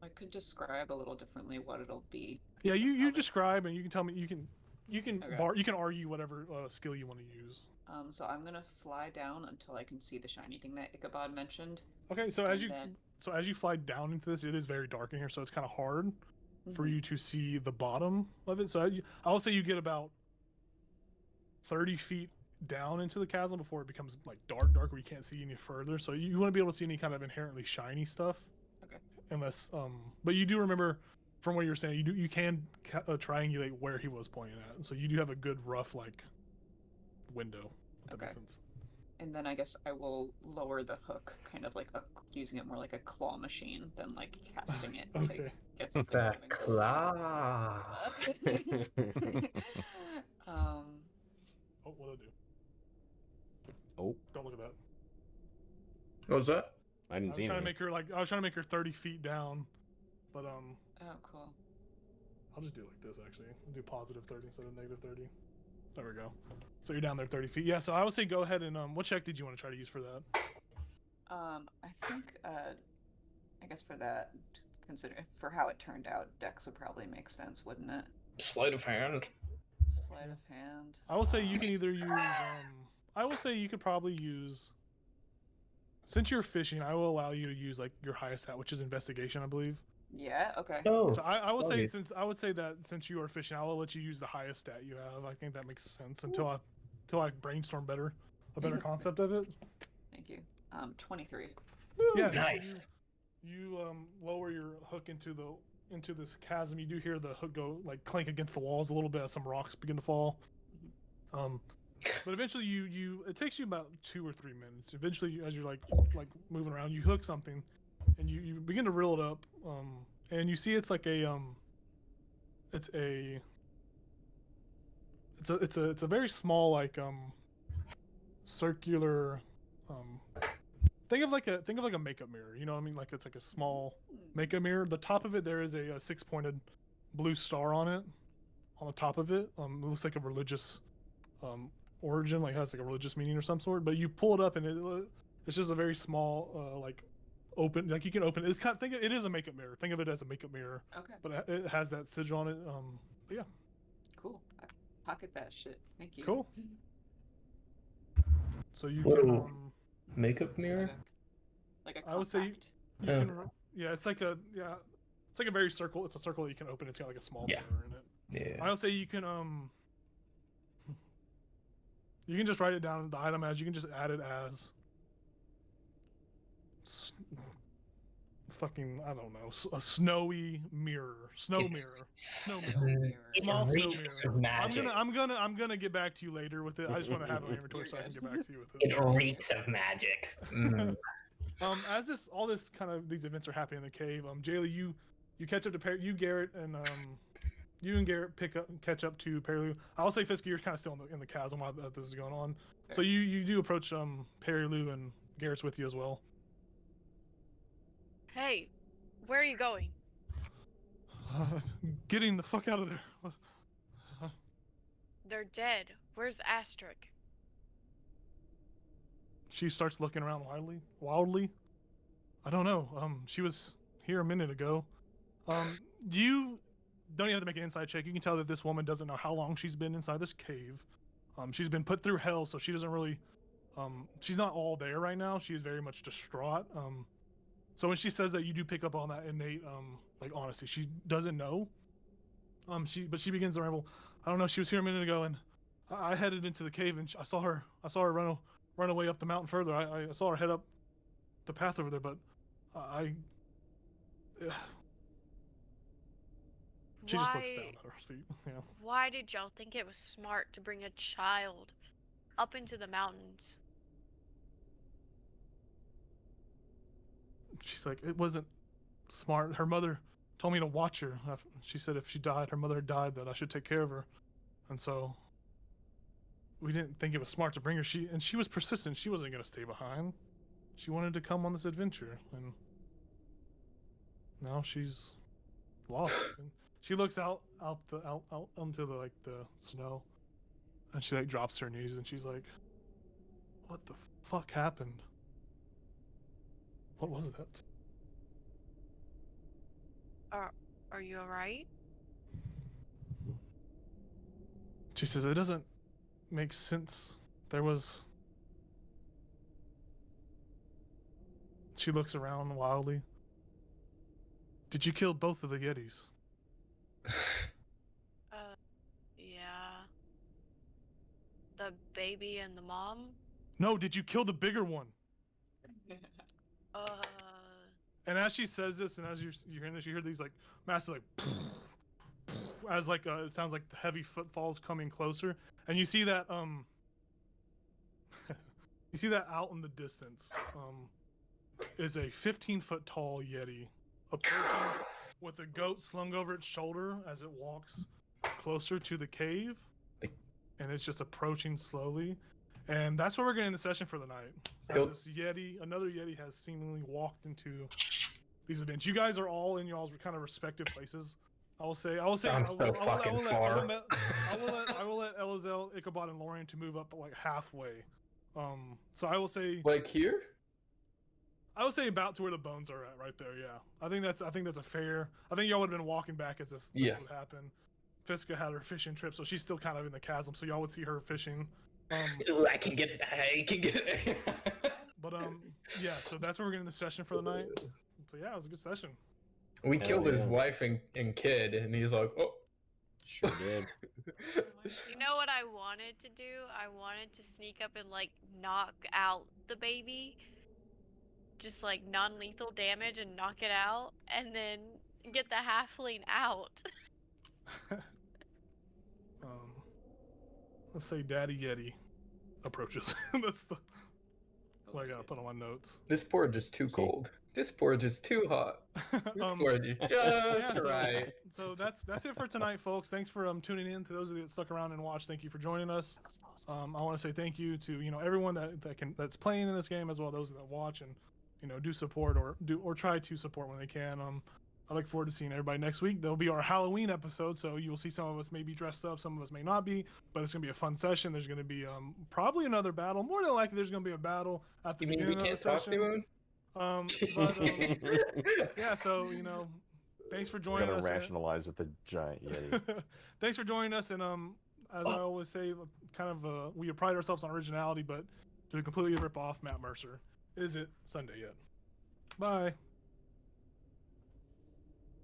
I could describe a little differently what it'll be. Yeah, so you probably- describe and you can tell me. You can Okay. you can argue whatever skill you want to use. So I'm gonna fly down until I can see the shiny thing that Ichabod mentioned. Okay, so as And you fly down into this, it is very dark in here, so it's kind of hard for Mhm. you to see the bottom of it. So I will say you get about 30 feet down into the chasm before it becomes like dark where you can't see any further. So you want to be able to see any kind of inherently shiny stuff. Okay. Unless but you do remember from what you were saying, you can triangulate where he was pointing at. So you do have a good rough like window. If that makes Okay. sense. And then I guess I will lower the hook, kind of like using it more like a claw machine than like casting it to Okay. get something That moving. claw. Oh, what'd I do? Oh, Don't look at that. What was that? I I didn't was see trying to anything. make her like I was trying to make her 30 feet down, but Oh, cool. I'll just do it like this actually. I'll do positive 30 instead of negative 30. There we go. So you're down there 30 feet. Yeah. So I would say go ahead and what check did you want to try to use for that? I think I guess for that, consider for how it turned out, Dex would probably make sense, wouldn't it? Sleight of hand. Sleight of hand. I will say you can either use. I will say you could probably use. Since you're fishing, I will allow you to use like your highest stat, which is investigation, I believe. Yeah. Okay. Oh. So I will say okay. since you are fishing, I will let you use the highest stat you have. I think that makes sense until I brainstorm a better concept of it. Thank you. 23. Yeah. so Nice. You lower your hook into this chasm, you do hear the hook go like clank against the walls a little bit as some rocks begin to fall. But eventually it takes you about 2 or 3 minutes. Eventually, as you're like moving around, you hook something, and you begin to reel it up. And you see it's like a it's a very small like circular think of like a makeup mirror, you know what I mean? Like it's like a small makeup mirror. The top of it, there is a 6-pointed blue star on it. On the top of it, it looks like a religious origin, like has like a religious meaning or some sort. But you pull it up and it's just a very small like open, like you can open it. It's kind of, it is a makeup mirror. Think of it as a makeup mirror. Okay. But it has that sigil on it. But yeah. Cool. I pocket that shit. Thank you. Cool. So you What can a makeup mirror? Like a compact. I would say you can, yeah, it's like a very circle. It's a circle that you can open. It's got like a small mirror in it. Yeah. I would say you can just write it down, the item as, you can just add it as fucking, I don't know, a snowy mirror. Snow mirror. Small snow mirror. I'm gonna get back to you later with it. I just want to have an inventory so I can get back to you with it. It reeks of magic. As all this kind of, these events are happening in the cave, Jaylee, you catch up to Garrett, and you and Garrett catch up to Perilu. I'll say Fisker, you're kind of still in the chasm while this is going on. Okay. So you do approach Perilu, and Garrett's with you as well. Hey, where are you going? Getting the fuck out of there. They're dead. Where's Astric? She starts looking around wildly. I don't know. She was here a minute ago. You don't even have to make an inside check. You can tell that this woman doesn't know how long she's been inside this cave. She's been put through hell, so she doesn't really. She's not all there right now. She is very much distraught. So when she says that, you do pick up on that innate, like honesty. She doesn't know. But she begins to ramble. I don't know. She was here a minute ago, and I headed into the cave, and I saw her run away up the mountain further. I saw her head up the path over there, but she just looks down at her feet. Yeah. Why did y'all think it was smart to bring a child up into the mountains? She's like, it wasn't smart. Her mother told me to watch her. She said if she died, her mother had died, that I should take care of her. And so we didn't think it was smart to bring her. She was persistent. She wasn't going to stay behind. She wanted to come on this adventure, and now she's lost. And she looks out onto the snow, and she like drops to her knees, and she's like, "What the fuck happened? What was that?" Are you alright? She says, "It doesn't make sense. There was..." She looks around wildly. "Did you kill both of the Yetis?" Yeah. The baby and the mom? "No, did you kill the bigger one?" Uh... And as she says this, and as you're hearing this, you hear these like massive like as like it sounds like the heavy footfalls coming closer, and you see that you see that out in the distance is a 15-foot tall Yeti approaching with a goat slung over its shoulder as it walks closer to the cave, and it's just approaching slowly. And that's where we're getting the session for the night. So this another Yeti has seemingly walked into these events. You guys are all in y'all's kind of respective places. I will say. I will let Elazel, Ichabod, and Lorian to move up like halfway. So I will say. Like here? I would say about to where the bones are at, right there. Yeah, I think that's a fair. I think y'all would have been walking back as this would happen. Fiska had her fishing trip, so she's still kind of in the chasm. So y'all would see her fishing. Ooh, I can get it. But yeah, so that's where we're getting the session for the night. So yeah, it was a good session. We killed his wife and kid, and he's like, oh. Sure did. You know what I wanted to do? I wanted to sneak up and like knock out the baby. Just like non-lethal damage and knock it out, and then get the halfling out. Let's say Daddy Yeti approaches. That's the what I gotta put on my notes. This porridge is too See? cold. This porridge is too hot. This porridge is just yeah, right. So that's it for tonight, folks. Thanks for tuning in. To those of you that stuck around and watched, thank you for joining us. I want to say thank you to everyone that's playing in this game, as well as those that watch and do support or try to support when they can. I look forward to seeing everybody next week. There'll be our Halloween episode, so you'll see some of us may be dressed up, some of us may not be, but it's gonna be a fun session. There's gonna be probably another battle. More than likely, there's gonna be a battle at the You mean we beginning can't of the talk session. to him? Yeah, so thanks for We're joining gonna us. rationalize with the giant yeti. Thanks for joining us, and as I always say, kind of we pride ourselves on originality, but to completely rip off Matt Mercer, is it Sunday yet? Bye.